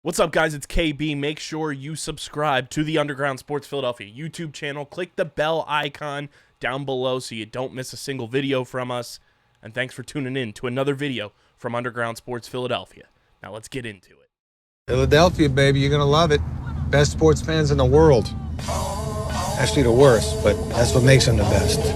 What's up, guys? It's KB. Make sure you subscribe to the Underground Sports Philadelphia YouTube channel. Click the bell icon down below so you don't miss a single video from us. And thanks for tuning in to another video from Underground Sports Philadelphia. Now let's get into it. Philadelphia, baby, you're going to love it. Best sports fans in the world. Actually, the worst, but that's what makes them the best.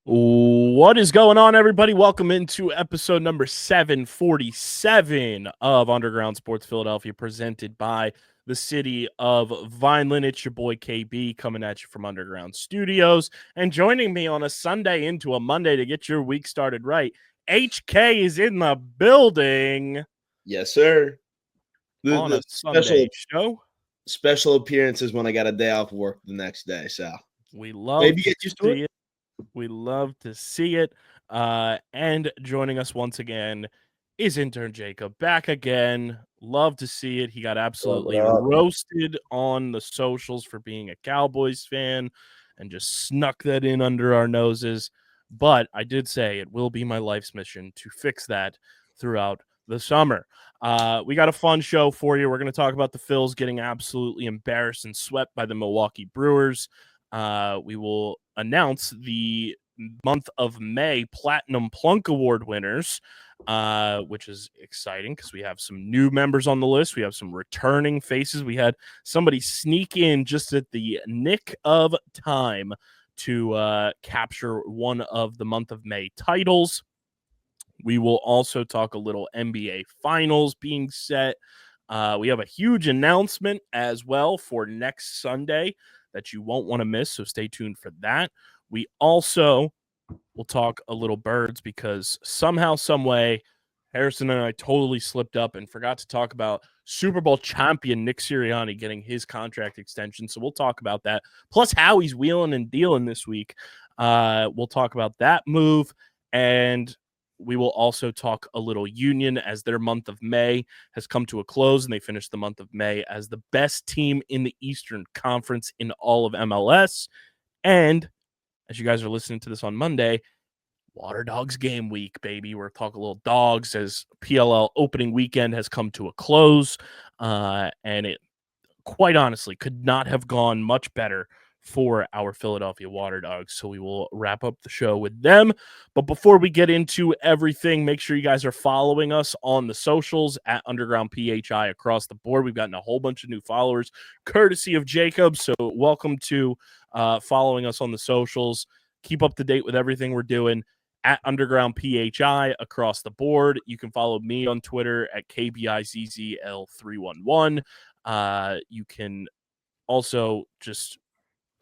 What is going on, everybody? Welcome into episode number 747 of Underground Sports Philadelphia, presented by the city of Vineland. It's your boy KB coming at you from Underground Studios, and joining me on a Sunday into a Monday to get your week started right, HK is in the building. Yes, sir. On a Sunday show. Special appearances when I got a day off work the next day, so we love maybe get used to it. We love to see it. And joining us once again is Intern Jacob, back again. Love to see it. He got absolutely roasted on the socials for being a Cowboys fan and just snuck that in under our noses. But I did say it will be my life's mission to fix that throughout the summer. We got a fun show for you. We're going to talk about the Phils getting absolutely embarrassed and swept by the Milwaukee Brewers. We will announce the month of May Platinum Plunk Award winners, which is exciting because we have some new members on the list. We have some returning faces. We had somebody sneak in just at the nick of time to capture one of the month of May titles. We will also talk a little NBA Finals being set. We have a huge announcement as well for next Sunday that you won't want to miss, so stay tuned for that. We also will talk a little birds because somehow, some way, Harrison and I totally slipped up and forgot to talk about Super Bowl champion Nick Sirianni getting his contract extension, so we'll talk about that. Plus how he's wheeling and dealing this week. We'll talk about that move, and we will also talk a little Union as their month of May has come to a close, and they finished the month of May as the best team in the Eastern Conference in all of MLS. And as you guys are listening to this on Monday, Waterdogs game week, baby. We're talking a little dogs as PLL opening weekend has come to a close, and it quite honestly could not have gone much better for our Philadelphia Waterdogs. So we will wrap up the show with them. But before we get into everything, make sure you guys are following us on the socials at Underground PHI across the board. We've gotten a whole bunch of new followers, courtesy of Jacob. So welcome to following us on the socials. Keep up to date with everything we're doing at Underground PHI across the board. You can follow me on Twitter at KBIZZL311. You can also just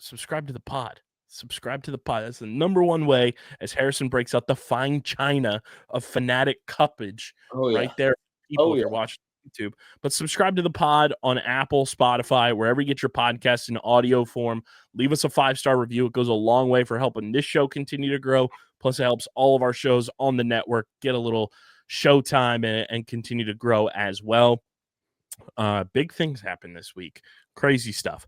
subscribe to the pod. Subscribe to the pod. That's the number one way as Harrison breaks out the fine china of fanatic cuppage right there. People, if you're watching YouTube. But subscribe to the pod on Apple, Spotify, wherever you get your podcasts in audio form. Leave us a 5-star review. It goes a long way for helping this show continue to grow. Plus, it helps all of our shows on the network get a little showtime and continue to grow as well. Big things happen this week. Crazy stuff.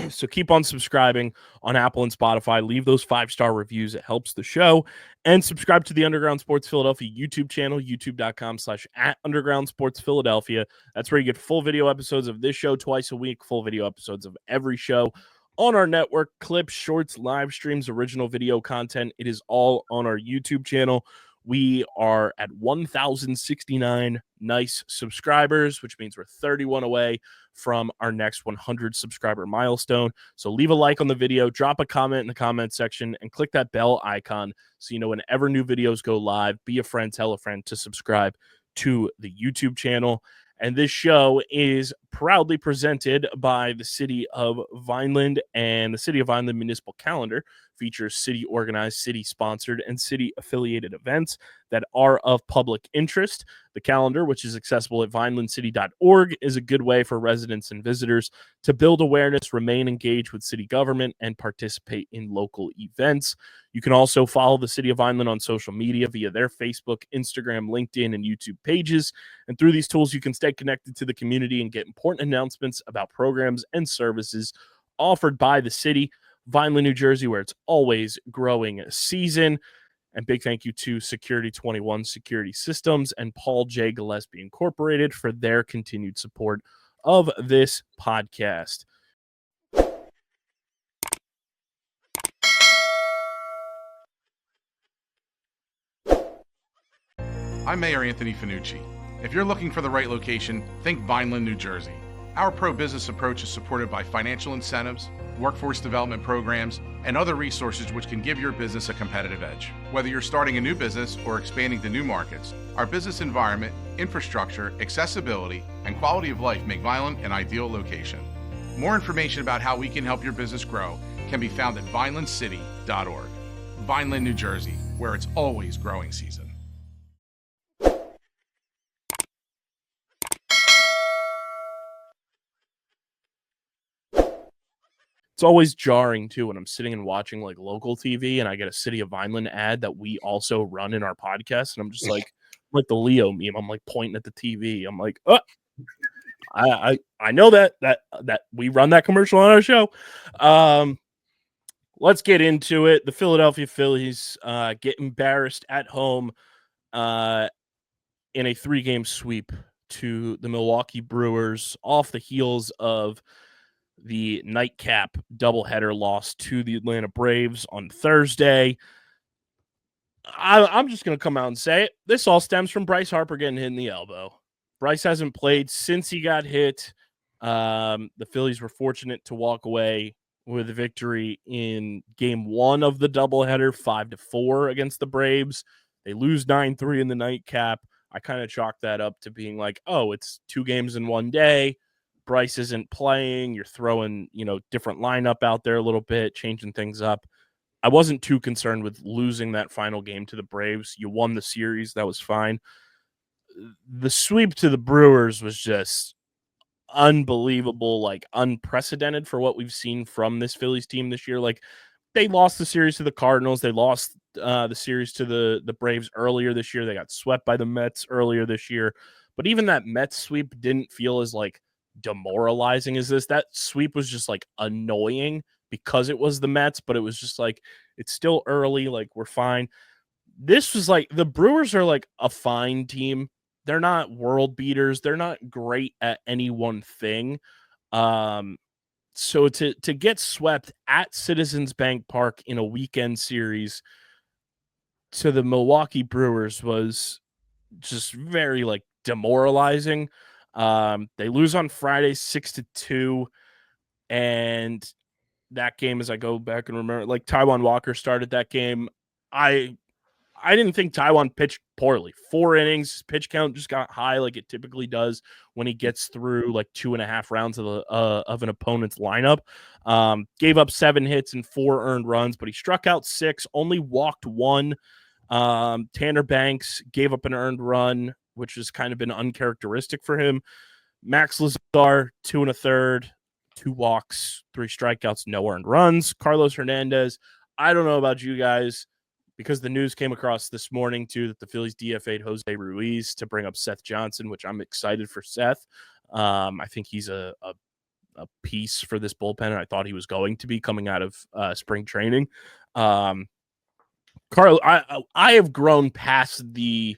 So keep on subscribing on Apple and Spotify. Leave those 5-star reviews. It helps the show. And subscribe to the Underground Sports Philadelphia YouTube channel, youtube.com/@Underground Sports Philadelphia. That's where you get full video episodes of this show twice a week, full video episodes of every show on our network, clips, shorts, live streams, original video content. It is all on our YouTube channel. We are at 1,069 nice subscribers, which means we're 31 away from our next 100 subscriber milestone. So leave a like on the video, drop a comment in the comment section, and click that bell icon so you know whenever new videos go live. Be a friend, tell a friend to subscribe to the YouTube channel. And this show is proudly presented by the City of Vineland, and the City of Vineland Municipal Calendar features city-organized, city-sponsored, and city-affiliated events that are of public interest. The calendar, which is accessible at vinelandcity.org, is a good way for residents and visitors to build awareness, remain engaged with city government, and participate in local events. You can also follow the City of Vineland on social media via their Facebook, Instagram, LinkedIn, and YouTube pages. And through these tools, you can stay connected to the community and get important announcements about programs and services offered by the city. Vineland, New Jersey, where it's always growing season. And big thank you to Security 21 Security Systems and Paul J. Gillespie Incorporated for their continued support of this podcast. I'm Mayor Anthony Finucci. If you're looking for the right location, think Vineland, New Jersey. Our pro-business approach is supported by financial incentives, workforce development programs, and other resources which can give your business a competitive edge. Whether you're starting a new business or expanding to new markets, our business environment, infrastructure, accessibility, and quality of life make Vineland an ideal location. More information about how we can help your business grow can be found at vinelandcity.org. Vineland, New Jersey, where it's always growing season. It's always jarring too when I'm sitting and watching like local TV and I get a City of Vineland ad that we also run in our podcast, and I'm just like the Leo meme. I'm like pointing at the TV. I'm like, oh, I know that we run that commercial on our show. Let's get into it. The Philadelphia Phillies get embarrassed at home in a 3-game sweep to the Milwaukee Brewers off the heels of the nightcap doubleheader loss to the Atlanta Braves on Thursday. I'm just going to come out and say it. This all stems from Bryce Harper getting hit in the elbow. Bryce hasn't played since he got hit. The Phillies were fortunate to walk away with a victory in game 1 of the doubleheader, 5-4 against the Braves. They lose 9-3 in the nightcap. I kind of chalked that up to being like, oh, it's 2 games in one day. Bryce isn't playing. You're throwing, different lineup out there a little bit, changing things up. I wasn't too concerned with losing that final game to the Braves. You won the series. That was fine. The sweep to the Brewers was just unbelievable, like unprecedented for what we've seen from this Phillies team this year. Like, they lost the series to the Cardinals. They lost the series to the Braves earlier this year. They got swept by the Mets earlier this year. But even that Mets sweep didn't feel as like demoralizing as this. That sweep was just like annoying because it was the Mets, but it was just like, it's still early. Like, we're fine. This was like, the Brewers are like a fine team. They're not world beaters. They're not great at any one thing. So to get swept at Citizens Bank Park in a weekend series to the Milwaukee Brewers was just very like demoralizing. They lose on Friday 6-2, and that game, as I go back and remember, like, Taijuan Walker started that game. I didn't think Taijuan pitched poorly. 4 innings, pitch count just got high like it typically does when he gets through like 2.5 rounds of an opponent's lineup. Gave up 7 hits and 4 earned runs, but he struck out 6, only walked 1. Tanner Banks gave up an earned run, which has kind of been uncharacteristic for him. Max Lazar, 2 1/3, 2 walks, 3 strikeouts, no earned runs. Carlos Hernandez, I don't know about you guys, because the news came across this morning, too, that the Phillies DFA'd Jose Ruiz to bring up Seth Johnson, which I'm excited for Seth. I think he's a piece for this bullpen, and I thought he was going to be coming out of spring training. Carl, I have grown past the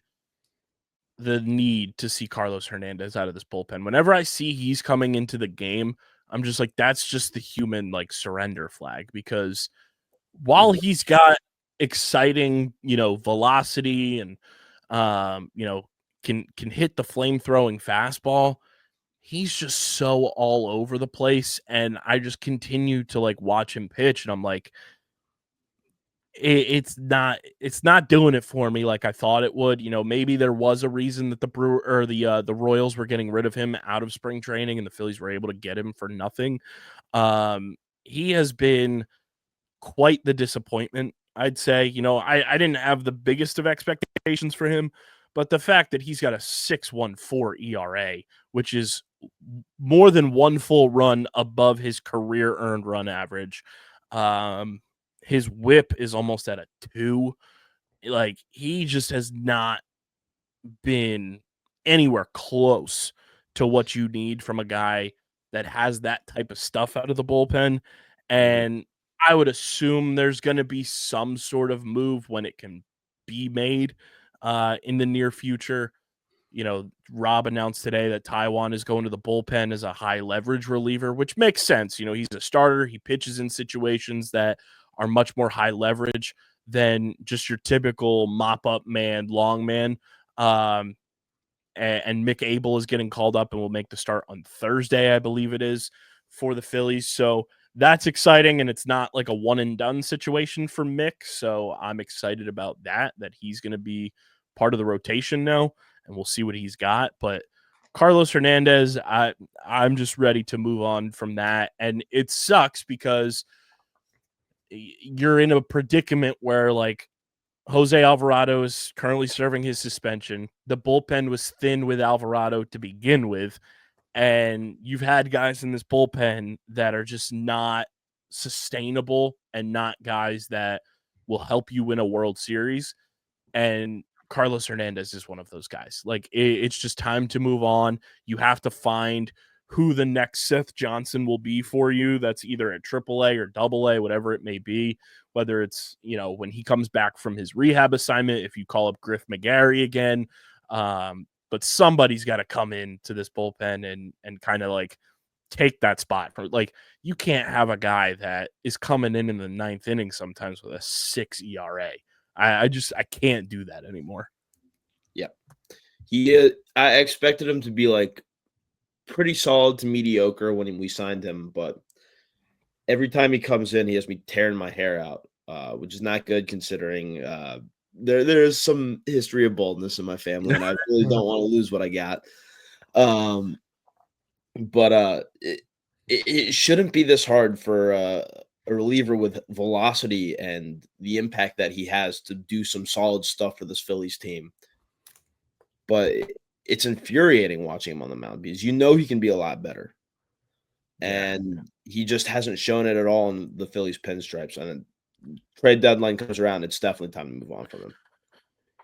need to see Carlos Hernandez out of this bullpen. Whenever I see he's coming into the game, I'm just like, that's just the human like surrender flag, because while he's got exciting, velocity and can hit the flame-throwing fastball, he's just so all over the place, and I just continue to like watch him pitch, and I'm like, it's not doing it for me like I thought it would. Maybe there was a reason that the Royals were getting rid of him out of spring training and the Phillies were able to get him for nothing. He has been quite the disappointment, I'd say. I didn't have the biggest of expectations for him, but the fact that he's got a 6.14 ERA, which is more than 1 full run above his career earned run average. His whip is almost at a 2. Like, he just has not been anywhere close to what you need from a guy that has that type of stuff out of the bullpen. And I would assume there's going to be some sort of move when it can be made in the near future. Rob announced today that Taiwan is going to the bullpen as a high leverage reliever, which makes sense. He's a starter. He pitches in situations that are much more high leverage than just your typical mop up man, long man. And Mick Abel is getting called up and will make the start on Thursday, I believe it is, for the Phillies. So that's exciting, and it's not like a one and done situation for Mick. So I'm excited about that he's going to be part of the rotation now, and we'll see what he's got. But Carlos Hernandez, I'm just ready to move on from that. And it sucks because you're in a predicament where, like, Jose Alvarado is currently serving his suspension. The bullpen was thin with Alvarado to begin with, and you've had guys in this bullpen that are just not sustainable and not guys that will help you win a World Series. And Carlos Hernandez is one of those guys. Like, it's just time to move on. You have to find who the next Seth Johnson will be for you. That's either at AAA or AA, whatever it may be. Whether it's, when he comes back from his rehab assignment, if you call up Griff McGarry again. But somebody's got to come in to this bullpen and kind of like take that spot. Like, you can't have a guy that is coming in the ninth inning sometimes with a 6 ERA. I can't do that anymore. Yeah. I expected him to be like pretty solid to mediocre when we signed him, but every time he comes in, he has me tearing my hair out, which is not good considering there is some history of boldness in my family, and I really don't want to lose what I got. But it shouldn't be this hard for a reliever with velocity and the impact that he has to do some solid stuff for this Phillies team. But it's infuriating watching him on the mound because he can be a lot better. And he just hasn't shown it at all in the Phillies pinstripes. And then trade deadline comes around, it's definitely time to move on from him.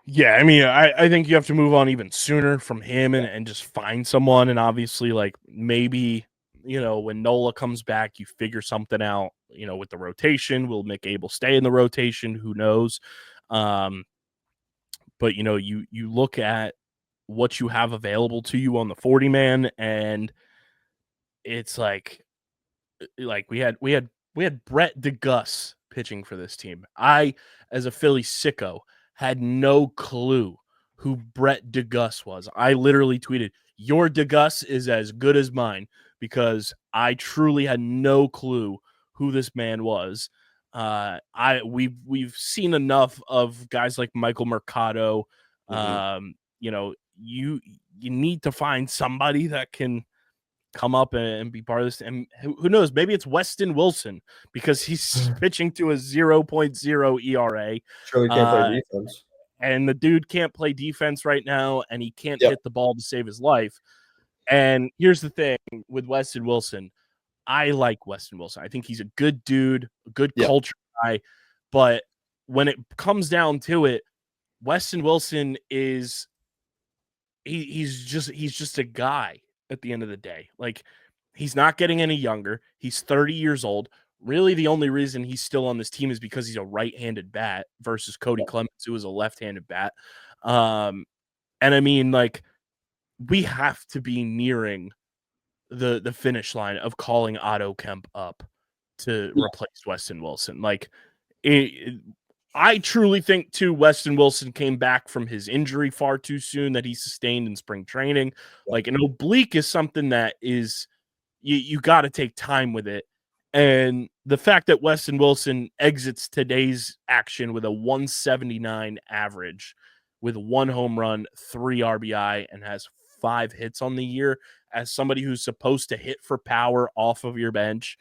Yeah, I mean, I think you have to move on even sooner from him and just find someone. And obviously, like, maybe, when Nola comes back, you figure something out, with the rotation. Will Mick Abel stay in the rotation? Who knows? But, you look at what you have available to you on the 40-man, and it's like we had Brett DeGuss pitching for this team. I, as a Philly sicko, had no clue who Brett DeGuss was. I literally tweeted, "Your DeGuss is as good as mine," because I truly had no clue who this man was. We've seen enough of guys like Michael Mercado. You need to find somebody that can come up and be part of this. And who knows, maybe it's Weston Wilson because he's pitching to a 0.0 ERA. Surely can't play defense. And the dude can't play defense right now, and he can't hit the ball to save his life. And here's the thing with Weston Wilson. I like Weston Wilson. I think he's a good dude, a good culture guy. But when it comes down to it, Weston Wilson is he's just a guy at the end of the day. Like, he's not getting any younger. He's 30 years old. Really, the only reason he's still on this team is because he's a right-handed bat versus Cody Clemens, who is a left-handed bat. And I mean, like, we have to be nearing the finish line of calling Otto Kemp up to replace Weston Wilson. Like, I truly think, too, Weston Wilson came back from his injury far too soon that he sustained in spring training. Like, an oblique is something that is you got to take time with it. And the fact that Weston Wilson exits today's action with a 179 average with 1 home run, 3 RBI, and has 5 hits on the year as somebody who's supposed to hit for power off of your bench,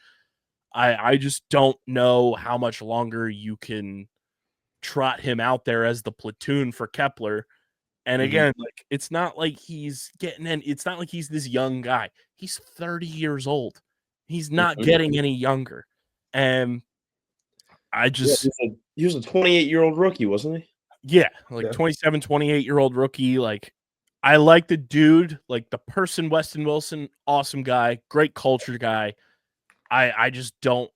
I just don't know how much longer you can trot him out there as the platoon for Kepler. And again, like, it's not like he's getting in. It's not like he's this young guy. He's 30 years old. He's not getting any younger. And I just he was a 28-year-old rookie, wasn't he? Yeah, like 27, 28-year-old rookie. Like, I like the dude, like the person Weston Wilson, awesome guy, great culture guy. I just don't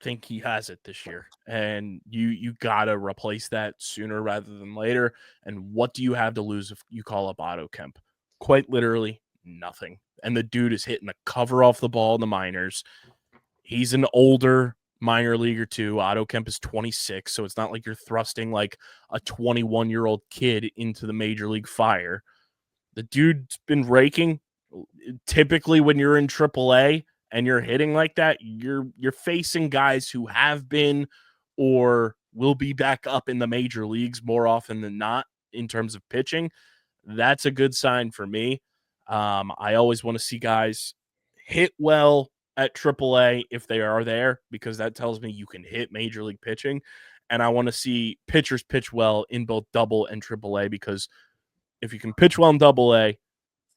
think he has it this year. And you got to replace that sooner rather than later. And what do you have to lose if you call up Otto Kemp? Quite literally nothing. And the dude is hitting the cover off the ball in the minors. He's an older minor leaguer too. Otto Kemp is 26, so it's not like you're thrusting like a 21-year-old kid into the major league fire. The dude's been raking. Typically, when you're in AAA and you're hitting like that, you're facing guys who have been or will be back up in the major leagues more often than not in terms of pitching. That's a good sign for me. I always want to see guys hit well at AAA if they are there, because that tells me you can hit major league pitching. And I want to see pitchers pitch well in both double and AAA, because if you can pitch well in AA,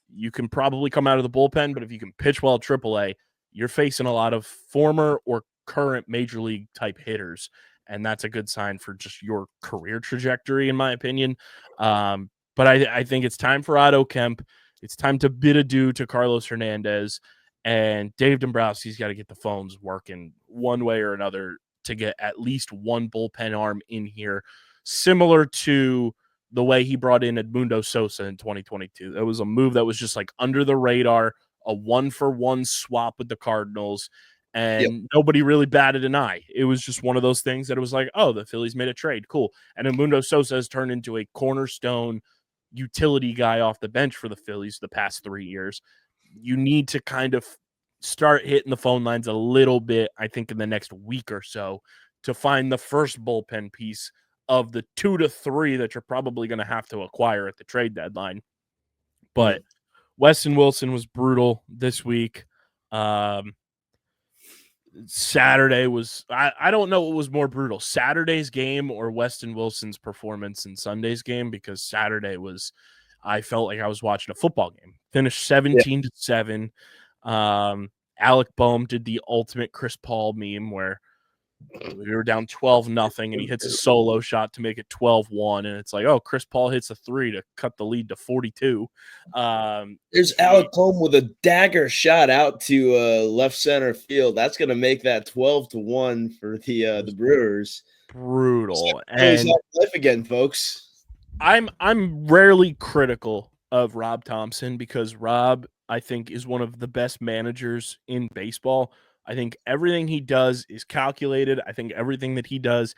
you can probably come out of the bullpen. But if you can pitch well at AAA, you're facing a lot of former or current major league type hitters. And that's a good sign for just your career trajectory, in my opinion. But I think it's time for Otto Kemp. It's time to bid adieu to Carlos Hernandez. And Dave Dombrowski's got to get the phones working one way or another to get at least one bullpen arm in here, similar to the way he brought in Edmundo Sosa in 2022. That was a move that was just like under the radar, a 1-for-1 swap with the Cardinals, and nobody really batted an eye. It was just one of those things that it was like, oh, the Phillies made a trade. Cool. And Edmundo Sosa has turned into a cornerstone utility guy off the bench for the Phillies the past 3 years. You need to kind of start hitting the phone lines a little bit, I think, in the next week or so to find the first bullpen piece of the 2 to 3 that you're probably going to have to acquire at the trade deadline. But Weston Wilson was brutal this week. Saturday was, I don't know what was more brutal, Saturday's game or Weston Wilson's performance in Sunday's game, because Saturday was, I felt like I was watching a football game. Finished 17-7. Alec Boehm did the ultimate Chris Paul meme where we were down 12-0 and he hits a solo shot to make it 12-1. And it's like, oh, Chris Paul hits a 3 to cut the lead to 42. There's Alec Boehm with a dagger shot out to left center field. That's going to make that 12-1 for the Brewers. Brutal. And life again, folks. I'm rarely critical of Rob Thompson, because Rob, I think, is one of the best managers in baseball. I think everything he does is calculated. I think everything that he does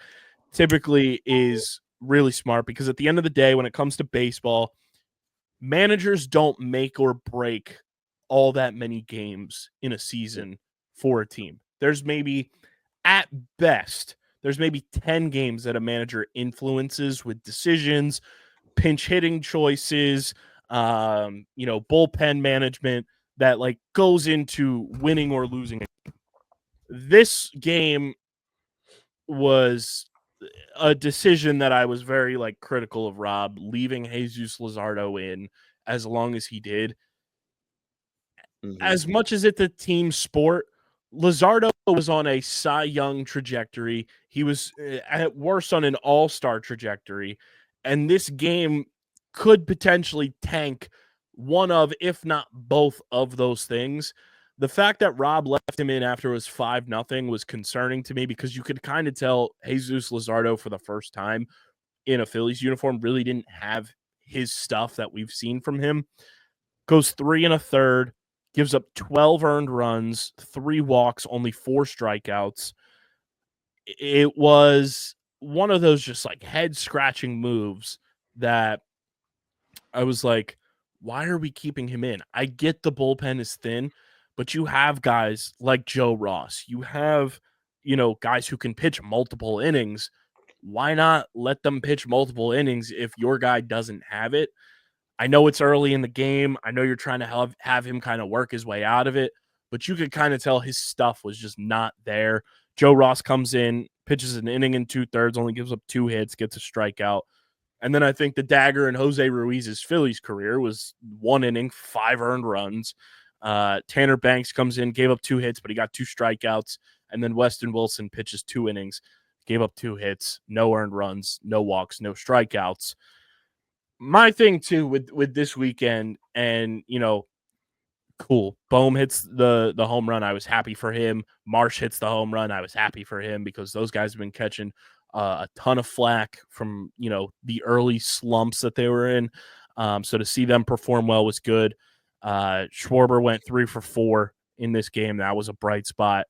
typically is really smart, because at the end of the day, when it comes to baseball, managers don't make or break all that many games in a season for a team. There's maybe, at best, there's maybe 10 games that a manager influences with decisions, pinch hitting choices, bullpen management that like goes into winning or losing a game. This game was a decision that I was very like critical of Rob leaving Jesus Luzardo in as long as he did. As much as it's a team sport, Luzardo was on a Cy Young trajectory. He was at worst on an all-star trajectory. And this game could potentially tank one of, if not both of those things. The fact that Rob left him in after it was 5-0 was concerning to me, because you could kind of tell Jesus Luzardo, for the first time in a Phillies uniform, really didn't have his stuff that we've seen from him. Goes 3 1/3, gives up 12 earned runs, 3 walks, only 4 strikeouts. It was one of those just like head-scratching moves that I was like, why are we keeping him in? I get the bullpen is thin, but you have guys like Joe Ross. You have, guys who can pitch multiple innings. Why not let them pitch multiple innings if your guy doesn't have it? I know it's early in the game. I know you're trying to have him kind of work his way out of it, but you could kind of tell his stuff was just not there. Joe Ross comes in, pitches an inning and 2/3, only gives up 2 hits, gets a strikeout. And then I think the dagger in Jose Ruiz's Phillies career was 1 inning, 5 earned runs. Tanner Banks comes in, gave up 2 hits, but he got 2 strikeouts. And then Weston Wilson pitches 2 innings, gave up 2 hits, no earned runs, no walks, no strikeouts. My thing too with this weekend, and cool, Boehm hits the home run. I was happy for him. Marsh hits the home run. I was happy for him, because those guys have been catching a ton of flack from the early slumps that they were in. So to see them perform well was good. Schwarber went 3 for 4 in this game. That was a bright spot.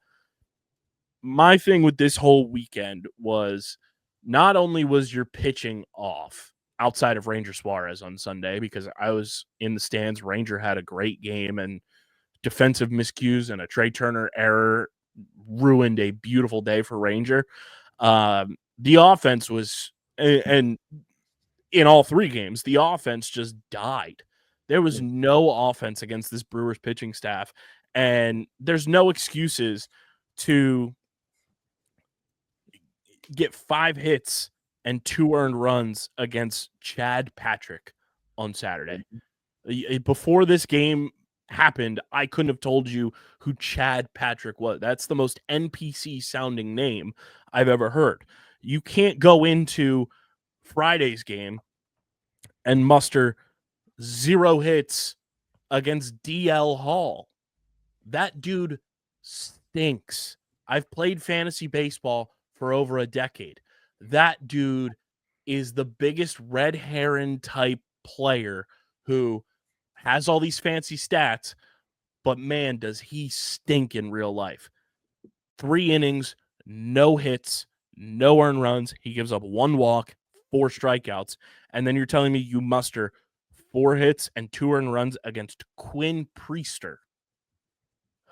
My thing with this whole weekend was not only was your pitching off outside of Ranger Suarez on Sunday, because I was in the stands. Ranger had a great game, and defensive miscues and a Trey Turner error ruined a beautiful day for Ranger. The offense was, and in all 3 games, the offense just died. There was no offense against this Brewers pitching staff, and there's no excuses to get 5 hits and 2 earned runs against Chad Patrick on Saturday. Before this game happened, I couldn't have told you who Chad Patrick was. That's the most NPC sounding name I've ever heard. You can't go into Friday's game and muster 0 hits against DL Hall. That dude stinks. I've played fantasy baseball for over a decade. That dude is the biggest red heron type player who has all these fancy stats, but man, does he stink in real life. 3 innings, no hits, no earned runs. He gives up 1 walk, 4 strikeouts. And then you're telling me you muster 4 hits and 2 earned runs against Quinn Priester.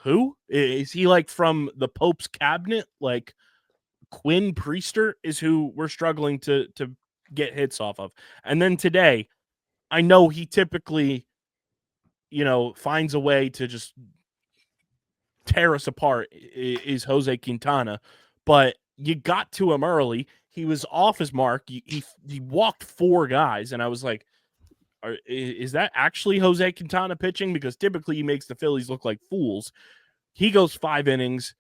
Who? Is he like from the Pope's cabinet? Like Quinn Priester is who we're struggling to get hits off of. And then today, I know he typically, finds a way to just tear us apart, is Jose Quintana, but you got to him early. He was off his mark. He walked 4 guys, and I was like, is that actually Jose Quintana pitching? Because typically he makes the Phillies look like fools. He goes 5 innings.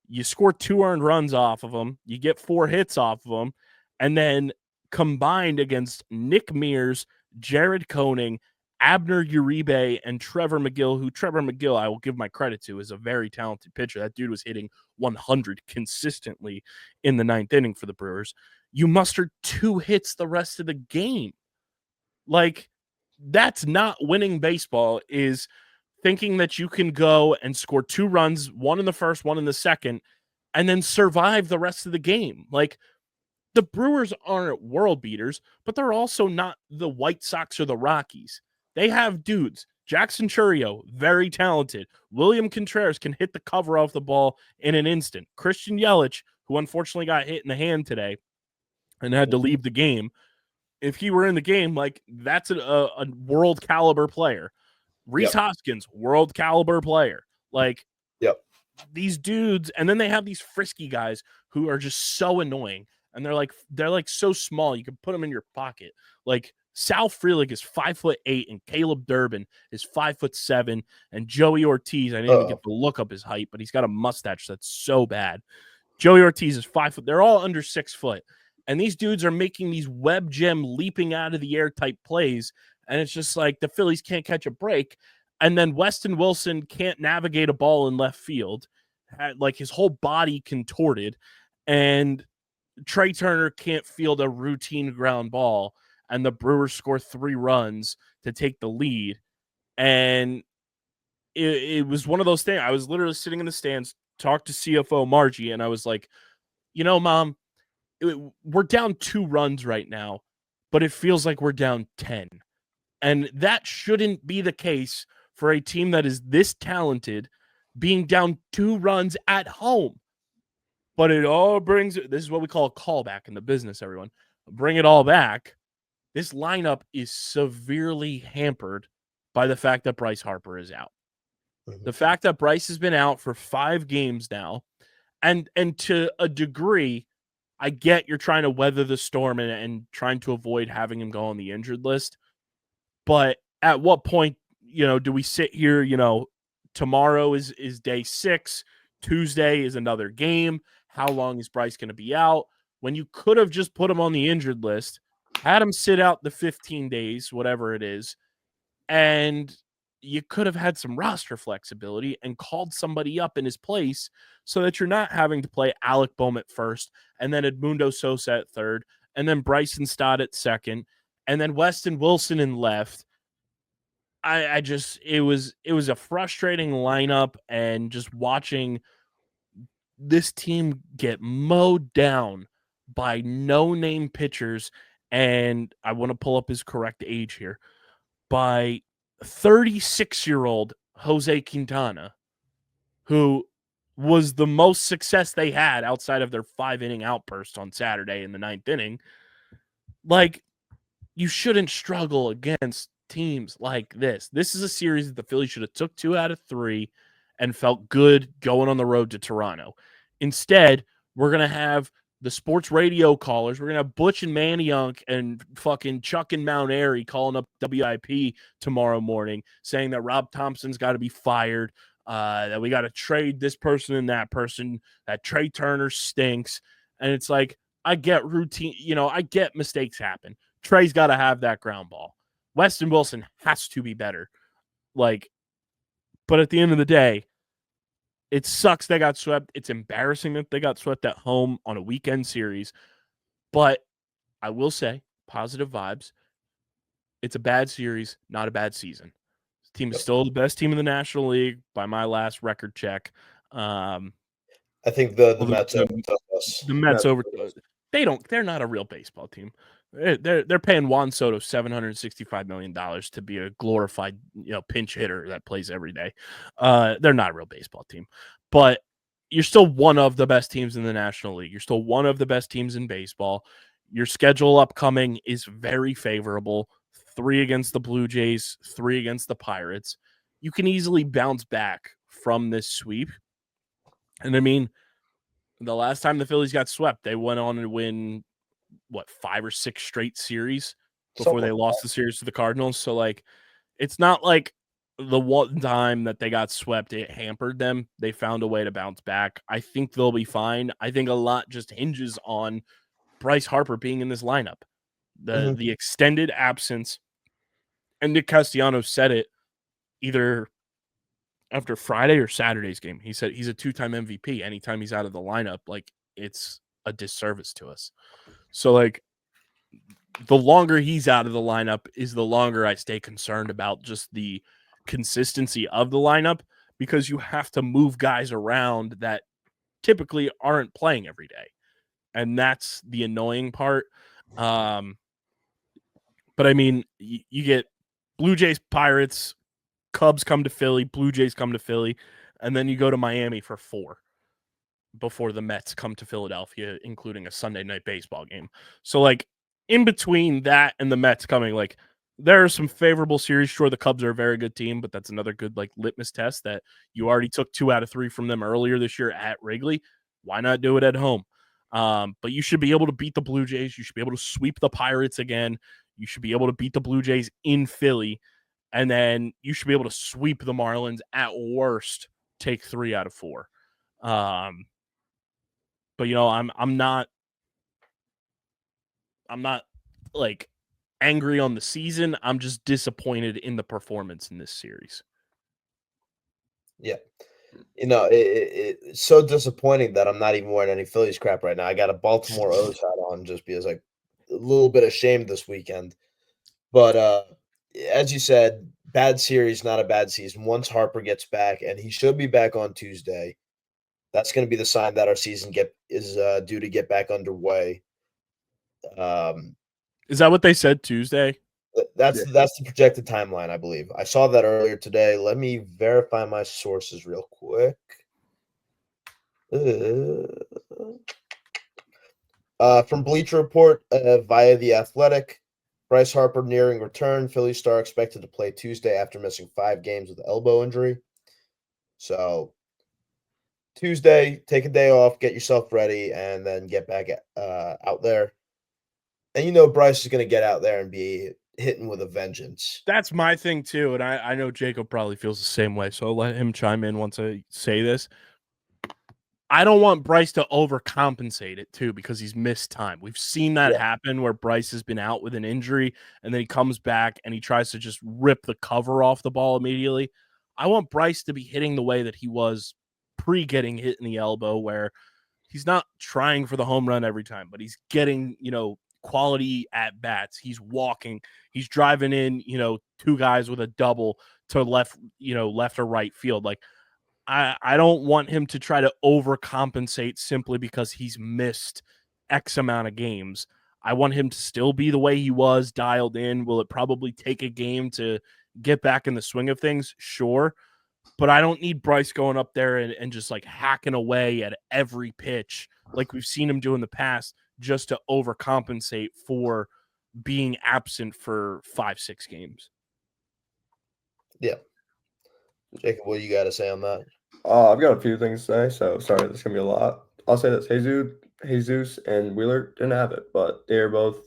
You score 2 earned runs off of him. You get 4 hits off of him. And then combined against Nick Mears, Jared Koenig, Abner Uribe, and Trevor McGill, who Trevor McGill, I will give my credit to, is a very talented pitcher. That dude was hitting 100 consistently in the 9th inning for the Brewers. You mustered 2 hits the rest of the game. Like, that's not winning baseball, is thinking that you can go and score 2 runs, 1 in the first, 1 in the second, and then survive the rest of the game. Like, the Brewers aren't world beaters, but they're also not the White Sox or the Rockies. They have dudes. Jackson Chourio, very talented. William Contreras can hit the cover off the ball in an instant. Christian Yelich, who unfortunately got hit in the hand today and had to leave the game. If he were in the game, like, that's a world caliber player. Rhys Hoskins, world caliber player. Like, these dudes, and then they have these frisky guys who are just so annoying, and they're like so small you can put them in your pocket. Like, Sal Frelick is 5'8", and Caleb Durbin is 5'7", and Joey Ortiz, I didn't even get to look up his height, but he's got a mustache that's so bad. Joey Ortiz is 5 foot. They're all under 6 foot. And these dudes are making these web gem leaping out of the air type plays. And it's just like the Phillies can't catch a break. And then Weston Wilson can't navigate a ball in left field. Had, like, his whole body contorted. And Trey Turner can't field a routine ground ball. And the Brewers score 3 runs to take the lead. And it was one of those things. I was literally sitting in the stands, talked to CFO Margie, and I was like, Mom, we're down 2 runs right now, but it feels like we're down 10. And that shouldn't be the case for a team that is this talented, being down 2 runs at home. But it all brings, this is what we call a callback in the business, everyone. Bring it all back. This lineup is severely hampered by the fact that Bryce Harper is out. The fact that Bryce has been out for 5 games now, and to a degree, I get you're trying to weather the storm and trying to avoid having him go on the injured list. But at what point, do we sit here, tomorrow is day 6, Tuesday is another game. How long is Bryce going to be out? When you could have just put him on the injured list, had him sit out the 15 days, whatever it is, and you could have had some roster flexibility and called somebody up in his place so that you're not having to play Alec Bohm at first, and then Edmundo Sosa at third, and then Bryson Stott at second, and then Weston Wilson in left. It was a frustrating lineup, and just watching this team get mowed down by no-name pitchers, and I want to pull up his correct age here, by 36-year-old Jose Quintana, who was the most success they had outside of their 5-inning outburst on Saturday in the 9th inning. Like, you shouldn't struggle against teams like this. This is a series that the Phillies should have took 2 out of 3 and felt good going on the road to Toronto. Instead, we're going to have the sports radio callers. We're going to have Butch and Manayunk and fucking Chuck and Mount Airy calling up WIP tomorrow morning saying that Rob Thompson's got to be fired, that we got to trade this person and that person, that Trey Turner stinks. And it's like, I get routine, I get mistakes happen. Trey's got to have that ground ball. Weston Wilson has to be better. But at the end of the day, it sucks they got swept. It's embarrassing that they got swept at home on a weekend series. But I will say, positive vibes. It's a bad series, not a bad season. This team is still the best team in the National League by my last record check. I think the Mets the Mets over. They're not a real baseball team. They're paying Juan Soto $765 million to be a glorified pinch hitter that plays every day. They're not a real baseball team, but you're still one of the best teams in the National League. You're still one of the best teams in baseball. Your schedule upcoming is very favorable. 3 against the Blue Jays, 3 against the Pirates. You can easily bounce back from this sweep. And I mean, the last time the Phillies got swept, they went on to win 5 or 6 straight series before they lost the series to the Cardinals. So it's not like the one time that they got swept, it hampered them. They found a way to bounce back. I think they'll be fine. I think a lot just hinges on Bryce Harper being in this lineup. The extended absence, and Nick Castellanos said it either after Friday or Saturday's game. He said he's a 2-time MVP. Anytime he's out of the lineup, it's a disservice to us. So the longer he's out of the lineup is the longer I stay concerned about just the consistency of the lineup, because you have to move guys around that typically aren't playing every day. And that's the annoying part. But I mean, you get Blue Jays, Pirates, Cubs come to Philly, Blue Jays come to Philly, and then you go to Miami for 4 before the Mets come to Philadelphia, including a Sunday night baseball game. So in between that and the Mets coming, there are some favorable series. Sure, the Cubs are a very good team, but that's another good litmus test that you already took 2 out of 3 from them earlier this year at Wrigley. Why not do it at home? But you should be able to beat the Blue Jays. You should be able to sweep the Pirates again. You should be able to beat the Blue Jays in Philly. And then you should be able to sweep the Marlins, at worst, take 3 out of 4. But I'm not angry on the season. I'm just disappointed in the performance in this series. Yeah. It's so disappointing that I'm not even wearing any Phillies crap right now. I got a Baltimore O's hat on just because a little bit ashamed this weekend. But as you said, bad series, not a bad season. Once Harper gets back, and he should be back on Tuesday, that's going to be the sign that our season is due to get back underway. Is that what they said, Tuesday? That's the projected timeline, I believe. I saw that earlier today. Let me verify my sources real quick. From Bleacher Report via The Athletic, Bryce Harper nearing return. Philly star expected to play Tuesday after missing 5 games with elbow injury. So Tuesday, take a day off, get yourself ready, and then get back out there. And Bryce is going to get out there and be hitting with a vengeance. That's my thing too, and I know Jacob probably feels the same way, so I'll let him chime in once I say this. I don't want Bryce to overcompensate it too, because he's missed time. We've seen that happen where Bryce has been out with an injury and then he comes back and he tries to just rip the cover off the ball immediately. I want Bryce to be hitting the way that he was pre-getting hit in the elbow, where he's not trying for the home run every time, but he's getting, quality at bats. He's walking, he's driving in, two guys with a double to left or right field. Like, I don't want him to try to overcompensate simply because he's missed X amount of games. I want him to still be the way he was, dialed in. Will it probably take a game to get back in the swing of things? Sure. But I don't need Bryce going up there and just like hacking away at every pitch like we've seen him do in the past just to overcompensate for being absent for 5-6 games. Yeah. Jacob, what you got to say on that? I've got a few things to say, so sorry, there's going to be a lot. I'll say this. Jesus and Wheeler didn't have it, but they're both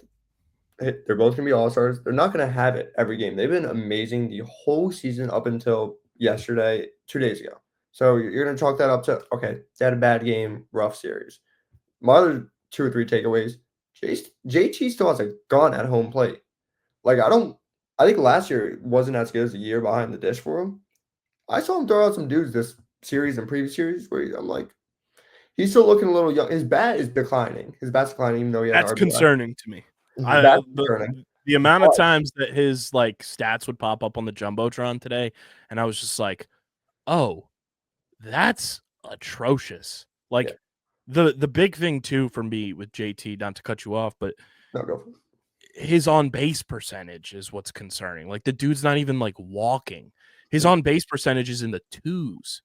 going to be all-stars. They're not going to have it every game. They've been amazing the whole season up until yesterday, 2 days ago. So you're going to chalk that up to, okay, they had a bad game, rough series. My other 2 or 3 takeaways, JT still has a gun at home plate. Like, I think last year wasn't as good as a year behind the dish for him. I saw him throw out some dudes this series and previous series where I'm like, he's still looking a little young. His bat is declining. His bat's declining, even though he had That's concerning to me. The amount of times that his like stats would pop up on the Jumbotron today, and I was just like, oh, that's atrocious. Like the big thing too for me with JT, not to cut you off, but no, go for it. His on base percentage is what's concerning. Like the dude's not even like walking. His on base percentage is in the 2s.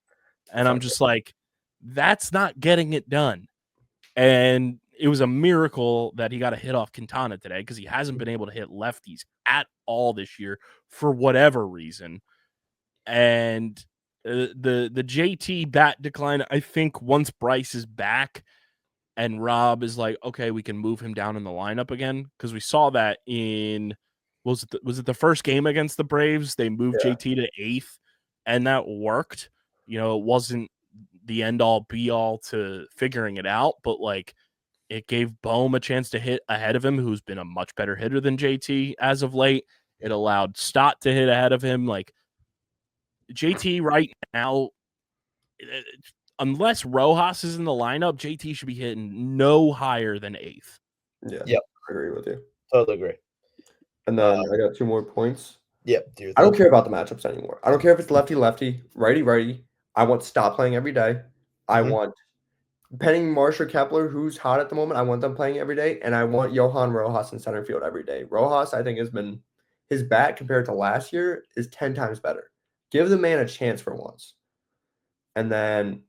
And I'm just like, that's not getting it done. And it was a miracle that he got a hit off Quintana today because he hasn't been able to hit lefties at all this year for whatever reason. And the JT bat decline, I think once Bryce is back and Rob is like, okay, we can move him down in the lineup again, because we saw that in was it the first game against the Braves? They moved JT to 8th, and that worked. It wasn't the end all be all to figuring it out, but like it gave Bohm a chance to hit ahead of him, who's been a much better hitter than JT as of late. It allowed Stott to hit ahead of him. Like JT right now, unless Rojas is in the lineup, JT should be hitting no higher than 8th. Yeah. Yep. I agree with you. Totally agree. And then I got 2 more points. Yep. I don't care about the matchups anymore. I don't care if it's lefty, righty. I want Stott playing every day. I want Penning, Marsh, or Kepler, who's hot at the moment. I want them playing every day. And I want Johan Rojas in center field every day. Rojas, I think, his bat compared to last year is 10 times better. Give the man a chance for once. And then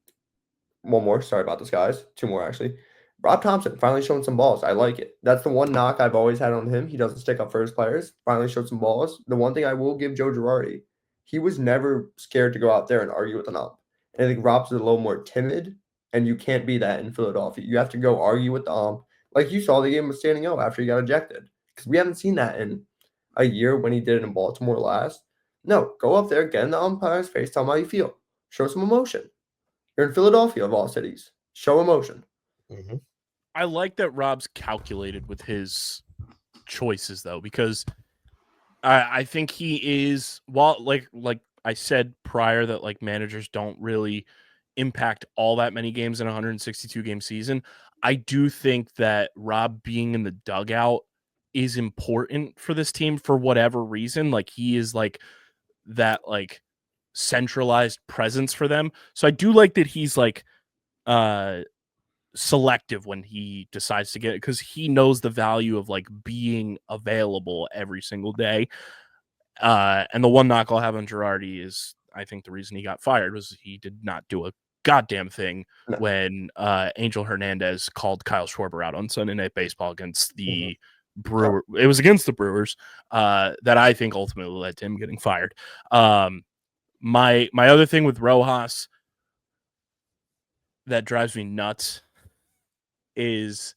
one more. Sorry about this, guys. 2 more, actually. Rob Thompson finally showing some balls. I like it. That's the one knock I've always had on him. He doesn't stick up for his players. Finally showed some balls. The one thing I will give Joe Girardi, he was never scared to go out there and argue with an ump. And I think Rob's a little more timid, and you can't be that in Philadelphia. You have to go argue with the ump. Like you saw the game with Standing O after he got ejected. Because we haven't seen that in a year when he did it in Baltimore last. No, go up there, get in the umpire's face, tell him how you feel. Show some emotion. You're in Philadelphia, of all cities. Show emotion. Mm-hmm. I like that Rob's calculated with his choices, though, because I think he is, well, like I said prior, that like managers don't really impact all that many games in a 162-game season. I do think that Rob being in the dugout is important for this team for whatever reason. Like he is like that like centralized presence for them. So I do like that he's like selective when he decides to get it, because he knows the value of like being available every single day. And the one knock I'll have on Girardi is I think the reason he got fired was he did not do a goddamn thing when Angel Hernandez called Kyle Schwarber out on Sunday Night Baseball against the Brewers. It was against the Brewers that I think ultimately led to him getting fired. My other thing with Rojas that drives me nuts is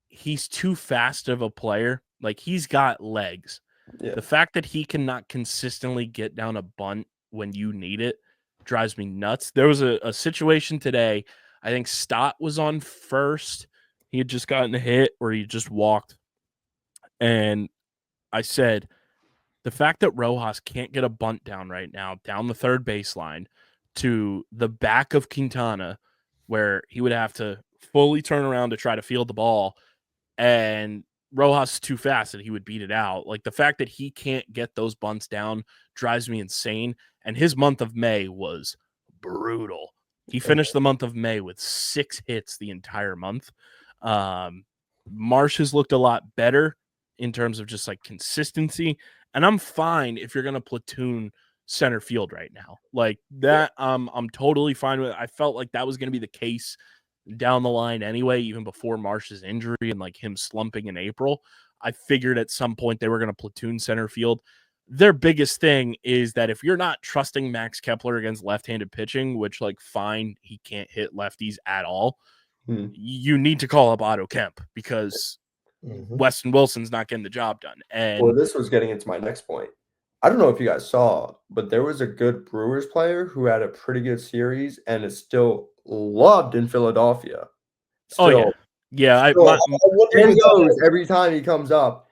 he's too fast of a player. Like he's got legs. Yeah. The fact that he cannot consistently get down a bunt when you need it drives me nuts. There was a situation today. I think Stott was on first. He had just gotten a hit where he just walked. And I said, the fact that Rojas can't get a bunt down right now, down the third baseline to the back of Quintana, where he would have to fully turn around to try to field the ball, and Rojas is too fast and he would beat it out. Like, the fact that he can't get those bunts down drives me insane. And his month of May was brutal. He finished the month of May with 6 hits the entire month. Marsh has looked a lot better in terms of just like consistency. And I'm fine if you're going to platoon center field right now. Like that, I'm totally fine with it. I felt like that was going to be the case down the line anyway, even before Marsh's injury and like him slumping in April. I figured at some point they were going to platoon center field. Their biggest thing is that if you're not trusting Max Kepler against left-handed pitching, which like fine, he can't hit lefties at all, you need to call up Otto Kemp because Weston Wilson's not getting the job done. And well, this was getting into my next point. I don't know if you guys saw, but there was a good Brewers player who had a pretty good series and is still loved in Philadelphia. Still, yeah. And goes every time he comes up.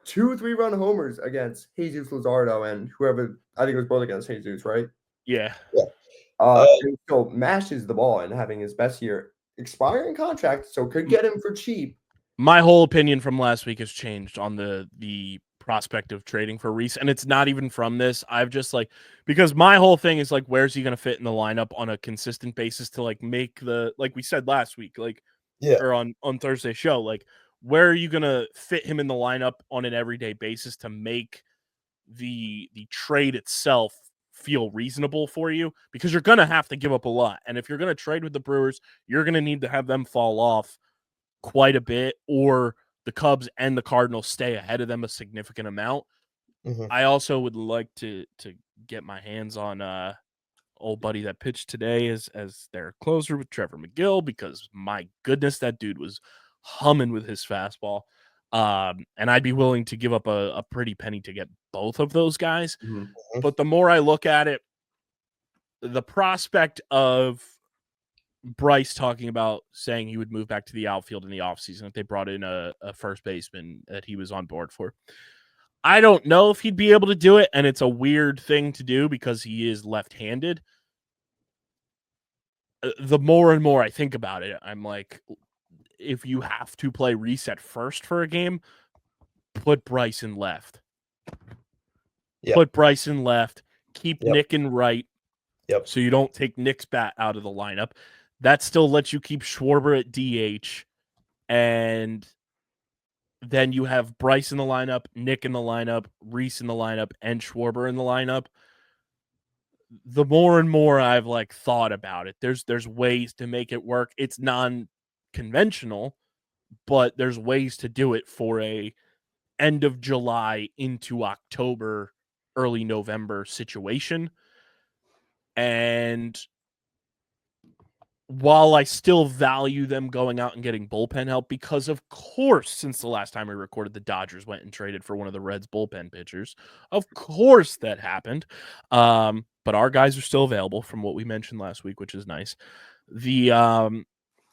2 3-run homers against Jesus Luzardo and whoever, I think it was both against Jesus, right? Yeah. He still mashes the ball and having his best year, expiring contract, so could get him for cheap. My whole opinion from last week has changed on the prospect of trading for Rhys, and it's not even from this. I've just like, because my whole thing is like, where's he going to fit in the lineup on a consistent basis to like make the, like we said last week, like, or on Thursday's show, like, where are you going to fit him in the lineup on an everyday basis to make the trade itself feel reasonable for you? Because you're going to have to give up a lot. And if you're going to trade with the Brewers, you're going to need to have them fall off quite a bit, or the Cubs and the Cardinals stay ahead of them a significant amount. I also would like to get my hands on old buddy that pitched today as their closer with Trevor McGill, because my goodness, that dude was humming with his fastball. And I'd be willing to give up a pretty penny to get both of those guys. But the more I look at it, the prospect of Bryce talking about saying he would move back to the outfield in the offseason if they brought in a first baseman that he was on board for. I don't know if he'd be able to do it, and it's a weird thing to do because he is left-handed. The more and more I think about it, I'm like, if you have to play reset first for a game, put Bryce in left. Put Bryce in left. Keep Nick in right. So you don't take Nick's bat out of the lineup. That still lets you keep Schwarber at DH. And then you have Bryce in the lineup, Nick in the lineup, Rhys in the lineup, and Schwarber in the lineup. The more and more I've like thought about it, there's ways to make it work. It's non-conventional, but there's ways to do it for a end of July into October, early November situation. And while I still value them going out and getting bullpen help, because of course, since the last time we recorded, the Dodgers went and traded for one of the Reds bullpen pitchers. Of course that happened. But our guys are still available from what we mentioned last week, which is nice. The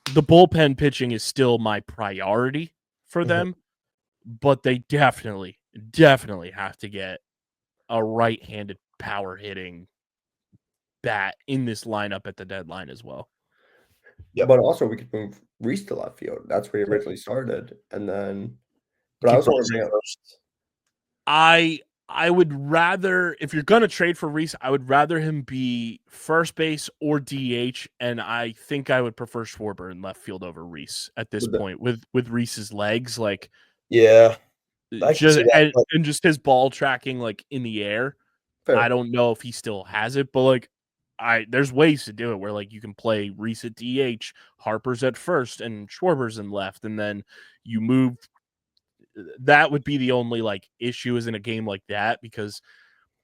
bullpen pitching is still my priority for them, but they definitely have to get a right-handed power hitting bat in this lineup at the deadline as well. But also we could move Rhys to left field. That's where he originally started. And then, but I also want to bring up, I would rather, if you're going to trade for Rhys, I would rather him be first base or DH, and I think I would prefer Schwarber in left field over Rhys at this point with Rhys's legs, like just his ball tracking like in the air. Fair. I don't know if he still has it, but like there's ways to do it where like you can play Rhys at DH, Harper's at first, and Schwarber's in left, and then you move. That would be the only like issue is in a game like that, because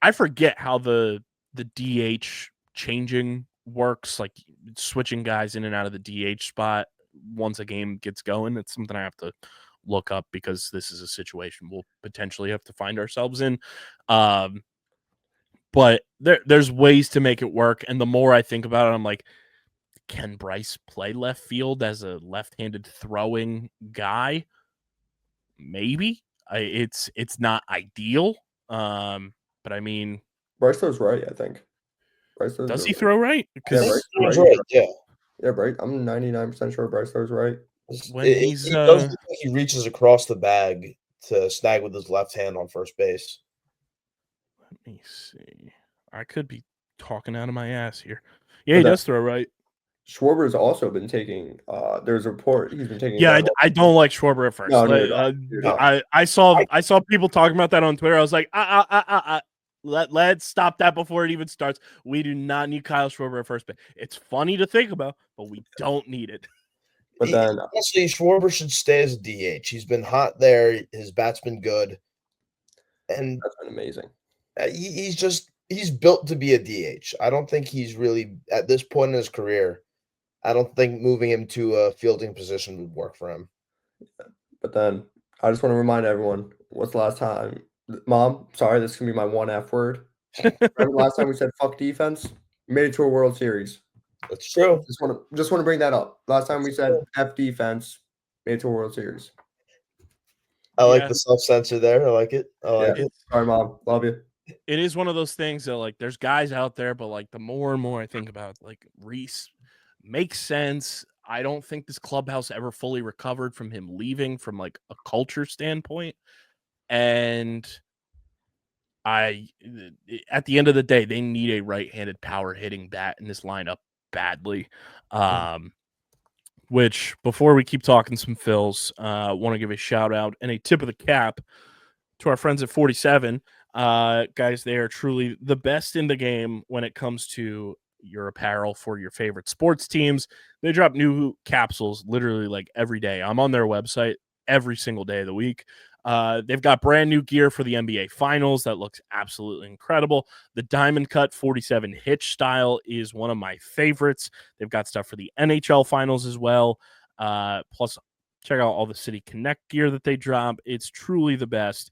I forget how the DH changing works, like switching guys in and out of the DH spot once a game gets going. It's something I have to look up because this is a situation we'll potentially have to find ourselves in. But there's ways to make it work. And the more I think about it, I'm like, can Bryce play left field as a left-handed throwing guy? Maybe. It's not ideal. But I mean, Bryce throws right, I think. Does he throw right? Yeah, Bryce right. Yeah. Yeah, Bryce. I'm 99% sure Bryce throws right. when He he's does look like he reaches across the bag to snag with his left hand on first base. let me see. I could be talking out of my ass here. Yeah, he does throw right. Schwarber's also been taking. There's a report he's been taking. Yeah, I don't like Schwarber at first. No, no. I saw people talking about that on Twitter. I was like, let's stop that before it even starts. We do not need Kyle Schwarber at first base. It's funny to think about, but we don't need it. But then, honestly, Schwarber should stay as a DH. He's been hot there. His bat's been good, and that's been amazing. He's built to be a DH. I don't think he's really at this point in his career. I don't think moving him to a fielding position would work for him. But then I just want to remind everyone, what's the last time? Mom, sorry, this can be my one F word. Remember last time we said fuck defense? We made it to a World Series. That's true. Just want to bring that up. Last time we said F defense, made it to a World Series. I like the self-censor there. I like it. I like it. Sorry, Mom. Love you. It is one of those things that, like, there's guys out there, but, like, the more and more I think about, like, Rhys makes sense. I don't think this clubhouse ever fully recovered from him leaving from, like, a culture standpoint. And at the end of the day, they need a right-handed power hitting bat in this lineup badly. Which, before we keep talking some Phils, want to give a shout out and a tip of the cap to our friends at 47. Guys, they are truly the best in the game when it comes to your apparel for your favorite sports teams. They drop new capsules literally like every day. I'm on their website every single day of the week. They've got brand new gear for the NBA Finals that looks absolutely incredible. The Diamond Cut 47 Hitch style is one of my favorites. They've got stuff for the NHL Finals as well. Plus, check out all the City Connect gear that they drop. It's truly the best.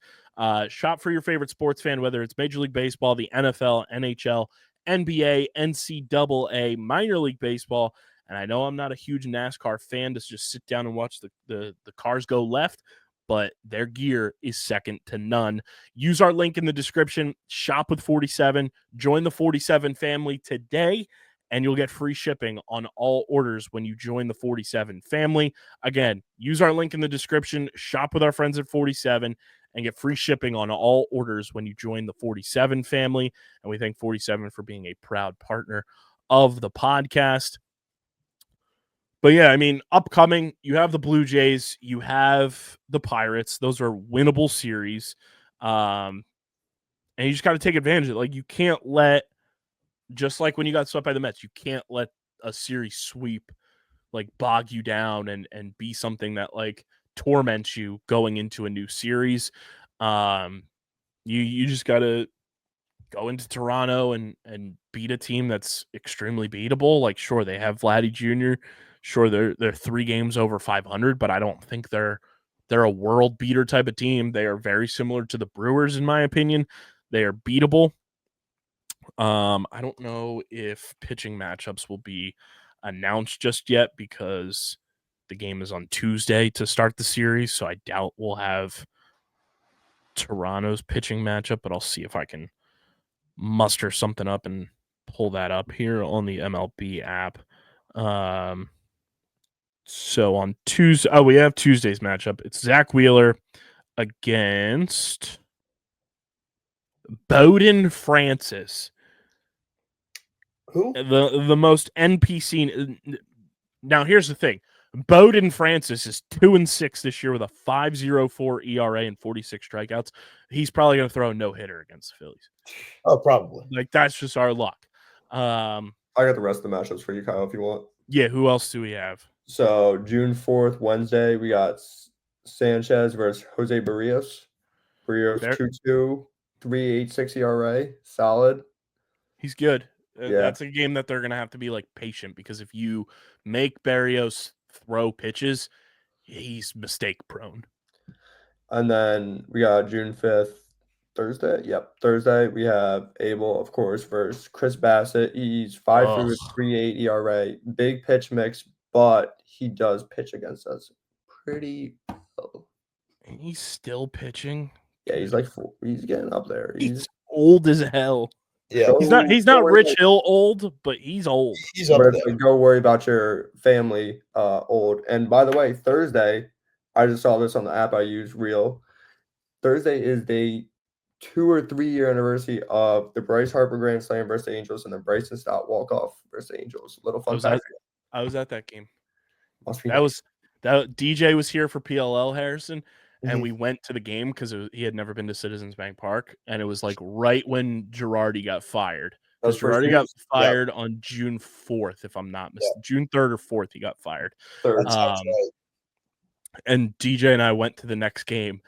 Shop for your favorite sports fan, whether it's Major League Baseball, the NFL, NHL, NBA, NCAA, minor league baseball. And I know I'm not a huge NASCAR fan to just sit down and watch the cars go left, but their gear is second to none. Use our link in the description. Shop with 47. Join the 47 family today, and you'll get free shipping on all orders when you join the 47 family. Again, use our link in the description. Shop with our friends at 47 and get free shipping on all orders when you join the 47 family. And we thank 47 for being a proud partner of the podcast. But yeah, I mean, upcoming, you have the Blue Jays, you have the Pirates. Those are winnable series. And you just got to take advantage of it. Like, you can't let, just like when you got swept by the Mets, you can't let a series sweep, like, bog you down and be something that, like, torments you going into a new series. You just got to go into Toronto and beat a team that's extremely beatable. Like, sure, they have Vladdy Jr., sure, they're 3 games over 500, but I don't think they're a world beater type of team. They are very similar to the Brewers, in my opinion. They are beatable. I don't know if pitching matchups will be announced just yet because the game is on Tuesday to start the series, so I doubt we'll have Toronto's pitching matchup, but I'll see if I can muster something up and pull that up here on the MLB app. So on Tuesday, we have Tuesday's matchup. It's Zach Wheeler against Bowden Francis. Who? The most NPC. Now, here's the thing. Bowden Francis is 2-6 this year with a 5.04 ERA and 46 strikeouts. He's probably going to throw a no-hitter against the Phillies. Oh, probably. Like, that's just our luck. I got the rest of the matchups for you, Kyle, if you want. Yeah, who else do we have? So, June 4th, Wednesday, we got Sanchez versus Jose Barrios. Barrios 2-2, 3.86 ERA. Solid. He's good. Yeah. That's a game that they're going to have to be, like, patient, because if you make Barrios throw pitches, he's mistake-prone. And then we got June 5th, Thursday. Yep, Thursday, we have Abel, of course, versus Chris Bassett. He's 5.3 with 3.8 ERA. Big pitch mix, but he does pitch against us pretty well. And he's still pitching? Yeah, he's like 4. He's getting up there. He's old as hell. Yeah, He's not Rich Hill old, but he's old. he's up there. Go worry about your family old. And by the way, Thursday, I just saw this on the app I use, Reel. Thursday is the 2 or 3 year anniversary of the Bryce Harper Grand Slam versus the Angels and the Bryson Stott walk-off versus the Angels. Little fun fact. I was at that game. Must be That DJ was here for PLL, Harrison, and we went to the game because he had never been to Citizens Bank Park, and it was like right when Girardi got fired. Because Girardi got fired on June 4th, if I'm not mistaken. June 3rd or 4th, he got fired. That sounds right. And DJ and I went to the next game,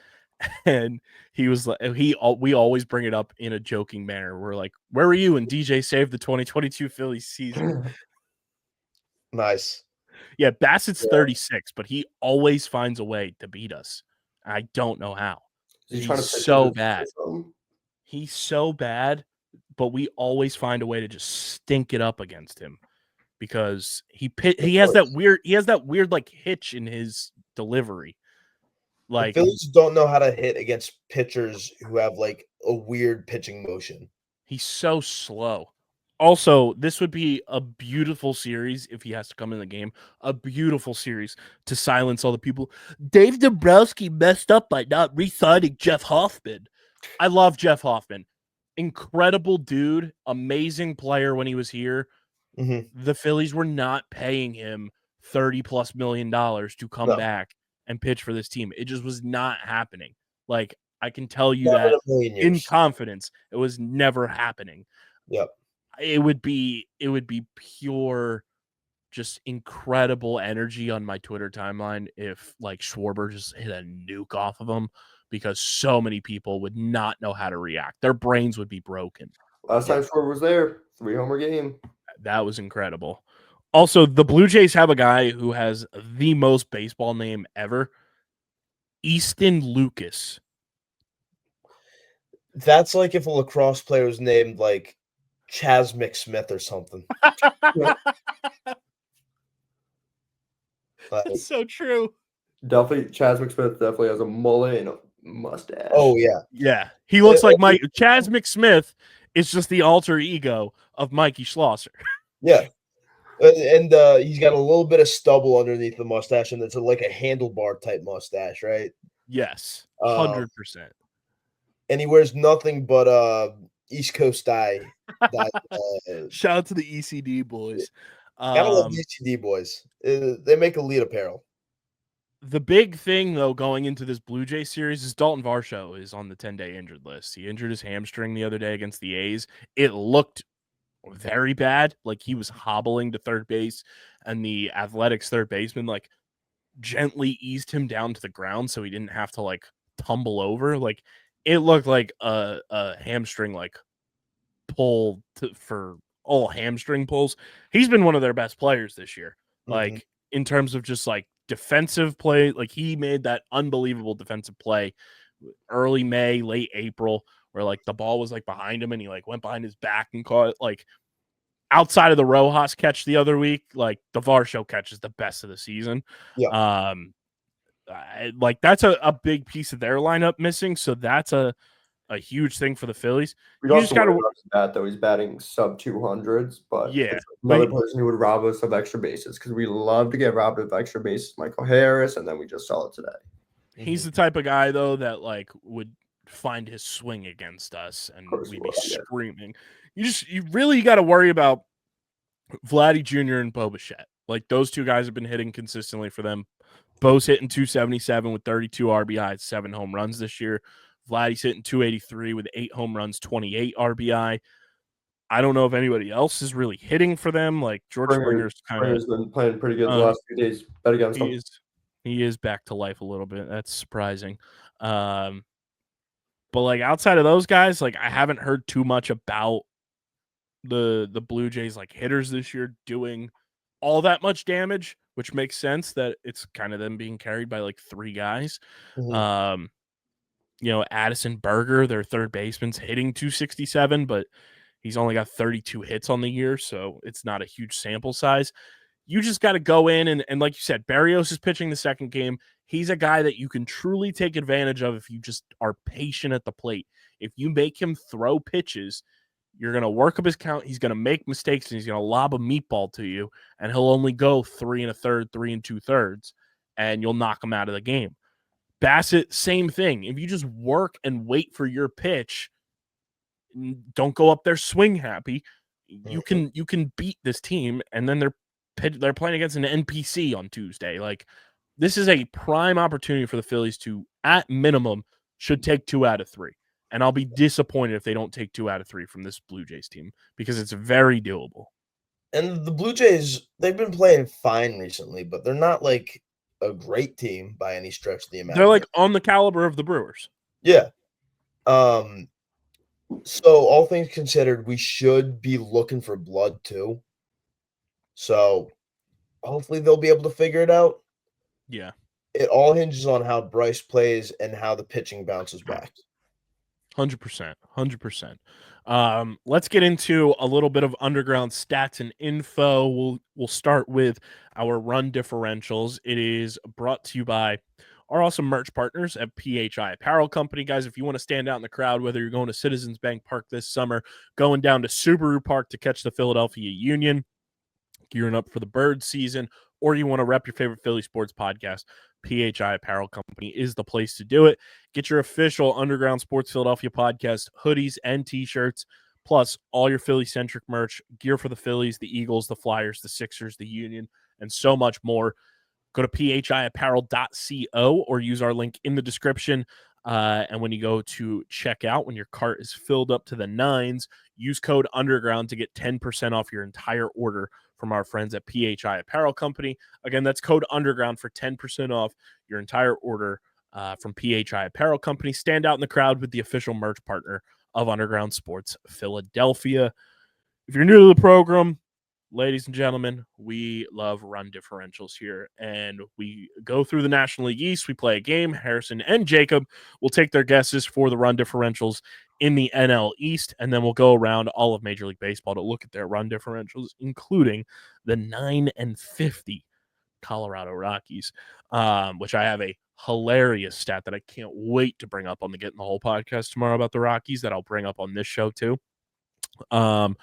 and he was like, we always bring it up in a joking manner. We're like, "Where were you?" And DJ saved the 2022 Phillies season. Nice. Yeah, Bassett's 36, but he always finds a way to beat us. I don't know how. He's so bad. He's so bad, but we always find a way to just stink it up against him because he has that weird like hitch in his delivery. Like the Phillies don't know how to hit against pitchers who have like a weird pitching motion. He's so slow. Also, this would be a beautiful series if he has to come in the game. A beautiful series to silence all the people. Dave Dombrowski messed up by not re-signing Jeff Hoffman. I love Jeff Hoffman. Incredible dude. Amazing player when he was here. The Phillies were not paying him $30+ million to come back and pitch for this team. It just was not happening. Like, I can tell you that in confidence. It was never happening. Yep. It would be pure, just incredible energy on my Twitter timeline if like Schwarber just hit a nuke off of him, because so many people would not know how to react. Their brains would be broken. Last time Schwarber was there, 3-homer game. That was incredible. Also, the Blue Jays have a guy who has the most baseball name ever, Easton Lucas. That's like if a lacrosse player was named like Chaz McSmith or something. That's so true. Definitely, Chaz McSmith definitely has a mullet and a mustache. Oh, yeah. Yeah. He looks like Mike. Chaz McSmith is just the alter ego of Mikey Schlosser. Yeah. And he's got a little bit of stubble underneath the mustache, and it's like a handlebar type mustache, right? Yes. 100%. And he wears nothing but East Coast dye. Shout out to the ECD boys. Gotta love the ECD boys. They make elite apparel. The big thing, though, going into this Blue Jay series is Dalton Varsho is on the 10-day injured list. He injured his hamstring the other day against the A's. It looked very bad. Like he was hobbling to third base, and the Athletics third baseman like gently eased him down to the ground so he didn't have to like tumble over. Like it looked like a hamstring like pull for all hamstring pulls. He's been one of their best players this year. Like in terms of just like defensive play, like he made that unbelievable defensive play early May, late April, where like the ball was like behind him and he like went behind his back and caught it. Like outside of the Rojas catch the other week, like the Varsho catch is the best of the season. Yeah. Like that's a big piece of their lineup missing. So that's a huge thing for the Phillies. We don't just got to that though. He's batting sub 200s, but yeah, another person who would rob us of extra bases because we love to get robbed of extra bases. Michael Harris, and then we just saw it today. He's the type of guy though that like would find his swing against us, and we'd be screaming. You really got to worry about Vladdy Jr. and Bo Bichette. Like those two guys have been hitting consistently for them. Bo's hitting 277 with 32 RBI, 7 home runs this year. Vladdy's hitting 283 with 8 home runs, 28 RBI. I don't know if anybody else is really hitting for them. Like George Springer's been playing pretty good the last few days. Bet against him. He is back to life a little bit. That's surprising. But like outside of those guys, like I haven't heard too much about the Blue Jays like hitters this year doing all that much damage, which makes sense that it's kind of them being carried by like 3 guys. You know, Addison Berger, their third baseman's hitting 267, but he's only got 32 hits on the year, so it's not a huge sample size. You just got to go in and like you said, Barrios is pitching the second game. He's a guy that you can truly take advantage of if you just are patient at the plate. If you make him throw pitches, You're going to work up his count. He's going to make mistakes, and he's going to lob a meatball to you, and he'll only go 3 1/3, 3 2/3, and you'll knock him out of the game. Bassett, same thing. If you just work and wait for your pitch, don't go up there swing happy, you can beat this team, and then they're playing against an NPC on Tuesday. Like, this is a prime opportunity for the Phillies to, at minimum, should take 2 out of 3. And I'll be disappointed if they don't take 2 out of 3 from this Blue Jays team, because it's very doable. And the Blue Jays, they've been playing fine recently, but they're not like a great team by any stretch of the imagination. They're like on the caliber of the Brewers. Yeah. So all things considered, we should be looking for blood too. So hopefully they'll be able to figure it out. Yeah. It all hinges on how Bryce plays and how the pitching bounces back. 100%. 100%. Let's get into a little bit of underground stats and info. We'll start with our run differentials. It is brought to you by our awesome merch partners at PHI Apparel Company. Guys, if you want to stand out in the crowd, whether you're going to Citizens Bank Park this summer, going down to Subaru Park to catch the Philadelphia Union, gearing up for the bird season, or you want to rep your favorite Philly sports podcast, PHI Apparel Company is the place to do it. Get your official Underground Sports Philadelphia podcast hoodies and t-shirts, plus all your Philly-centric merch, gear for the Phillies, the Eagles, the Flyers, the Sixers, the Union, and so much more. Go to phiapparel.co or use our link in the description. And when you go to checkout, when your cart is filled up to the nines, use code UNDERGROUND to get 10% off your entire order from our friends at PHI Apparel Company. Again, that's code UNDERGROUND for 10% off your entire order from PHI Apparel Company. Stand out in the crowd with the official merch partner of Underground Sports Philadelphia. If you're new to the program, ladies and gentlemen, we love run differentials here, and we go through the National League East. We play a game. Harrison and Jacob will take their guesses for the run differentials in the NL East, and then we'll go around all of Major League Baseball to look at their run differentials, including the 9-50 Colorado Rockies, which I have a hilarious stat that I can't wait to bring up on the Getting the Whole podcast tomorrow about the Rockies that I'll bring up on this show too. But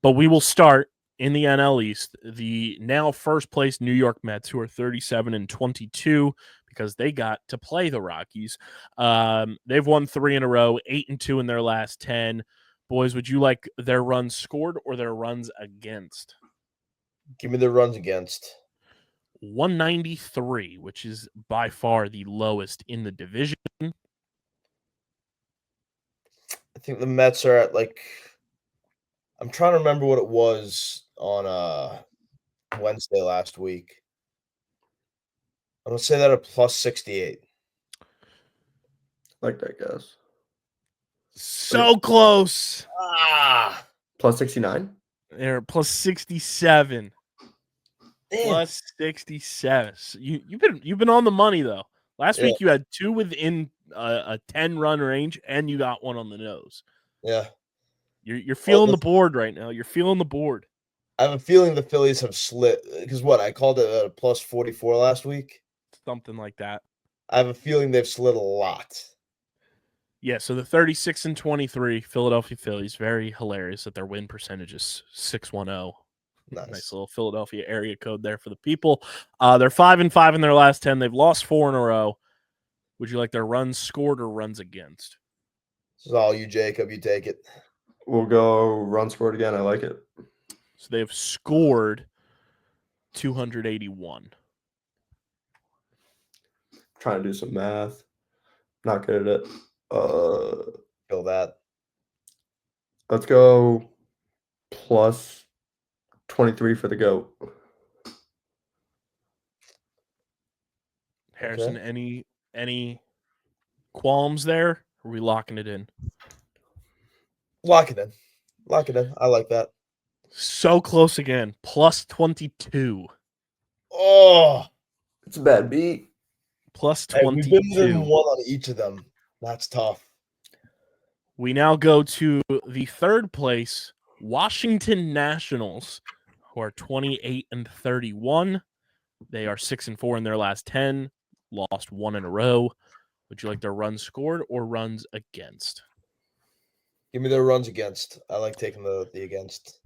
we will start in the NL East, the now first place New York Mets, who are 37-22 because they got to play the Rockies. They've won 3 in a row, 8-2 in their last 10. Boys, would you like their runs scored or their runs against? Give me the runs against. 193, which is by far the lowest in the division. I think the Mets are at like, I'm trying to remember what it was on Wednesday last week. I'm going to say that at plus 68. Like that, guess. So close. Plus 69? They're plus 67. Damn. Plus 67. So you've been on the money though. Last week you had 2 within a 10-run range, and you got 1 on the nose. Yeah. You're feeling the board right now. You're feeling the board. I have a feeling the Phillies have slid because I called it a plus 44 last week. Something like that. I have a feeling they've slid a lot. Yeah, so the 36-23 Philadelphia Phillies, very hilarious that their win percentage is 610. Nice little Philadelphia area code there for the people. They're 5-5 in their last 10. They've lost 4 in a row. Would you like their runs scored or runs against? This is all you, Jacob. You take it. We'll go run scored again. I like it. So they've scored 281. Trying to do some math. Not good at it. Feel that. Let's go plus 23 for the GOAT. Harrison, any qualms there? Or are we locking it in? Lock it in. Lock it in. I like that. So close again. Plus 22. Oh, it's a bad beat. Plus hey, 22. we've been within 1 on each of them. That's tough. We now go to the third place, Washington Nationals, who are 28-31. They are 6-4 in their last 10, lost 1 in a row. Would you like their runs scored or runs against? Give me their runs against. I like taking the against.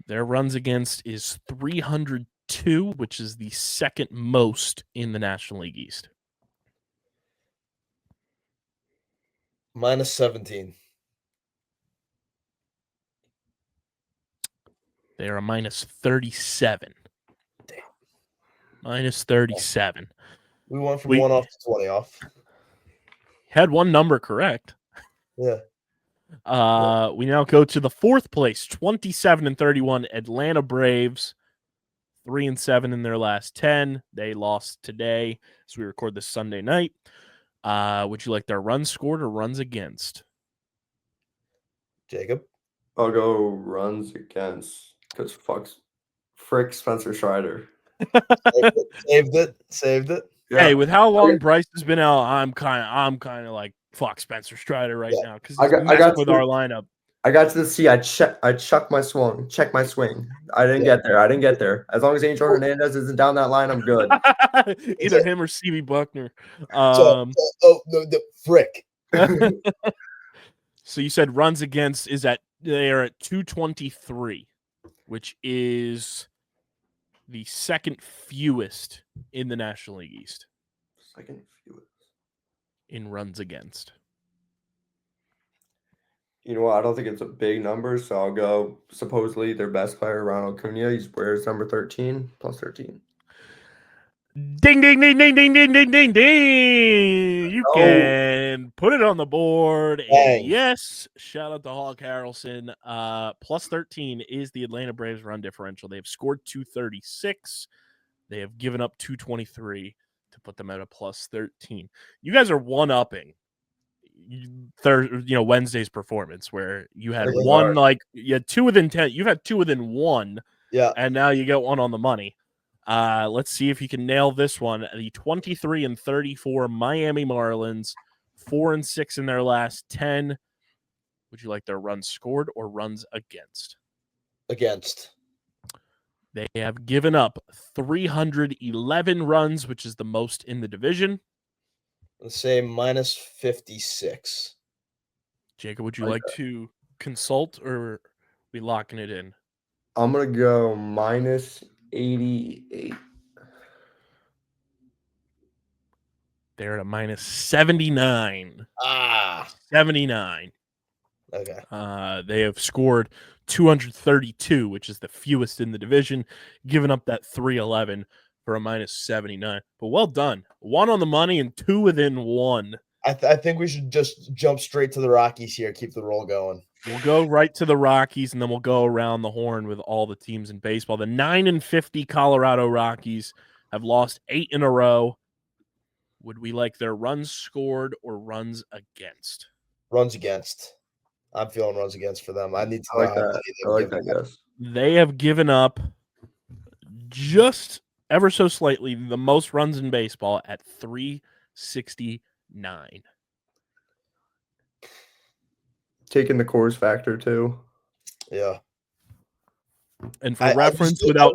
Their runs against is 302, which is the second most in the National League East. Minus 17. They are a minus 37. Damn. Minus 37. We went from 1 off to 20 off. Had one number correct. Yeah. We now go to the fourth place, 27-31 Atlanta Braves, 3-7 in their last 10. They lost today, so we record this Sunday night. Would you like their runs scored or runs against? Jacob? I'll go runs against because frick Spencer Strider. Saved it. Yeah. Hey, with how long Bryce has been out, I'm kind of like fuck Spencer Strider right now because he's messing with our lineup. I got to the C. I chucked my swing. Check my swing. I didn't get there. As long as Angel Hernandez isn't down that line, I'm good. Either him or C.B. Buckner. No, frick. So you said runs against they are at 223, which is the second fewest in the National League East. Second fewest in runs against. You know what? I don't think it's a big number, so I'll go supposedly their best player, Ronald Acuna. He wears number 13, plus 13. Ding, ding, ding, ding, ding, ding, ding, ding, ding. You can put it on the board. And yes, shout out to Hawk Harrelson. Plus 13 is the Atlanta Braves run differential. They've scored 236. They have given up 223 to put them at a plus 13. You guys are one-upping Wednesday's performance where you had you had 2 within 10. You've had 2 within 1. Yeah. And now you get 1 on the money. Let's see if you can nail this one. The 23-34 Miami Marlins, 4-6 in their last 10. Would you like their runs scored or runs against? Against. They have given up 311 runs, which is the most in the division. Let's say minus 56. Jacob, would you like to consult or are we locking it in? I'm going to go minus 88. They're at a minus 79. 79. Okay. They have scored 232, which is the fewest in the division, giving up that 311 for a minus 79. But well done. 1 on the money and 2 within 1. I think we should just jump straight to the Rockies here. Keep the roll going. We'll go right to the Rockies, and then we'll go around the horn with all the teams in baseball. The 9-50 Colorado Rockies have lost 8 in a row. Would we like their runs scored or runs against? Runs against. I'm feeling runs against for them. I need to like that. I like that, guess. They have given up just ever so slightly the most runs in baseball at 369. Taking the Coors factor too. Yeah. And for reference, without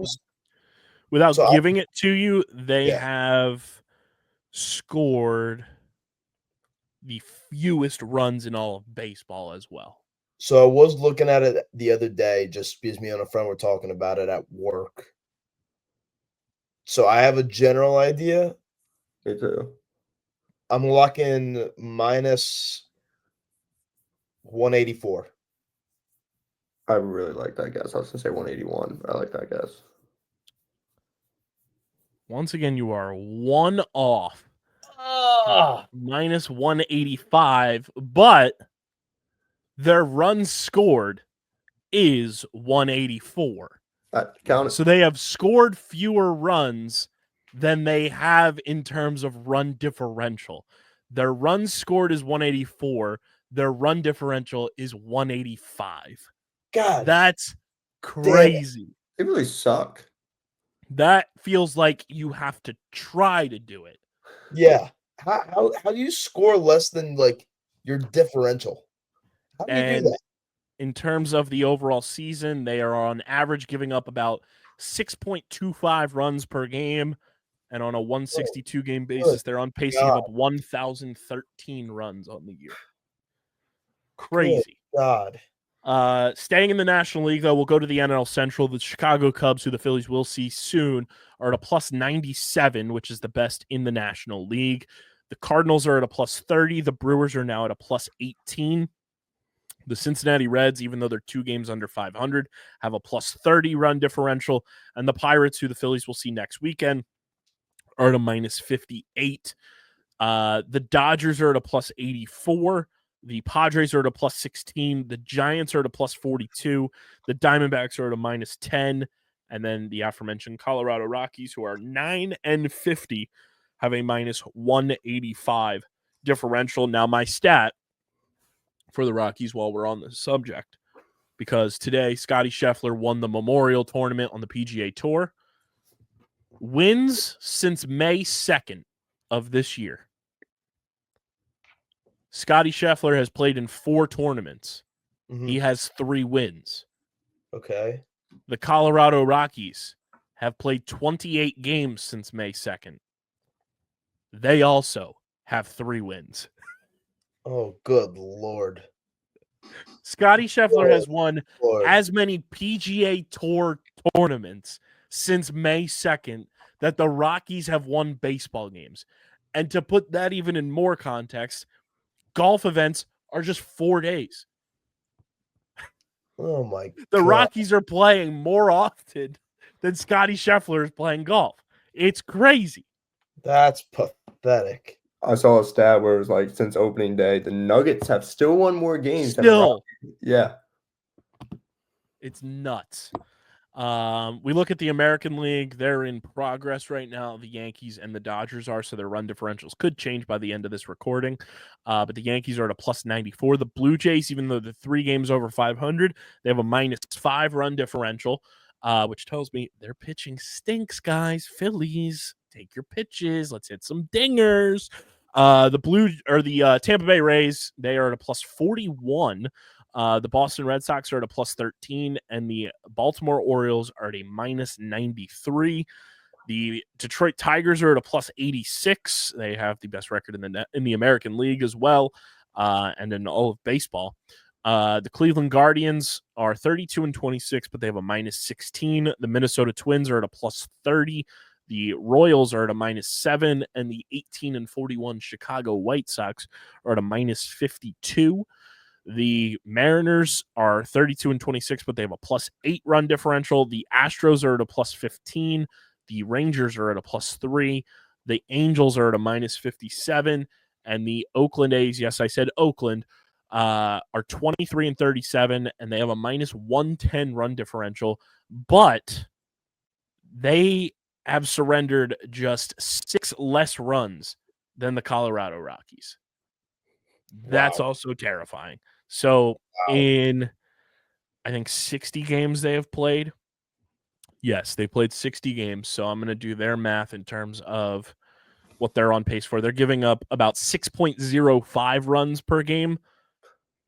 giving it to you, they have scored the fewest runs in all of baseball as well. So I was looking at it the other day, just because me and a friend were talking about it at work. So I have a general idea. Me too. I'm locking minus 184. I really like that guess. I was going to say 181. I like that guess. Once again, you are 1 off. Minus 185, but their runs scored is 184. So they have scored fewer runs than they have in terms of run differential. Their runs scored is 184. Their run differential is 185. God, that's crazy. They really suck. That feels like you have to try to do it. Yeah. How do you score less than like your differential? How do you do that? In terms of the overall season, they are on average giving up about 6.25 runs per game. And on a 162 game basis, they're on pace to give up 1,013 runs on the year. Crazy. God. Staying in the National League, though, we'll go to the NL Central. The Chicago Cubs, who the Phillies will see soon, are at a plus 97, which is the best in the National League. The Cardinals are at a plus 30. The Brewers are now at a plus 18. The Cincinnati Reds, even though they're 2 games under 500, have a plus 30 run differential. And the Pirates, who the Phillies will see next weekend, are at a minus 58. The Dodgers are at a plus 84. The Padres are at a plus 16. The Giants are at a plus 42. The Diamondbacks are at a minus 10. And then the aforementioned Colorado Rockies, who are 9-50, have a minus 185 differential. Now, my stat for the Rockies while we're on the subject, because today Scotty Scheffler won the Memorial Tournament on the PGA Tour. Wins since May 2nd of this year. Scotty Scheffler has played in 4 tournaments. Mhm. He has 3 wins. Okay. The Colorado Rockies have played 28 games since May 2nd. They also have 3 wins. Oh, good Lord. Scotty Scheffler Oh, has won Lord. as many PGA Tour tournaments since May 2nd that the Rockies have won baseball games. And to put that even in more context, golf events are just 4 days. Oh, my The God. Rockies are playing more often than Scotty Scheffler is playing golf. It's crazy. That's pathetic. I saw a stat where it was like since opening day, the Nuggets have still won more games than the Still, Rockets. Yeah. it's nuts. We look at the American League. They're in progress right now. The Yankees and the Dodgers are, so their run differentials could change by the end of this recording. But the Yankees are at a plus 94. The Blue Jays, even though they're 3 games over 500, they have a minus 5 run differential, which tells me their pitching stinks, guys. Phillies, take your pitches. Let's hit some dingers. The Tampa Bay Rays, they are at a plus 41. The Boston Red Sox are at a plus 13, and the Baltimore Orioles are at a minus 93. The Detroit Tigers are at a plus 86. They have the best record in the American League as well, and in all of baseball. The Cleveland Guardians are 32-26, but they have a minus 16. The Minnesota Twins are at a plus 30. The Royals are at a minus 7, and the 18-41 Chicago White Sox are at a minus 52. The Mariners are 32-26, but they have a plus 8 run differential. The Astros are at a plus 15. The Rangers are at a plus 3. The Angels are at a minus 57. And the Oakland A's, yes, I said Oakland, are 23-37, and they have a minus 110 run differential. But they have surrendered just 6 less runs than the Colorado Rockies. That's also terrifying. So in, I think, 60 games they have played. Yes, they played 60 games. So I'm going to do their math in terms of what they're on pace for. They're giving up about 6.05 runs per game.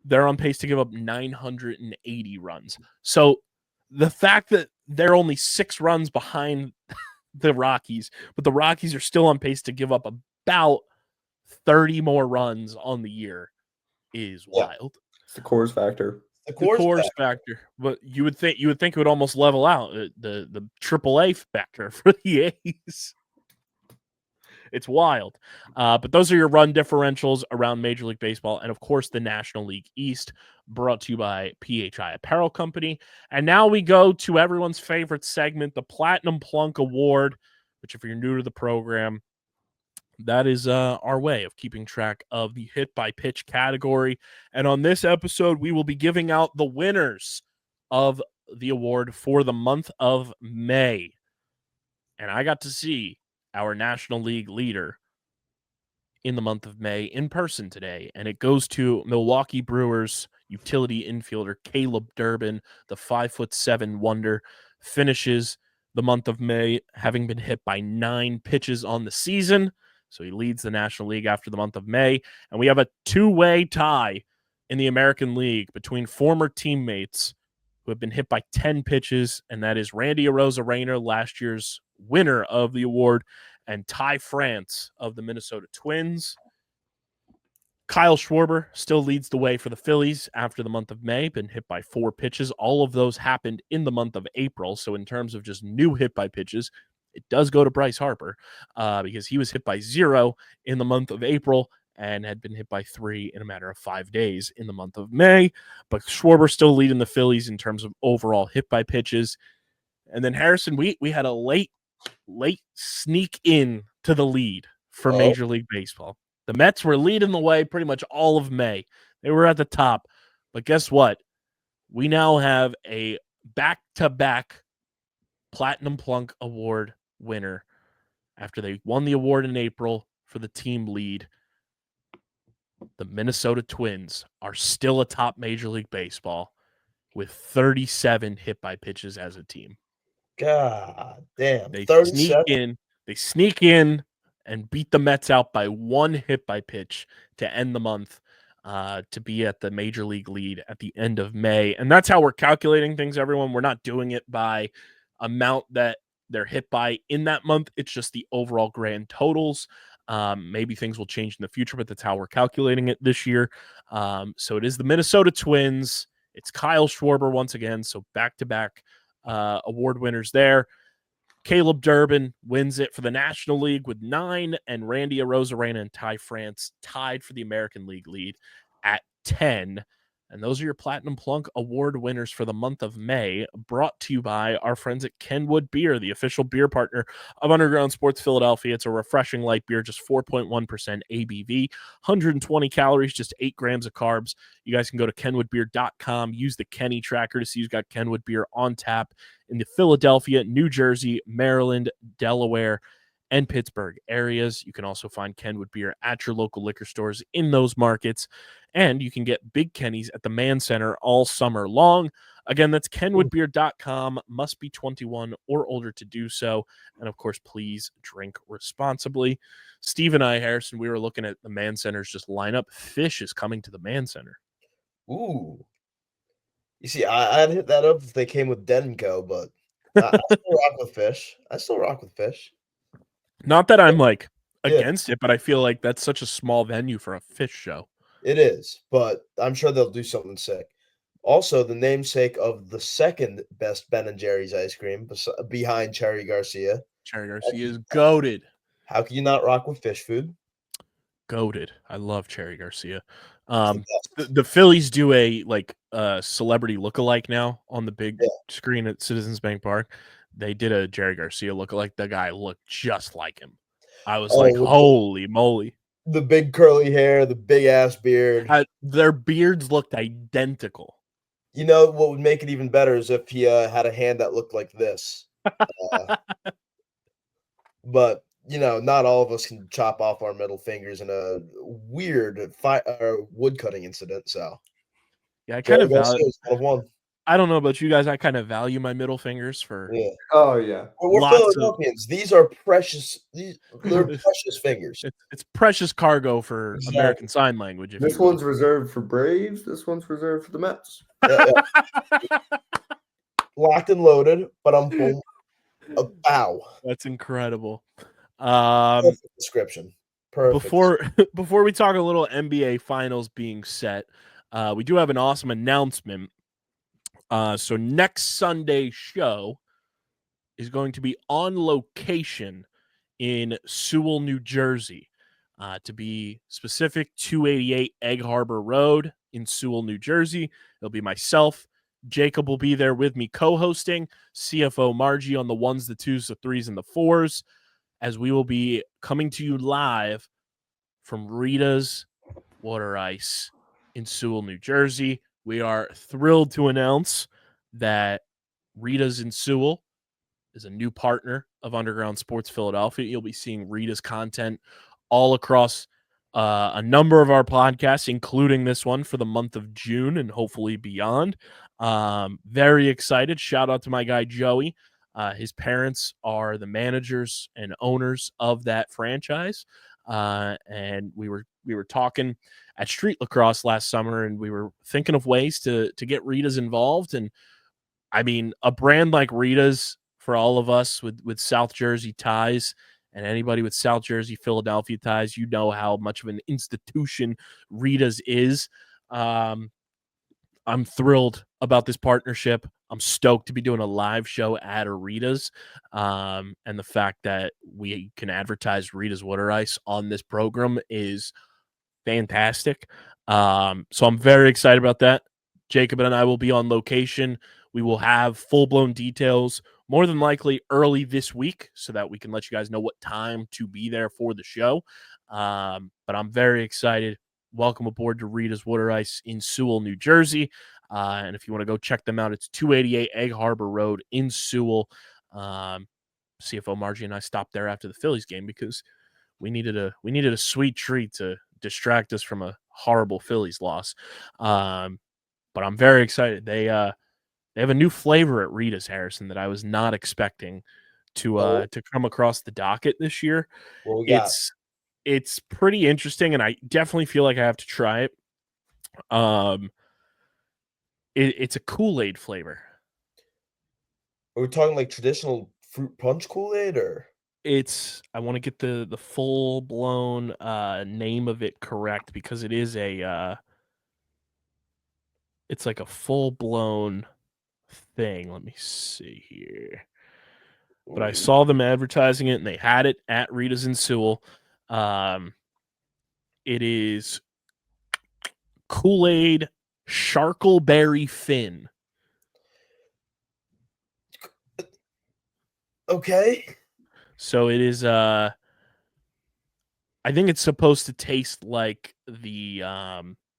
They're on pace to give up 980 runs. So the fact that they're only 6 runs behind the Rockies, but the Rockies are still on pace to give up about 30 more runs on the year is wild. It's the Coors factor. The The Coors factor. But you would think it would almost level out the AAA factor for the A's. It's wild. But those are your run differentials around Major League Baseball. And, of course, the National League East, brought to you by PHI Apparel Company. And now we go to everyone's favorite segment, the Platinum Plunk Award, which, if you're new to the program, that is our way of keeping track of the hit-by-pitch category. And on this episode, we will be giving out the winners of the award for the month of May. And I got to see our National League leader in the month of May in person today, and it goes to Milwaukee Brewers utility infielder Caleb Durbin, the 5'7" wonder, finishes the month of May having been hit by 9 pitches on the season. So he leads the National League after the month of May, and we have a 2-way tie in the American League between former teammates who have been hit by 10 pitches, and that is Randy Arozarena, last year's winner of the award, and Ty France of the Minnesota Twins. Kyle Schwarber still leads the way for the Phillies after the month of May, been hit by 4 pitches. All of those happened in the month of April. So in terms of just new hit by pitches, it does go to Bryce Harper because he was hit by 0 in the month of April and had been hit by 3 in a matter of 5 days in the month of May. But Schwarber still leading the Phillies in terms of overall hit by pitches. And then Harrison, we had a late sneak in to the lead for Major League Baseball. The Mets were leading the way pretty much all of May. They were at the top. But guess what? We now have a back-to-back Platinum Plunk Award winner after they won the award in April for the team lead. The Minnesota Twins are still atop Major League Baseball with 37 hit by pitches as a team. God damn. They 37? sneak in and beat the Mets out by 1 hit by pitch to end the month, to be at the Major League lead at the end of May. And that's how we're calculating things, everyone. We're not doing it by amount that they're hit by in that month. It's just the overall grand totals. Maybe things will change in the future, but that's how we're calculating it this year. So it is the Minnesota Twins. It's Kyle Schwarber once again. So back-to-back award winners there. Caleb Durbin wins it for the National League with 9, and Randy Arozarena and Ty France tied for the American League lead at 10. And those are your Platinum Plunk Award winners for the month of May, brought to you by our friends at Kenwood Beer, the official beer partner of Underground Sports Philadelphia. It's a refreshing light beer, just 4.1% ABV, 120 calories, just 8 grams of carbs. You guys can go to kenwoodbeer.com, use the Kenny tracker to see who's got Kenwood Beer on tap in the Philadelphia, New Jersey, Maryland, Delaware, and Pittsburgh areas. You can also find Kenwood Beer at your local liquor stores in those markets. And you can get Big Kenny's at the Man Center all summer long. Again, that's kenwoodbeer.com. Must be 21 or older to do so. And, of course, please drink responsibly. Steve and I, Harrison, we were looking at the Man Center's just lineup. Fish is coming to the Man Center. Ooh. You see, I'd hit that up if they came with Dead and Co, but I still rock with Fish. Not that I'm, against it, but I feel like that's such a small venue for a fish show. It is, but I'm sure they'll do something sick. Also, the namesake of the second best Ben & Jerry's ice cream behind Cherry Garcia. Cherry Garcia is goated. How can you not rock with fish food? Goated. I love Cherry Garcia. The Phillies do a celebrity lookalike now on the big screen at Citizens Bank Park. They did a Jerry Garcia lookalike. The guy looked just like him. I was holy moly. The big curly hair, the big ass beard. Their beards looked identical. You know what would make it even better is if he had a hand that looked like this. But not all of us can chop off our middle fingers in a weird wood cutting incident. So yeah, I kind of value. One. I don't know about you guys. I kind of value my middle fingers for. Yeah. Oh yeah. We're Philadelphians. These are precious. They're precious fingers. It's precious cargo for American Sign Language. This one's reserved for Braves. This one's reserved for the Mets. Yeah. Locked and loaded, but I'm boom. A bow. That's incredible. Perfect description. Perfect. Before we talk a little NBA Finals being set, we do have an awesome announcement. So next Sunday's show is going to be on location in Sewell, New Jersey. To be specific, 288 Egg Harbor Road in Sewell, New Jersey. It'll be myself. Jacob will be there with me co-hosting. CFO Margie on the 1s, the 2s, the 3s, and the 4s, as we will be coming to you live from Rita's Water Ice in Sewell, New Jersey. We are thrilled to announce that Rita's in Sewell is a new partner of Underground Sports Philadelphia. You'll be seeing Rita's content all across a number of our podcasts, including this one for the month of June and hopefully beyond. Very excited. Shout out to my guy, Joey. His parents are the managers and owners of that franchise. And we were talking at Street Lacrosse last summer, and we were thinking of ways to get Rita's involved. And I mean, a brand like Rita's, for all of us with South Jersey ties And anybody with South Jersey, Philadelphia ties, you know how much of an institution Rita's is. I'm thrilled about this partnership. I'm stoked to be doing a live show at Rita's, and the fact that we can advertise Rita's Water Ice on this program is fantastic. So I'm very excited about that. Jacob and I will be on location. We will have full-blown details, more than likely early this week, so that we can let you guys know what time to be there for the show. But I'm very excited. Welcome aboard to Rita's Water Ice in Sewell, New Jersey. And if you want to go check them out, it's 288 Egg Harbor Road in Sewell. CFO Margie and I stopped there after the Phillies game because we needed a sweet treat to distract us from a horrible Phillies loss. But I'm very excited. They have a new flavor at Rita's, Harrison, that I was not expecting to come across the docket this year. What we got? It's pretty interesting, and I definitely feel like I have to try it. It's a Kool-Aid flavor. Are we talking like traditional fruit punch Kool-Aid, or? I want to get the full-blown name of it correct, because it is it's like a full-blown thing. Let me see here. But I saw them advertising it, and they had it at Rita's in Sewell. It is Kool-Aid Sharkleberry Fin. Okay. So it is I think it's supposed to taste like the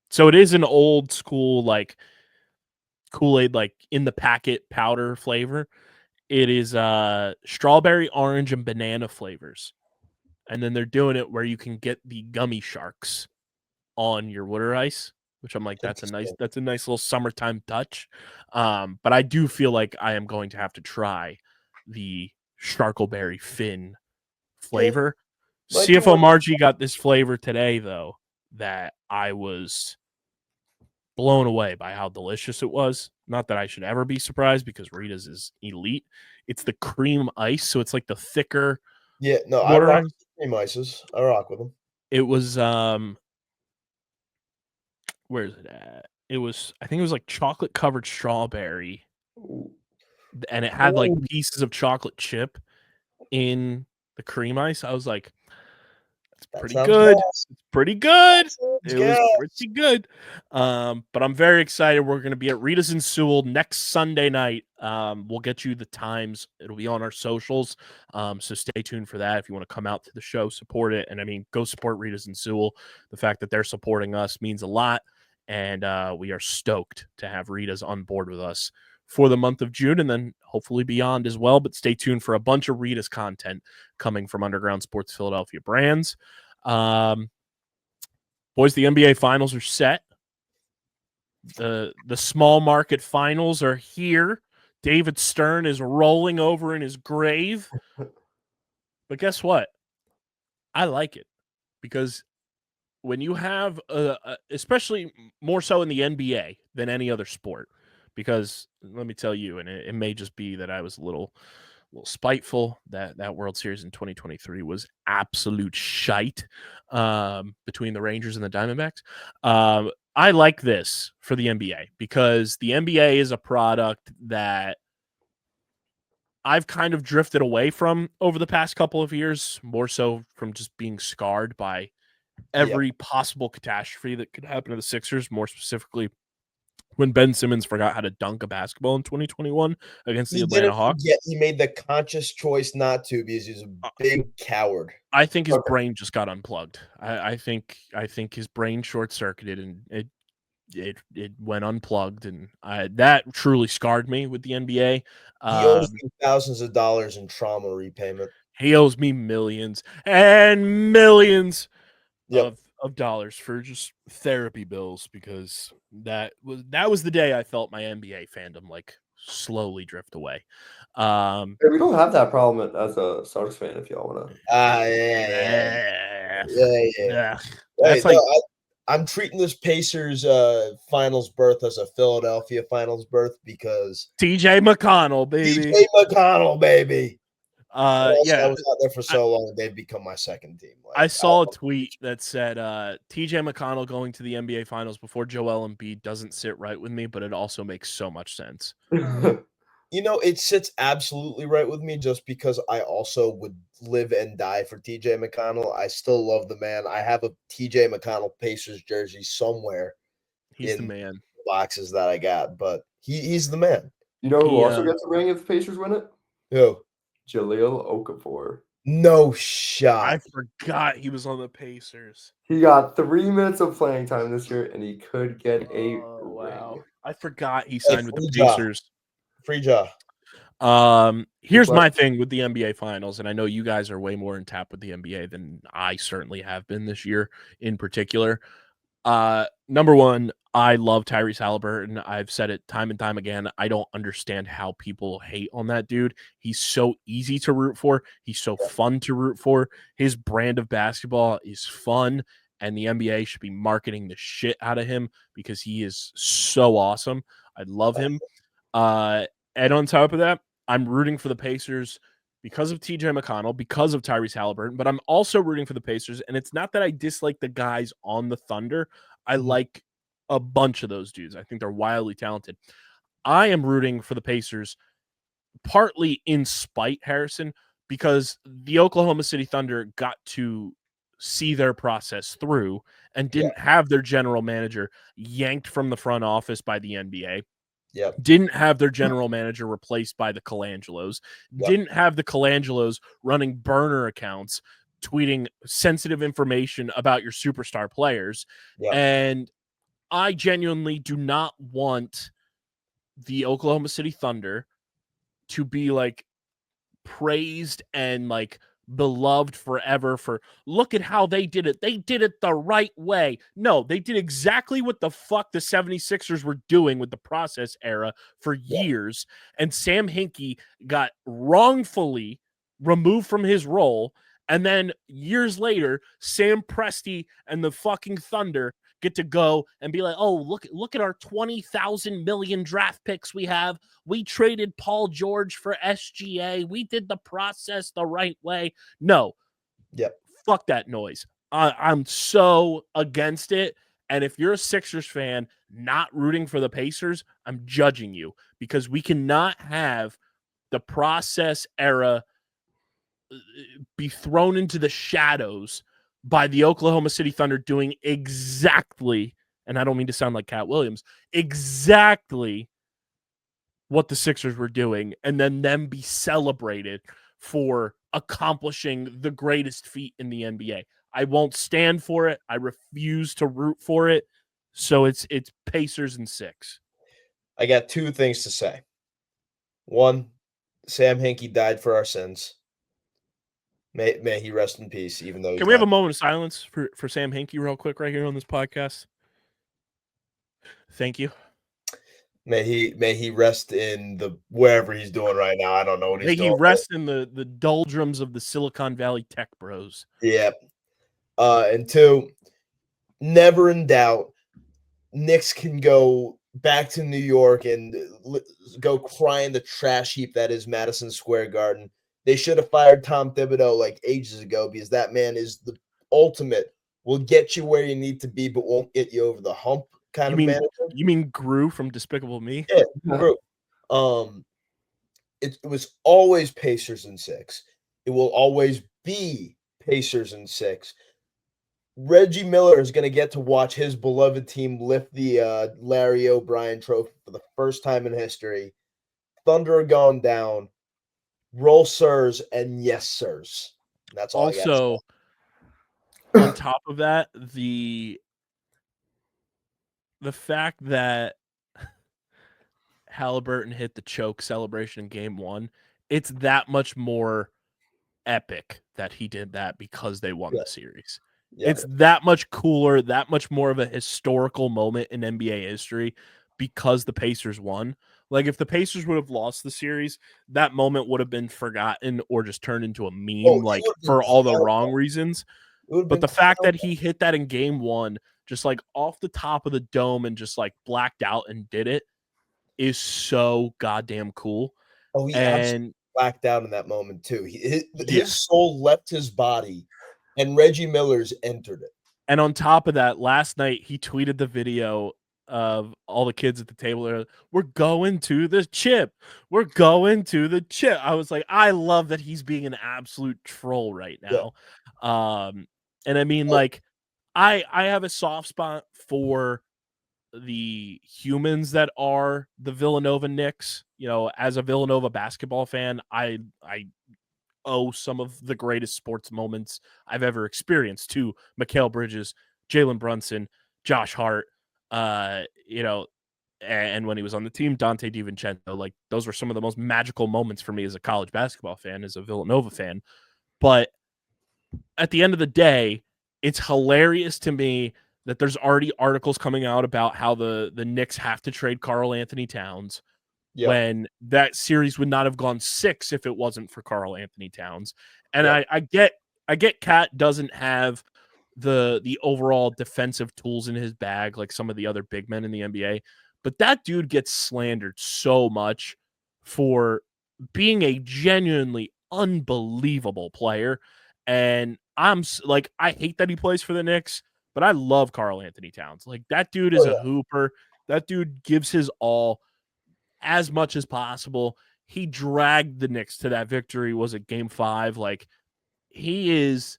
so it is an old school like Kool-Aid, like in the packet powder flavor. It is strawberry, orange, and banana flavors. And then they're doing it where you can get the gummy sharks on your water ice, which I'm like, that's a nice little summertime touch. But I do feel like I am going to have to try the Sharkleberry Fin flavor. CFO Margie got this flavor today, though, that I was blown away by how delicious it was. Not that I should ever be surprised, because Rita's is elite. It's the cream ice, so it's like the thicker. Yeah, no, I rock cream ices. I rock with them. It was where is it at? I think it was like chocolate covered strawberry, and it had like pieces of chocolate chip in the cream ice. I was like, that's pretty good. It's pretty good. It was pretty good. But I'm very excited. We're going to be at Rita's in Sewell next Sunday night. We'll get you the times. It'll be on our socials. So stay tuned for that. If you want to come out to the show, support it. And I mean, go support Rita's in Sewell. The fact that they're supporting us means a lot. And we are stoked to have Rita's on board with us for the month of June, and then hopefully beyond as well. But stay tuned for a bunch of Rita's content coming from Underground Sports Philadelphia brands. Boys, the NBA finals are set. The small market finals are here. David Stern is rolling over in his grave. But guess what? I like it, because when you have, especially more so in the NBA than any other sport, because let me tell you, and it may just be that I was a little spiteful that World Series in 2023 was absolute shite between the Rangers and the Diamondbacks. I like this for the NBA, because the NBA is a product that I've kind of drifted away from over the past couple of years, more so from just being scarred by every possible catastrophe that could happen to the Sixers, more specifically when Ben Simmons forgot how to dunk a basketball in 2021 against the Atlanta Hawks. Yeah, he made the conscious choice not to, because he's a big coward. I think his brain just got unplugged. I think his brain short-circuited, and it went unplugged, and that truly scarred me with the NBA. He owes me thousands of dollars in trauma repayment. He owes me millions and millions of dollars for just therapy bills, because that was the day I felt my NBA fandom like slowly drift away. We don't have that problem as a Celtics fan, if y'all want to. Yeah. That's like, I'm treating this Pacers finals berth as a Philadelphia finals berth, because TJ McConnell, baby. TJ McConnell, baby. I Yeah, was out there for so long; they've become my second team. Like, I saw a tweet that said TJ McConnell going to the NBA Finals before Joel Embiid doesn't sit right with me, but it also makes so much sense. It sits absolutely right with me just because I also would live and die for TJ McConnell. I still love the man. I have a TJ McConnell Pacers jersey somewhere He's the in man. boxes that I got, but he's the man. You know who also gets a ring if the Pacers win it? Who? Jaleel Okafor. No shot. I forgot he was on the Pacers. He got 3 minutes of playing time this year, and he could get a ring. I forgot he signed with the Pacers. Free jaw. Here's my thing with the NBA Finals, and I know you guys are way more in tap with the NBA than I certainly have been this year in particular. Number one, I love Tyrese Halliburton. I've said it time and time again. I don't understand how people hate on that dude. He's so easy to root for. He's so fun to root for. His brand of basketball is fun, and the NBA should be marketing the shit out of him because he is so awesome. I love him. And on top of that, I'm rooting for the Pacers because of TJ McConnell, because of Tyrese Halliburton, but I'm also rooting for the Pacers. And it's not that I dislike the guys on the Thunder. I like a bunch of those dudes. I think they're wildly talented. I am rooting for the Pacers partly in spite, Harrison, because the Oklahoma City Thunder got to see their process through and didn't have their general manager yanked from the front office by the NBA. Didn't have their general manager replaced by the Colangelos. Didn't have the Colangelos running burner accounts, tweeting sensitive information about your superstar players. And I genuinely do not want the Oklahoma City Thunder to be like praised and like beloved forever for look at how they did it. They did it the right way. No, they did exactly what the fuck the 76ers were doing with the process era for years. And Sam Hinkie got wrongfully removed from his role. And then years later, Sam Presti and the fucking Thunder get to go and be like, oh, look at our 20,000 million draft picks we have. We traded Paul George for SGA. We did the process the right way. No. Fuck that noise. I'm so against it. And if you're a Sixers fan not rooting for the Pacers, I'm judging you because we cannot have the process era be thrown into the shadows by the Oklahoma City Thunder doing exactly, and I don't mean to sound like Cat Williams, exactly what the Sixers were doing, and then them be celebrated for accomplishing the greatest feat in the NBA. I won't stand for it. I refuse to root for it. So it's Pacers in 6. I got two things to say. One, Sam Hinkie died for our sins. May he rest in peace, even though Can we have a moment of silence for Sam Hinkie real quick right here on this podcast? Thank you. May he rest in the wherever he's doing right now. I don't know what he's doing. May he rest in the doldrums of the Silicon Valley tech bros. Yeah. And two, never in doubt, Knicks can go back to New York and go cry in the trash heap that is Madison Square Garden. They should have fired Tom Thibodeau like ages ago because that man is the ultimate. Will get you where you need to be, but won't get you over the hump kind of manager. You mean Gru from Despicable Me? Yeah, Gru. It was always Pacers in 6. It will always be Pacers in 6. Reggie Miller is going to get to watch his beloved team lift the Larry O'Brien trophy for the first time in history. Thunder are gone down. Roll sirs and yes sirs. That's all. Also, on top of that, the fact that Halliburton hit the choke celebration in game 1, it's that much more epic that he did that because they won the series. It's that much cooler, that much more of a historical moment in NBA history because the Pacers won. Like, if the Pacers would have lost the series, that moment would have been forgotten or just turned into a meme, for all the wrong reasons. But the fact that he hit that in game 1, just like off the top of the dome and just like blacked out and did it is so goddamn cool. Oh, yeah. blacked out in that moment too. His soul left his body, and Reggie Miller's entered it. And on top of that, last night he tweeted the video of all the kids at the table. We're going to the chip. We're going to the chip. I was like, I love that he's being an absolute troll right now. Yeah. And I mean, like, I have a soft spot for the humans that are the Villanova Knicks. You know, as a Villanova basketball fan, I owe some of the greatest sports moments I've ever experienced to Mikal Bridges, Jalen Brunson, Josh Hart, you know, and when he was on the team, Dante DiVincenzo. Like, those were some of the most magical moments for me as a college basketball fan, as a Villanova fan. But at the end of the day, it's hilarious to me that there's already articles coming out about how the Knicks have to trade Karl Anthony Towns. Yep. When that series would not have gone 6 if it wasn't for Karl Anthony Towns. And yep. I get Cat doesn't have the overall defensive tools in his bag like some of the other big men in the NBA, but that dude gets slandered so much for being a genuinely unbelievable player. And I'm like, I hate that he plays for the Knicks, but I love Karl Anthony Towns. Like, that dude is a hooper. That dude gives his all as much as possible. He dragged the Knicks to that victory. Was it game 5? Like, he is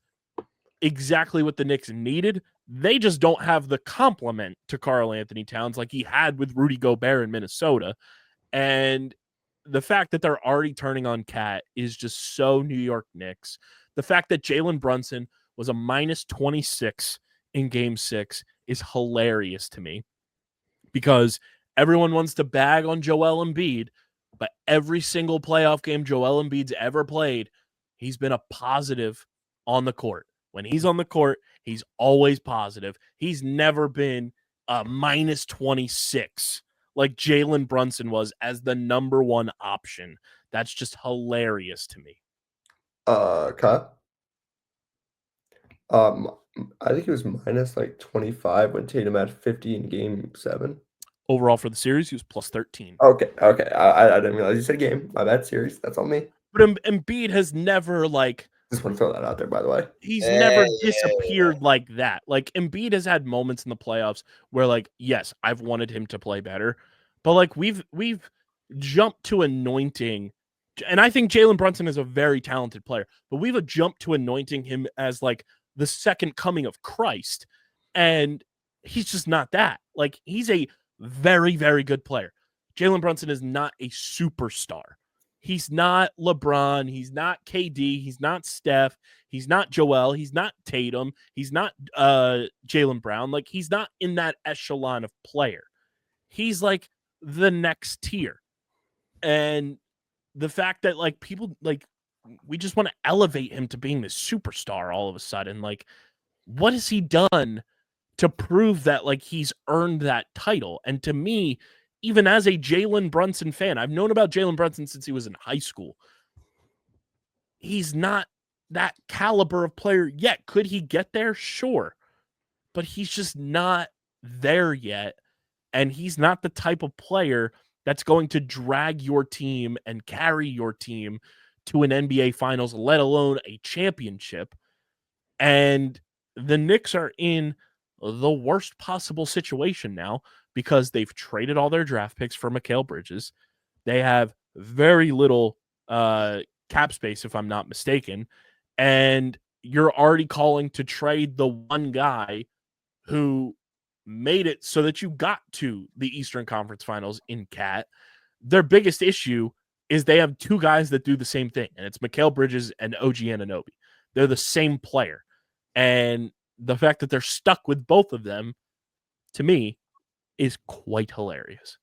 exactly what the Knicks needed. They just don't have the complement to Karl Anthony Towns like he had with Rudy Gobert in Minnesota. And the fact that they're already turning on Cat is just so New York Knicks. The fact that Jalen Brunson was a minus 26 in game 6 is hilarious to me, because everyone wants to bag on Joel Embiid, but every single playoff game Joel Embiid's ever played, he's been a positive on the court. When he's on the court, he's always positive. He's never been a minus 26 like Jalen Brunson was as the number 1 option. That's just hilarious to me. Cut. I think it was minus like 25 when Tatum had 50 in game 7. Overall for the series, he was plus 13. Okay. I didn't realize you said game. My bad, series. That's on me. But Embiid has never, like... Just want to throw that out there, by the way. He's never disappeared like that. Like, Embiid has had moments in the playoffs where, like, yes, I've wanted him to play better. But, like, we've jumped to anointing... And I think Jalen Brunson is a very talented player. But we've jumped to anointing him as, like, the second coming of Christ. And he's just not that. Like, he's a very, very good player. Jalen Brunson is not a superstar. He's not LeBron. He's not KD. He's not Steph. He's not Joel. He's not Tatum. He's not Jaylen Brown. Like, he's not in that echelon of player. He's like the next tier. And the fact that, like, people, like, we just want to elevate him to being this superstar all of a sudden. Like, what has he done to prove that, like, he's earned that title? And to me, even as a Jalen Brunson fan, I've known about Jalen Brunson since he was in high school. He's not that caliber of player yet. Could he get there? Sure. But he's just not there yet. And he's not the type of player that's going to drag your team and carry your team to an NBA Finals, let alone a championship. And the Knicks are in the worst possible situation now, because they've traded all their draft picks for Mikal Bridges. They have very little cap space, if I'm not mistaken. And you're already calling to trade the one guy who made it so that you got to the Eastern Conference Finals in Cat. Their biggest issue is they have 2 guys that do the same thing, and it's Mikal Bridges and OG Anunoby. They're the same player. And the fact that they're stuck with both of them, to me, is quite hilarious.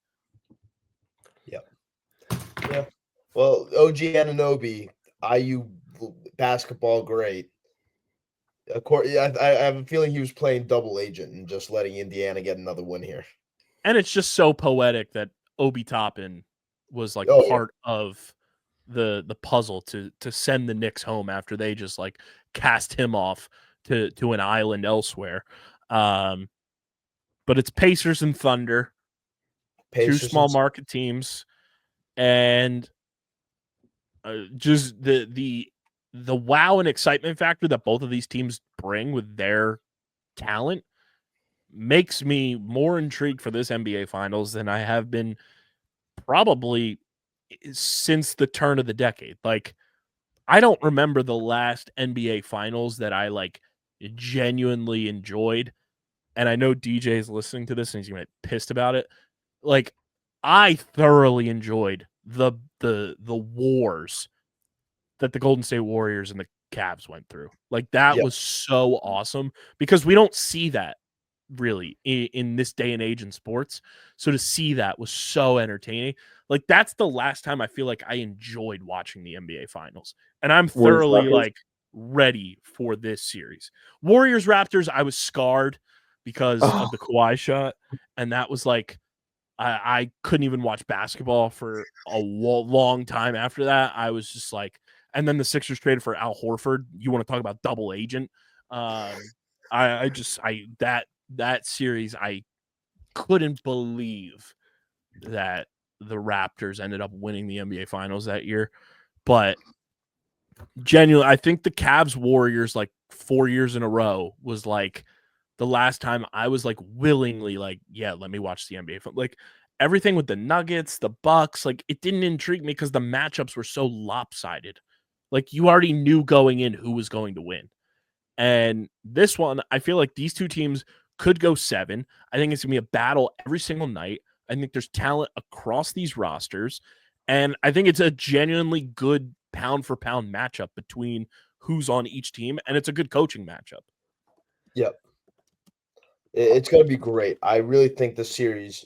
Yeah. Well, OG Anunoby, IU basketball great. Of course, I have a feeling he was playing double agent and just letting Indiana get another win here. And it's just so poetic that Obi Toppin was like part of the puzzle to send the Knicks home after they just like cast him off to an island elsewhere. But it's Pacers and Thunder, 2 small market teams, and just the wow and excitement factor that both of these teams bring with their talent makes me more intrigued for this NBA Finals than I have been probably since the turn of the decade. Like, I don't remember the last NBA Finals that I genuinely enjoyed. And I know DJ is listening to this and he's gonna get pissed about it. Like, I thoroughly enjoyed the wars that the Golden State Warriors and the Cavs went through. Like, that was so awesome because we don't see that really in this day and age in sports. So to see that was so entertaining. Like, that's the last time I feel like I enjoyed watching the NBA Finals. And I'm thoroughly ready for this series. Warriors Raptors, I was scarred because of the Kawhi shot, and that was I couldn't even watch basketball for a long time after that. I was just and then the Sixers traded for Al Horford. You want to talk about double agent? That series, I couldn't believe that the Raptors ended up winning the NBA Finals that year. But genuinely, I think the Cavs Warriors 4 years in a row was the last time I was willingly yeah, let me watch the NBA. Everything with the Nuggets, the Bucks, it didn't intrigue me because the matchups were so lopsided. You already knew going in who was going to win. And this one, I feel like these two teams could go 7. I think it's going to be a battle every single night. I think there's talent across these rosters. And I think it's a genuinely good pound-for-pound matchup between who's on each team. And it's a good coaching matchup. Yep. It's going to be great. I really think the series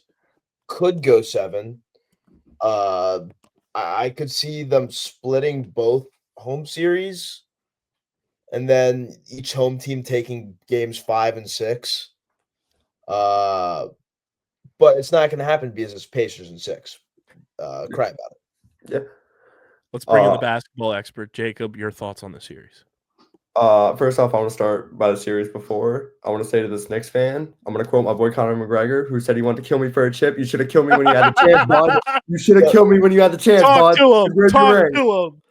could go 7. I could see them splitting both home series and then each home team taking games 5 and 6. But it's not going to happen because it's Pacers in 6. Cry about it. Yeah. Let's bring in the basketball expert. Jacob, your thoughts on the series? First off, I want to start by the series before. I want to say to this Knicks fan, I'm going to quote my boy Conor McGregor, who said he wanted to kill me for a chip. You should have killed me when you had the chance, bud. You should have killed me when you had the chance, bud. Talk to him.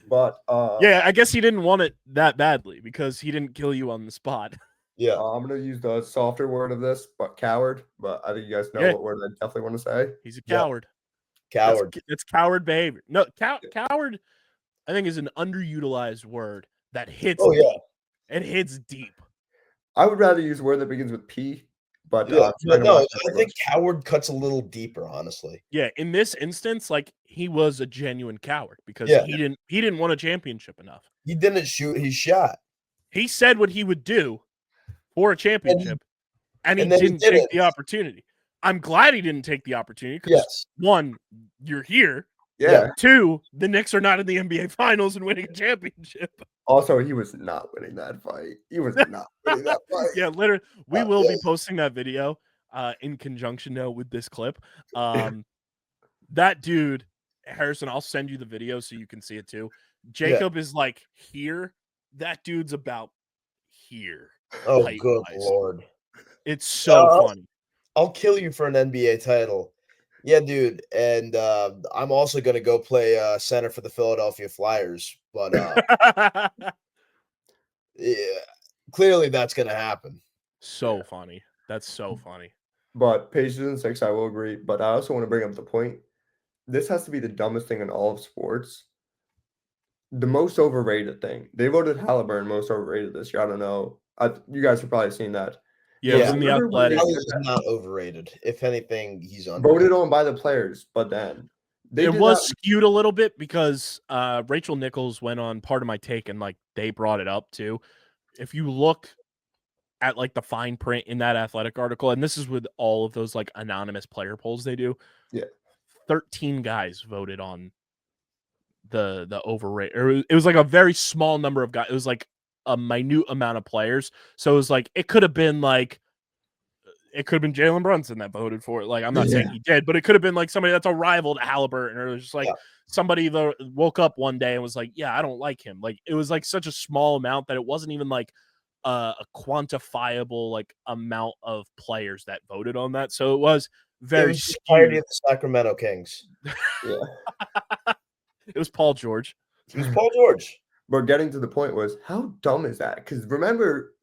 But yeah, I guess he didn't want it that badly because he didn't kill you on the spot. Yeah, I'm going to use the softer word of this, but coward. But I think you guys know what word I definitely want to say. He's a coward. Coward. It's coward behavior. No, coward, I think, is an underutilized word that hits deep. It hits deep. I would rather use a word that begins with P, but I think coward cuts a little deeper, honestly. Yeah, in this instance, he was a genuine coward because he didn't want a championship enough. He didn't shoot, he shot. He said what he would do for a championship, and he didn't take the opportunity. I'm glad he didn't take the opportunity because, 1, you're here. Yeah. 2, the Knicks are not in the NBA Finals and winning a championship. Also, he was not winning that fight. He was not winning that fight. Yeah, literally. We will be posting that video in conjunction now with this clip. That dude, Harrison, I'll send you the video so you can see it too. Jacob is here. That dude's about here. Oh, good Lord. It's so funny. I'll kill you for an NBA title. Yeah, dude. And I'm also going to go play center for the Philadelphia Flyers. But yeah, clearly that's going to happen. So funny. That's so funny. But Pacers in 6, I will agree. But I also want to bring up the point. This has to be the dumbest thing in all of sports. The most overrated thing. They voted Halliburton most overrated this year. I don't know. You guys have probably seen that. Yeah, in the Athletic. He's not overrated. If anything, he's voted on by the players, but then it was skewed a little bit because Rachel Nichols went on Part of My Take and they brought it up too. If you look at the fine print in that Athletic article, and this is with all of those anonymous player polls they do. Yeah, 13 guys voted on the overrated. Or it was a very small number of guys. It was a minute amount of players. So it was it could have been Jalen Brunson that voted for it. I'm not saying he did, but it could have been somebody that's a rival to Halliburton, or it was just somebody that woke up one day and was yeah, I don't like him. It was such a small amount that it wasn't even a quantifiable amount of players that voted on that. So it was very skewed. The Sacramento Kings. Yeah. It was Paul George. It was Paul George. But getting to the point was, how dumb is that? Because remember,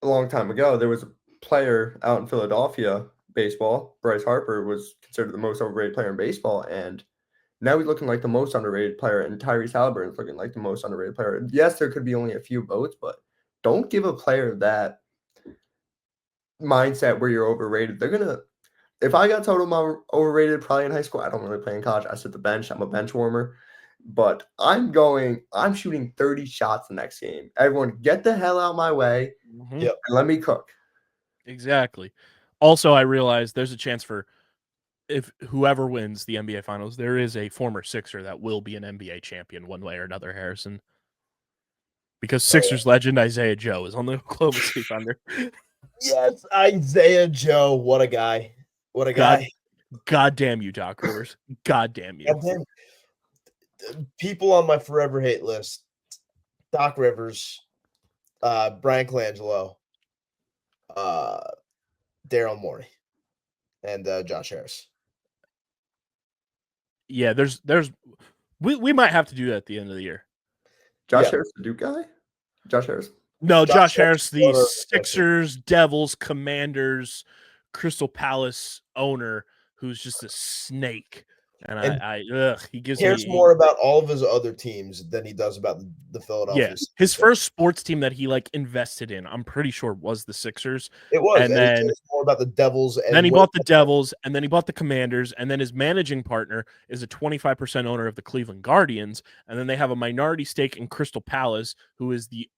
a long time ago, there was a player out in Philadelphia, baseball. Bryce Harper was considered the most overrated player in baseball, and now he's looking like the most underrated player, and Tyrese Halliburton's looking like the most underrated player. Yes, there could be only a few votes, but don't give a player that mindset where you're overrated. They're gonna. If I got told I'm overrated probably in high school, I don't really play in college. I sit the bench. I'm a bench warmer. But I'm shooting 30 shots the next game. Everyone get the hell out of my way. Mm-hmm. Yep. And let me cook. Exactly. Also, I realize there's a chance for if whoever wins the NBA Finals, there is a former Sixer that will be an NBA champion one way or another, Harrison. Because Sixers legend Isaiah Joe is on the Oklahoma City Thunder. Yes, Isaiah Joe. What a guy. What a guy. God damn you, Doc Rivers. God damn you. Goddamn. People on my forever hate list: Doc Rivers, Brian Colangelo, Daryl Morey, and Josh Harris. Yeah, we might have to do that at the end of the year. Josh Harris, the Duke guy? Josh Harris? No, Josh Harris, the owner. Sixers, Devils, Commanders, Crystal Palace owner, who's just a snake. And he gives cares me more about all of his other teams than he does about the Philadelphia. Yeah, his first sports team that he invested in, I'm pretty sure, was the Sixers. It was, and then he cares more about the Devils. And then he bought the Devils, and then he bought the Commanders, and then his managing partner is a 25% owner of the Cleveland Guardians, and then they have a minority stake in Crystal Palace, who is the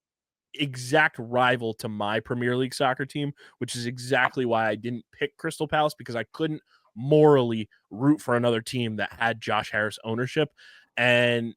exact rival to my Premier League soccer team, which is exactly why I didn't pick Crystal Palace, because I couldn't morally root for another team that had Josh Harris ownership. And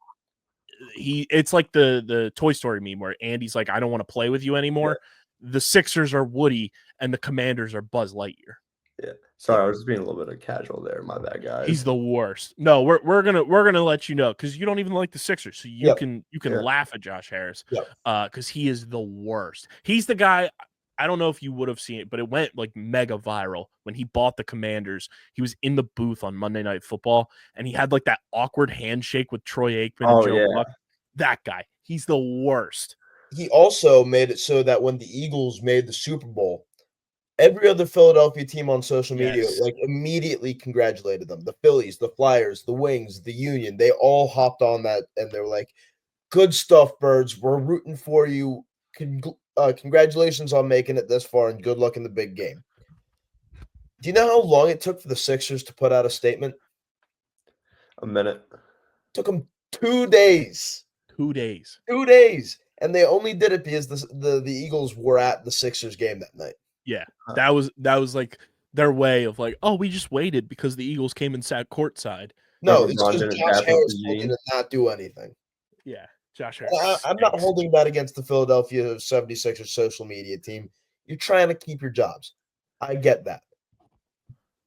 it's like the Toy Story meme where Andy's like, I don't want to play with you anymore. Yeah. The Sixers are Woody and the Commanders are Buzz Lightyear. Yeah. Sorry, I was just being a little bit of casual there. My bad, guys. He's the worst. No, we're gonna let you know, because you don't even like the Sixers, so you can laugh at Josh Harris, because he is the worst. He's the guy. I don't know if you would have seen it, but it went like mega viral when he bought the Commanders. He was in the booth on Monday Night Football, and he had like that awkward handshake with Troy Aikman and Joe Buck. That guy, he's the worst. He also made it so that when the Eagles made the Super Bowl, every other Philadelphia team on social media immediately congratulated them. The Phillies, the Flyers, the Wings, the Union, they all hopped on that, and they're like, good stuff, Birds. We're rooting for you. Congratulations on making it this far, and good luck in the big game. Do you know how long it took for the Sixers to put out a statement? A minute. It took them 2 days. 2 days. 2 days. And they only did it because the Eagles were at the Sixers game that night. Yeah. That was like their way of like, oh, we just waited because the Eagles came and sat courtside. No, it's just Josh Harris did not do anything. Yeah. Josh Harris. I'm not holding that against the Philadelphia 76ers social media team. You're trying to keep your jobs. I get that.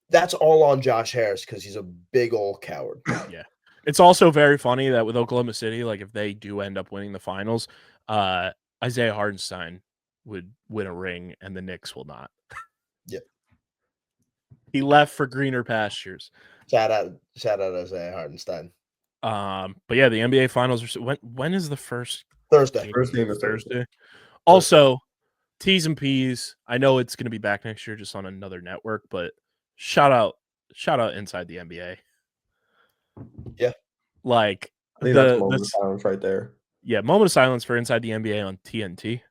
That's all on Josh Harris because he's a big old coward. Yeah. It's also very funny that with Oklahoma City, like if they do end up winning the finals, Isaiah Hartenstein would win a ring and the Knicks will not. Yep. He left for greener pastures. Shout out Isaiah Hartenstein. But yeah, the NBA Finals are when is the first Thursday? First game is Thursday. Also, T's and P's. I know it's going to be back next year, just on another network. But shout out Inside the NBA. Yeah, like I think that's a moment of silence right there. Yeah, moment of silence for Inside the NBA on TNT.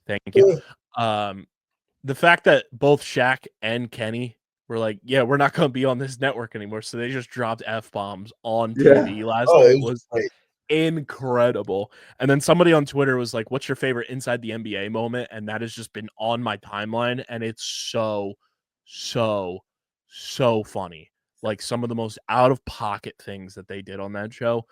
Thank you. The fact that both Shaq and Kenny were like, yeah, we're not going to be on this network anymore. So they just dropped F-bombs on TV last night. Was incredible. And then somebody on Twitter was like, what's your favorite Inside the NBA moment? And that has just been on my timeline. And it's so funny. Like some of the most out-of-pocket things that they did on that show.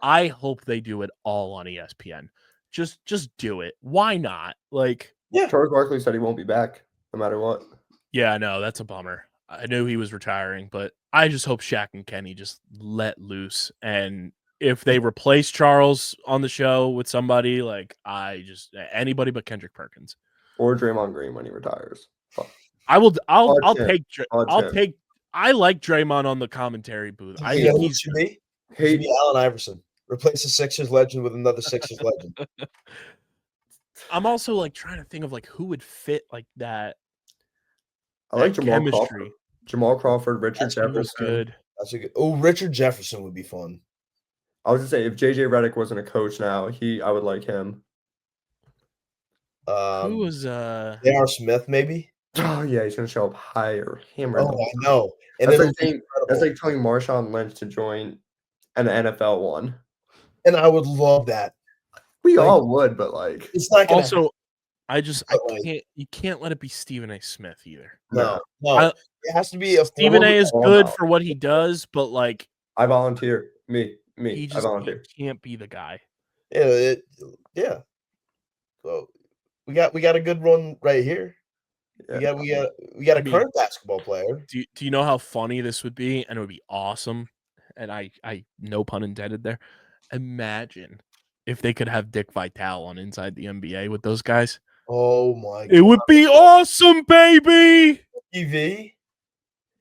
I hope they do it all on ESPN. Just do it. Why not? Like, yeah. Charles Barkley said he won't be back no matter what. Yeah, I know. That's a bummer. I knew he was retiring, but I just hope Shaq and Kenny just let loose. And if they replace Charles on the show with somebody, like anybody but Kendrick Perkins or Draymond Green when he retires. I like Draymond on the commentary booth. I think he should be. It should be Allen Iverson. Replace the Sixers legend with another Sixers legend. I'm also like trying to think of like who would fit like that. I like that Jamal chemistry. Crawford. Jamal Crawford, Richard He was Jefferson. good. That's a good. Oh, Richard Jefferson would be fun. I was gonna say if JJ Redick wasn't a coach now, I would like him. Who was J.R. Smith, maybe? Oh yeah, he's gonna show up higher, hammer. Oh, I know. And That's then like telling Marshawn Lynch to join an NFL one. And I would love that. We Like, all would, but like it's not gonna also I But, like- can't you can't let it be Stephen A. Smith either. no. I- It has to be a Stephen A. is all good about. for what he does, but like I volunteer. Me. he I just volunteer. can't be the guy. Yeah. So we got a good one right here. Yeah. We got a current basketball player. Do you know how funny this would be? And it would be awesome. And I no pun intended there. Imagine if they could have Dick Vitale on Inside the NBA with those guys. Oh my It would be awesome, baby. TV.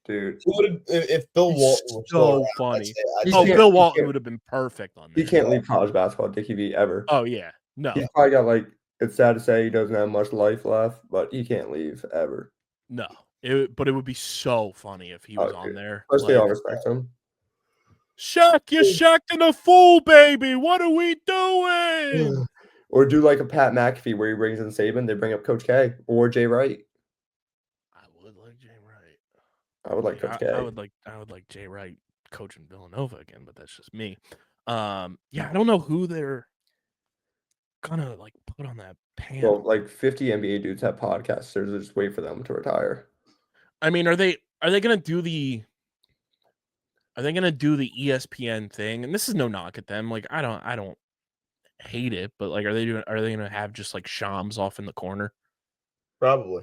Dude. If Bill It's Walton was so still around, funny. I'd Oh, say Bill Walton would have been perfect on He that. can't leave college basketball, Dickie V, ever. Oh yeah. No. He's probably got like it's sad to say he doesn't have much life left, but he can't leave ever. No. But it would be so funny if he was on dude. there. Plus, they all Like, respect him. Shaq, you're shacking a fool, baby. What are we doing? Or do like a Pat McAfee where he brings in Saban, they bring up Coach K or Jay Wright. I would like Jay Wright. I would like Coach K. I would like Jay Wright coaching Villanova again, but that's just me. Yeah, I don't know who they're gonna like put on that panel. Well, like 50 NBA dudes have podcasts. So just wait for them to retire. I mean, are they gonna do the ESPN thing? And this is no knock at them. Like, I don't hate it, but like, are they gonna have just like Shams off in the corner probably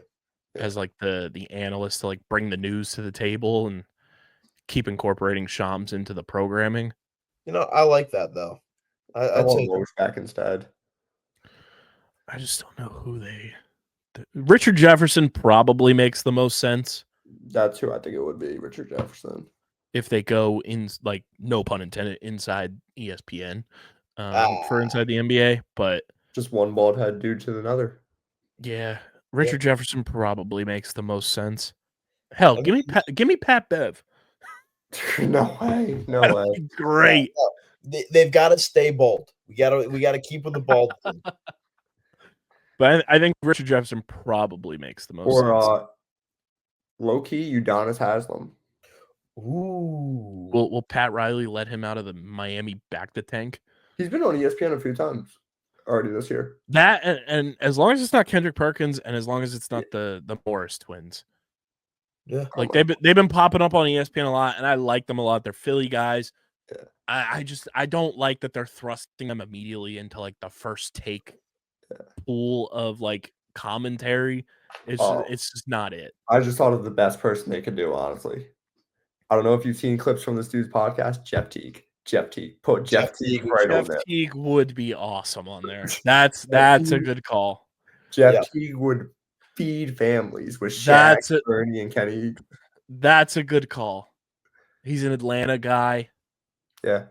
as like the analyst to like bring the news to the table and keep incorporating Shams into the programming? I like that though. I want Roach back instead. I just don't know who Richard Jefferson probably makes the most sense. That's who I think it would be, Richard Jefferson. If they go in, like, no pun intended, inside ESPN for Inside the NBA, but just one bald head dude to another. Yeah, Richard Jefferson probably makes the most sense. Hell, give me Pat Bev. No way. Great. No. They've got to stay bold. We got to keep with the bald thing. But I think Richard Jefferson probably makes the most sense. Or low key, Udonis Haslam. Ooh. Will Pat Riley let him out of the Miami back to tank? He's been on ESPN a few times already this year. That and as long as it's not Kendrick Perkins and as long as it's not the Morris twins. Yeah. Like they've been popping up on ESPN a lot and I like them a lot. They're Philly guys. Yeah. I don't like that they're thrusting them immediately into like the first take pool of like commentary. It's just not it. I just thought of the best person they could do, honestly. I don't know if you've seen clips from this dude's podcast, Jeff Teague. Put Jeff Teague right on there. Jeff Teague would be awesome on there. That's a good call. Jeff Teague would feed families with Shaq, Bernie, and Kenny. That's a good call. He's an Atlanta guy. Yeah.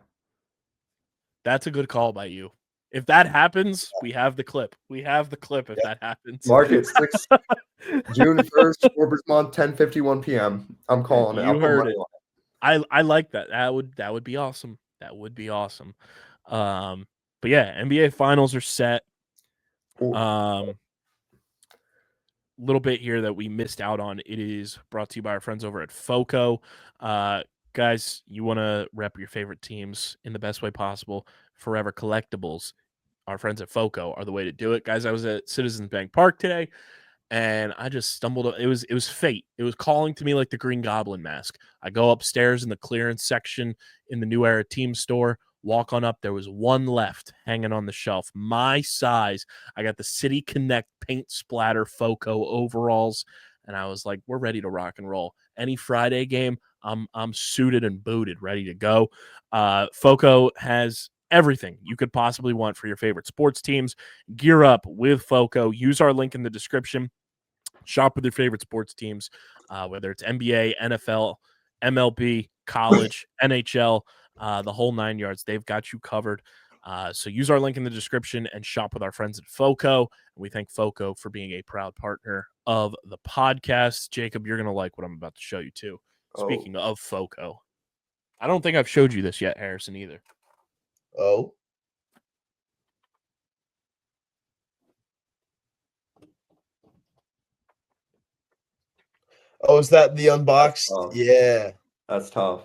That's a good call by you. If that happens, we have the clip. We have the clip if that happens. Mark it, June 1st, Orbers Month, 10:51 p.m. I'm calling it. You heard it. I like that. That would be awesome. That would be awesome. But yeah, NBA finals are set. Little bit here that we missed out on. It is brought to you by our friends over at FOCO. Guys, you want to rep your favorite teams in the best way possible. Forever Collectibles, our friends at FOCO are the way to do it. Guys, I was at Citizens Bank Park today, and I just stumbled. It was fate. It was calling to me like the Green Goblin mask. I go upstairs in the clearance section in the New Era Team store. Walk on up. There was one left hanging on the shelf. My size. I got the City Connect paint splatter FOCO overalls, and I was like, we're ready to rock and roll. Any Friday game, I'm suited and booted, ready to go. FOCO has everything you could possibly want for your favorite sports teams. Gear up with FOCO. Use our link in the description. Shop with your favorite sports teams, whether it's NBA, NFL, MLB, college, NHL. the whole 9 yards. They've got you covered. So use our link in the description and shop with our friends at FOCO. And we thank FOCO for being a proud partner of the podcast. Jacob, you're going to like what I'm about to show you too. Speaking of FOCO, I don't think I've showed you this yet, Harrison, either. Oh. Oh, is that the unboxed? Yeah. That's tough.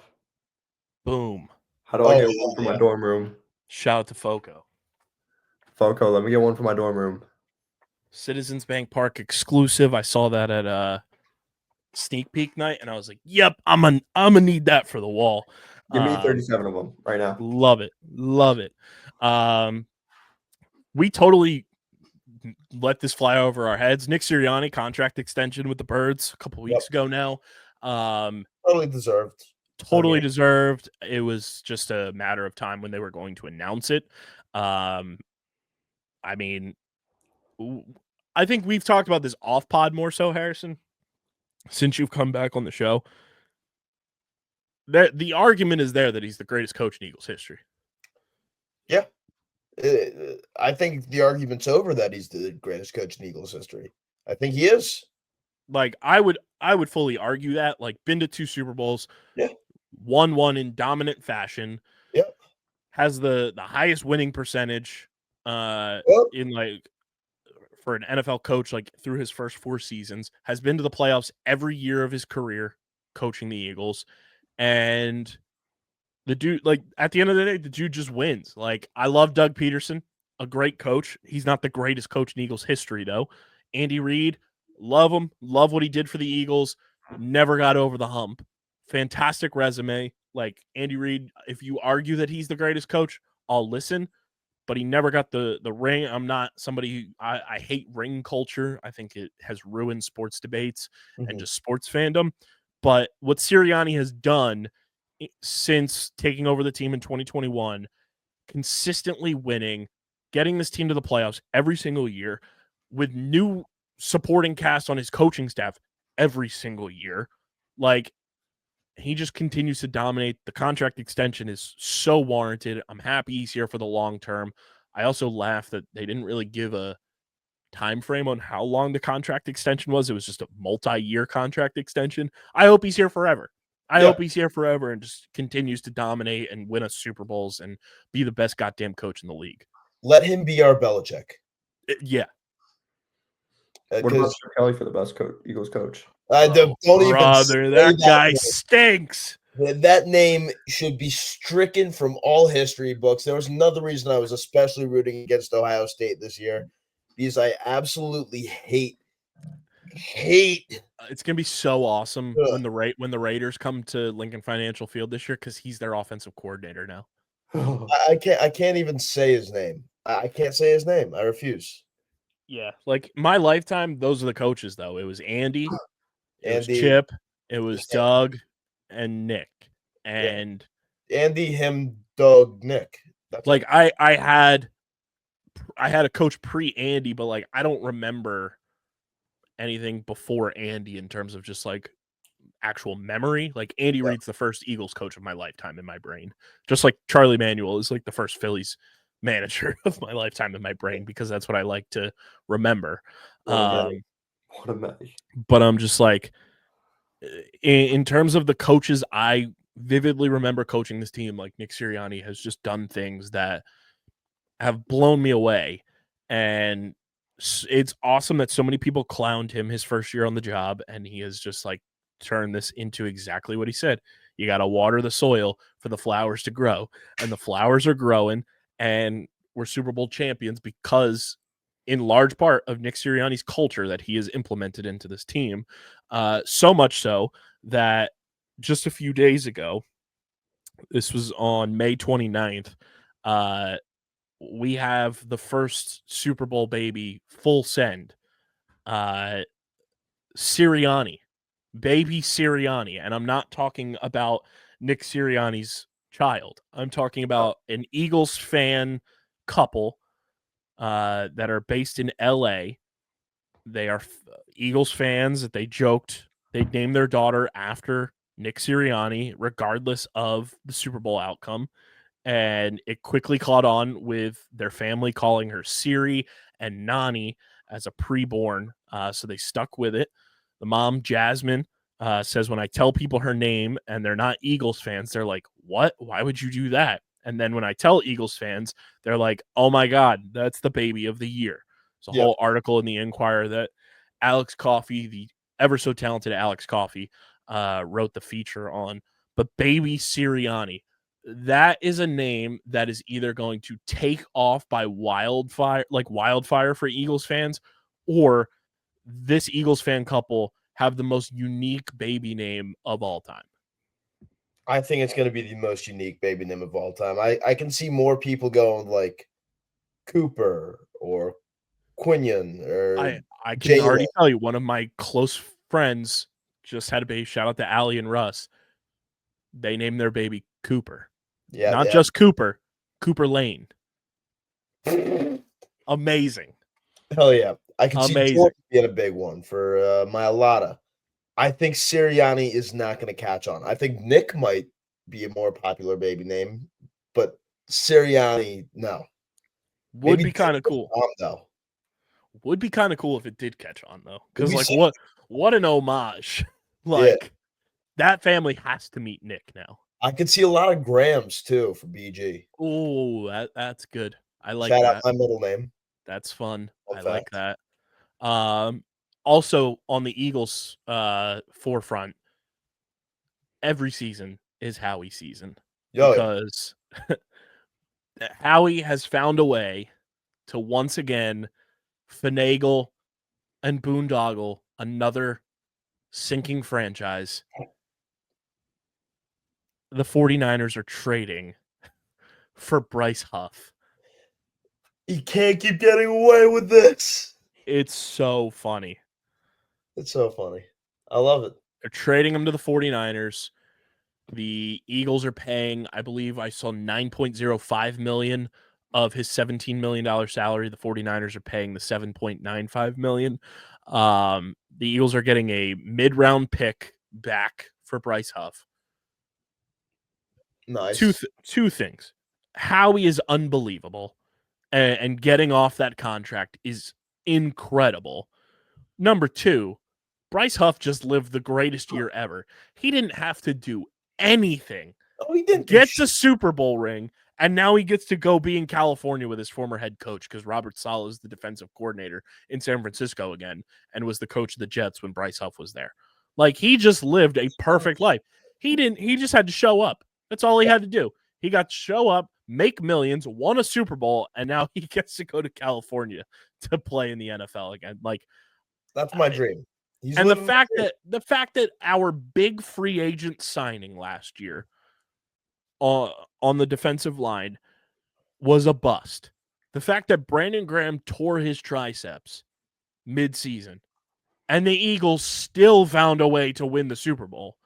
Boom. How do I get one for my dorm room? Shout out to FOCO. FOCO, let me get one for my dorm room. Citizens Bank Park exclusive. I saw that at sneak peek night, and I was like, "Yep, I'm gonna need that for the wall." Give me 37 of them right now. Love it. We totally let this fly over our heads. Nick Sirianni contract extension with the Birds a couple weeks ago now. Totally deserved. Totally deserved. It was just a matter of time when they were going to announce it. I mean, I think we've talked about this off pod more so, Harrison, since you've come back on the show. The argument is there that he's the greatest coach in Eagles history. Yeah. I think the argument's over that he's the greatest coach in Eagles history. I think he is. Like, I would fully argue that. Like, been to 2 Super Bowls. Yeah. Won one in dominant fashion. Yep. Has the highest winning percentage in, like, for an NFL coach, like, through his first 4 seasons. Has been to the playoffs every year of his career coaching the Eagles. And the dude, like, at the end of the day, the dude just wins. Like, I love Doug Peterson, a great coach. He's not the greatest coach in Eagles history, though. Andy Reid, love him. Love what he did for the Eagles. Never got over the hump. Fantastic resume. Like, Andy Reid, if you argue that he's the greatest coach, I'll listen. But he never got the ring. I'm not somebody who I hate ring culture. I think it has ruined sports debates and just sports fandom. But what Sirianni has done since taking over the team in 2021, consistently winning, getting this team to the playoffs every single year with new supporting cast on his coaching staff every single year. Like, he just continues to dominate. The contract extension is so warranted. I'm happy he's here for the long term. I also laugh that they didn't really give a time frame on how long the contract extension was. It was just a multi-year contract extension. I hope he's here forever. I hope he's here forever and just continues to dominate and win us Super Bowls and be the best goddamn coach in the league. Let him be our Belichick. Yeah. What about Chip Kelly for the best Eagles coach? Don't brother, that guy stinks. That name should be stricken from all history books. There was another reason I was especially rooting against Ohio State this year, because I absolutely hate. It's gonna be so awesome when the Raiders come to Lincoln Financial Field this year, because he's their offensive coordinator now. I can't even say his name. I can't say his name. I refuse. Yeah, like my lifetime, those are the coaches though. It was Andy, it was Chip, it was Doug, and Nick. And Andy, him, Doug, Nick. That's like I had a coach pre-Andy, but like I don't remember anything before Andy in terms of just like actual memory. Like Andy Reid's the first Eagles coach of my lifetime in my brain. Just like Charlie Manuel is like the first Phillies manager of my lifetime in my brain, because that's what I like to remember. What a mess. But I'm just like, in terms of the coaches I vividly remember coaching this team, like Nick Sirianni has just done things that have blown me away. And it's awesome that so many people clowned him his first year on the job, and he has just like turned this into exactly what he said. You got to water the soil for the flowers to grow, and the flowers are growing, and we're Super Bowl champions because in large part of Nick Sirianni's culture that he has implemented into this team. So much so that just a few days ago, this was on May 29th, we have the first Super Bowl baby full send. Sirianni, baby Sirianni. And I'm not talking about Nick Sirianni's child. I'm talking about an Eagles fan couple that are based in LA. They are Eagles fans that they joked they'd name their daughter after Nick Sirianni, regardless of the Super Bowl outcome. And it quickly caught on with their family calling her Siri and Nani as a preborn. So they stuck with it. The mom, Jasmine, says when I tell people her name and they're not Eagles fans, they're like, what? Why would you do that? And then when I tell Eagles fans, they're like, oh my God, that's the baby of the year. There's a whole article in the Inquirer that Alex Coffey, the ever so talented Alex Coffey, wrote the feature on. But baby Sirianni, that is a name that is either going to take off by wildfire for Eagles fans, or this Eagles fan couple have the most unique baby name of all time. I think it's going to be the most unique baby name of all time. I can see more people going like Cooper or Quinion or I can already tell you, one of my close friends just had a baby. Shout out to Allie and Russ. They named their baby Cooper. Yeah, not just Cooper, Cooper Lane. Amazing. Hell yeah. I can see Jordan being a big one for Myalata. I think Sirianni is not going to catch on. I think Nick might be a more popular baby name, but Sirianni, no. Would be kind of cool. Though. Would be kind of cool if it did catch on, though. Because, like, what an homage. Like, that family has to meet Nick now. I could see a lot of Grahams, too, for BG. Oh, that's good. I like that. Shout out my middle name. That's fun. I like that. Also, on the Eagles' forefront, every season is Howie season. Because Howie has found a way to once again finagle and boondoggle another sinking franchise. The 49ers are trading for Bryce Huff. He can't keep getting away with this. It's so funny. It's so funny. I love it. They're trading him to the 49ers. The Eagles are paying, I believe I saw $9.05 million of his $17 million salary. The 49ers are paying the $7.95 million. The Eagles are getting a mid-round pick back for Bryce Huff. Nice. Two things. Howie is unbelievable, and getting off that contract is incredible. Number two, Bryce Huff just lived the greatest year ever. He didn't have to do anything. Oh, he didn't. Gets a Super Bowl ring, and now he gets to go be in California with his former head coach, because Robert Saleh is the defensive coordinator in San Francisco again and was the coach of the Jets when Bryce Huff was there. Like, he just lived a perfect life. He just had to show up. That's all he had to do. He got to show up, make millions, won a Super Bowl, and now he gets to go to California to play in the NFL again. Like, that's my dream. And the fact that our big free agent signing last year on the defensive line was a bust. The fact that Brandon Graham tore his triceps mid-season and the Eagles still found a way to win the Super Bowl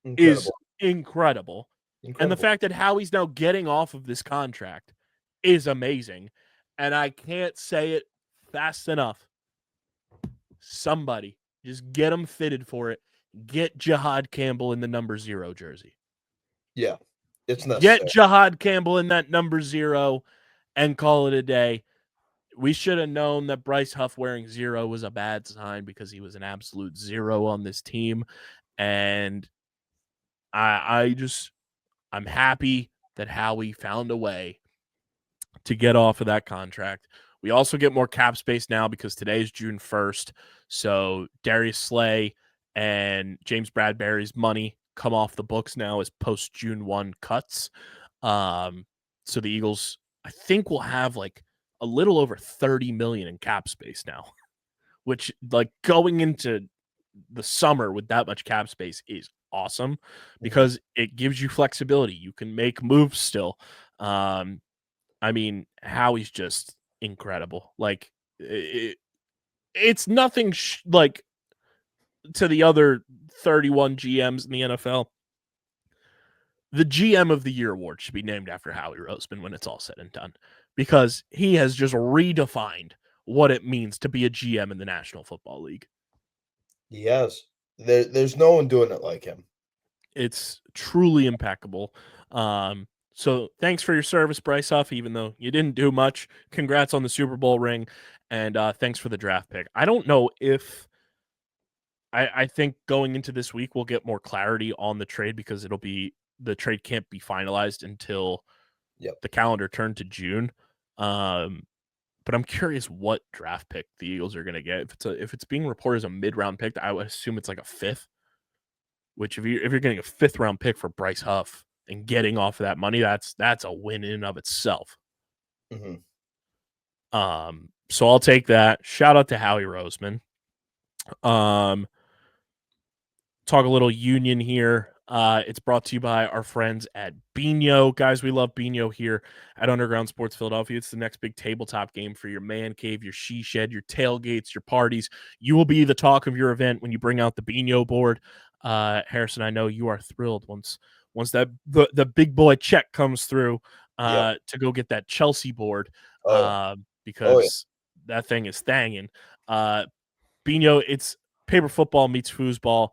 is incredible. And the fact that Howie's now getting off of this contract is amazing. And I can't say it fast enough. Somebody just get him fitted for it. Get Jahad Campbell in the number 0 jersey. Yeah, it's necessary. Get Jahad Campbell in that number 0 and call it a day. We should have known that Bryce Huff wearing 0 was a bad sign, because he was an absolute 0 on this team. And I'm happy that Howie found a way to get off of that contract. We also get more cap space now because today is June 1st. So Darius Slay and James Bradbury's money come off the books now as post June 1 cuts. So the Eagles, I think, will have like a little over $30 million in cap space now, which, like, going into the summer with that much cap space is awesome, because it gives you flexibility. You can make moves still. I mean, Howie's just incredible. Like, it's nothing like to the other 31 GMs in the NFL. The GM of the Year award should be named after Howie Roseman when it's all said and done, because he has just redefined what it means to be a GM in the National Football League. He has. There's no one doing it like him. It's truly impeccable. So thanks for your service, Bryce Huff, even though you didn't do much. Congrats on the Super Bowl ring, and thanks for the draft pick. I don't know if I think going into this week we'll get more clarity on the trade because the trade can't be finalized until the calendar turned to June. But I'm curious what draft pick the Eagles are going to get. If it's being reported as a mid-round pick, I would assume it's like a fifth. Which if you're getting a 5th-round pick for Bryce Huff and getting off of that money, that's a win in and of itself. Mm-hmm. So I'll take that. Shout out to Howie Roseman. Talk a little Union here. It's brought to you by our friends at Bino. Guys, we love Bino here at Underground Sports Philadelphia. It's the next big tabletop game for your man cave, your she shed, your tailgates, your parties. You will be the talk of your event when you bring out the Bino board. Harrison, I know you are thrilled once that the big boy check comes through to go get that Chelsea board because that thing is thangin'. Bino, it's paper football meets foosball.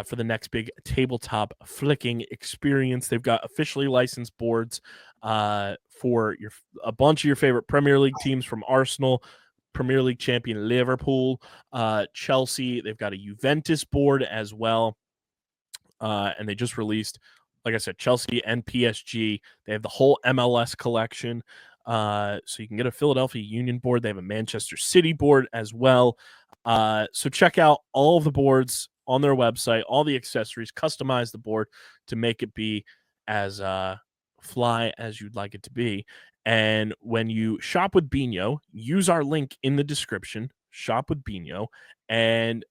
For the next big tabletop flicking experience. They've got officially licensed boards for a bunch of your favorite Premier League teams, from Arsenal, Premier League champion Liverpool, Chelsea. They've got a Juventus board as well. And they just released, like I said, Chelsea and PSG. They have the whole MLS collection. So you can get a Philadelphia Union board. They have a Manchester City board as well. So check out all of the boards on their website, all the accessories, customize the board to make it be as fly as you'd like it to be. And when you shop with Bino, use our link in the description, shop with Bino, and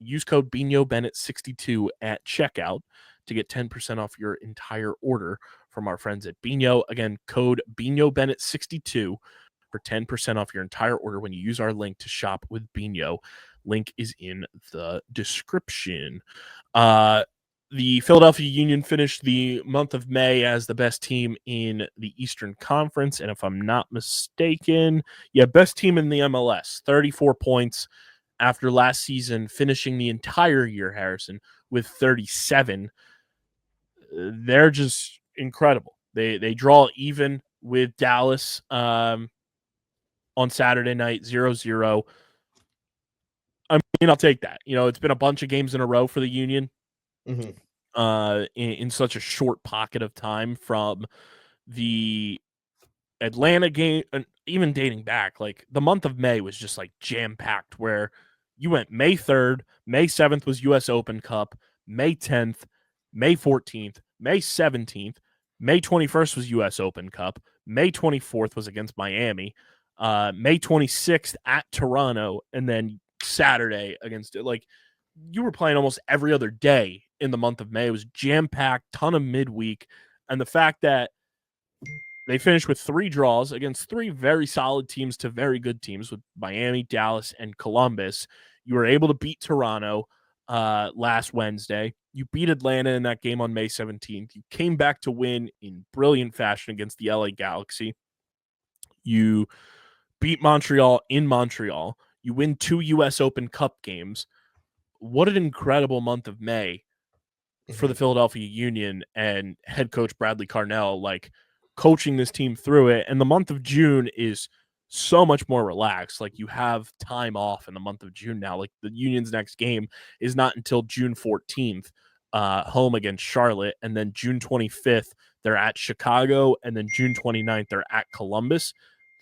use code BinoBennett62 at checkout to get 10% off your entire order from our friends at Bino. Again, code BinoBennett62 for 10% off your entire order when you use our link to shop with Bino. Link is in the description. The Philadelphia Union finished the month of May as the best team in the Eastern Conference. And if I'm not mistaken, best team in the MLS, 34 points after last season, finishing the entire year, Harrison, with 37. They're just incredible. They draw even with Dallas on Saturday night, 0-0. I mean, I'll take that. It's been a bunch of games in a row for the Union in such a short pocket of time, from the Atlanta game, and even dating back. Like, the month of May was just like jam-packed, where you went May 3rd, May 7th was U.S. Open Cup, May 10th, May 14th, May 17th, May 21st was U.S. Open Cup, May 24th was against Miami, May 26th at Toronto, and then Saturday against it. Like, you were playing almost every other day in the month of May. It was jam-packed, ton of midweek, and the fact that they finished with 3 draws against 3 very solid teams to very good teams, with Miami, Dallas, and Columbus. You were able to beat Toronto last Wednesday. You beat Atlanta in that game on May 17th. You came back to win in brilliant fashion against the LA Galaxy. You beat Montreal in Montreal. You win 2 U.S. Open Cup games. What an incredible month of May for the Philadelphia Union and head coach Bradley Carnell, like, coaching this team through it. And the month of June is so much more relaxed. Like, you have time off in the month of June now. Like, the Union's next game is not until June 14th, home against Charlotte. And then June 25th, they're at Chicago. And then June 29th, they're at Columbus.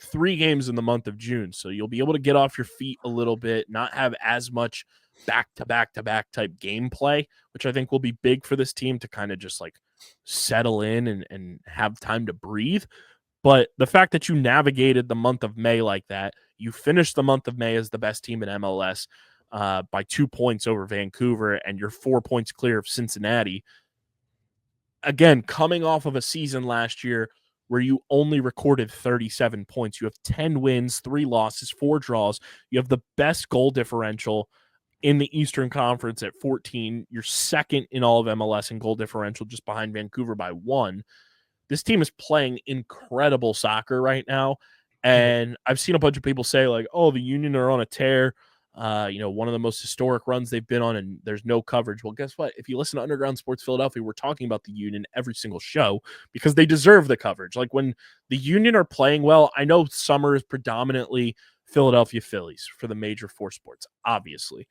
3 games in the month of June. So you'll be able to get off your feet a little bit, not have as much back-to-back-to-back type gameplay, which I think will be big for this team to kind of just like settle in and have time to breathe. But the fact that you navigated the month of May like that, you finished the month of May as the best team in MLS by 2 points over Vancouver, and you're 4 points clear of Cincinnati. Again, coming off of a season last year where you only recorded 37 points. You have 10 wins, 3 losses, 4 draws. You have the best goal differential in the Eastern Conference at 14. You're second in all of MLS in goal differential, just behind Vancouver by 1. This team is playing incredible soccer right now. And I've seen a bunch of people say, like, oh, the Union are on a tear. one of the most historic runs they've been on, and there's no coverage. Well, guess what? If you listen to Underground Sports Philadelphia, we're talking about the Union every single show because they deserve the coverage. Like when the Union are playing well, I know summer is predominantly Philadelphia Phillies for the major four sports, obviously.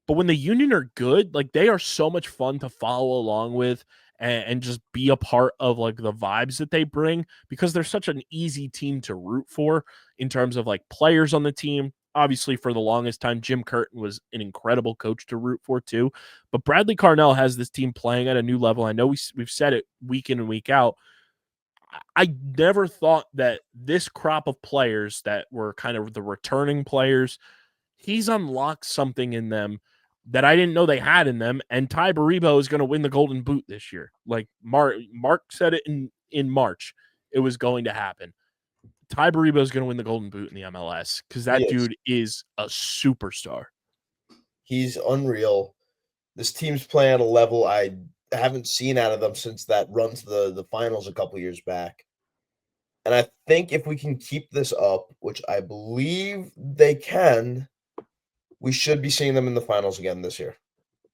But when the Union are good, like they are so much fun to follow along with and just be a part of like the vibes that they bring because they're such an easy team to root for in terms of like players on the team. Obviously, for the longest time, Jim Curtin was an incredible coach to root for too. But Bradley Carnell has this team playing at a new level. I know we've said it week in and week out. I never thought that this crop of players that were kind of the returning players, he's unlocked something in them that I didn't know they had in them. And Ty Baribo is going to win the Golden Boot this year. Like Mark said it in March, it was going to happen. Ty Baribo is going to win the Golden Boot in the MLS because that dude is a superstar. He's unreal. This team's playing at a level I haven't seen out of them since that run to the finals a couple years back. And I think if we can keep this up, which I believe they can, we should be seeing them in the finals again this year.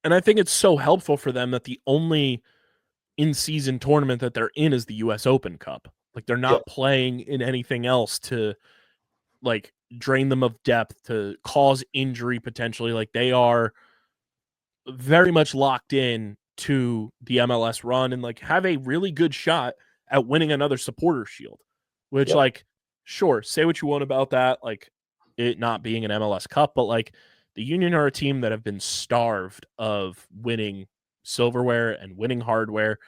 And I think it's so helpful for them that the only in-season tournament that they're in is the U.S. Open Cup. Like they're not playing in anything else to like drain them of depth, to cause injury potentially. Like they are very much locked in to the MLS run and like have a really good shot at winning another supporter shield, which like, sure, say what you want about that, like it not being an MLS Cup, but like the Union are a team that have been starved of winning silverware and winning hardware.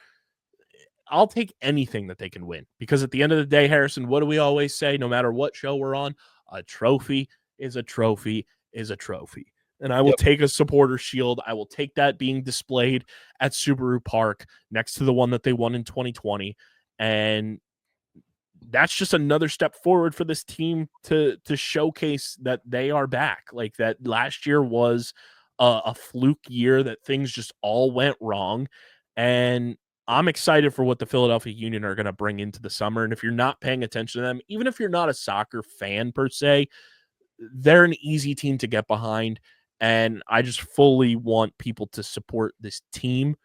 I'll take anything that they can win because at the end of the day, Harrison, what do we always say? No matter what show we're on, a trophy is a trophy is a trophy. And I will take a supporter shield. I will take that being displayed at Subaru Park next to the one that they won in 2020. And that's just another step forward for this team to showcase that they are back. Like that last year was a fluke year that things just all went wrong. And I'm excited for what the Philadelphia Union are going to bring into the summer. And if you're not paying attention to them, even if you're not a soccer fan per se, they're an easy team to get behind. And I just fully want people to support this team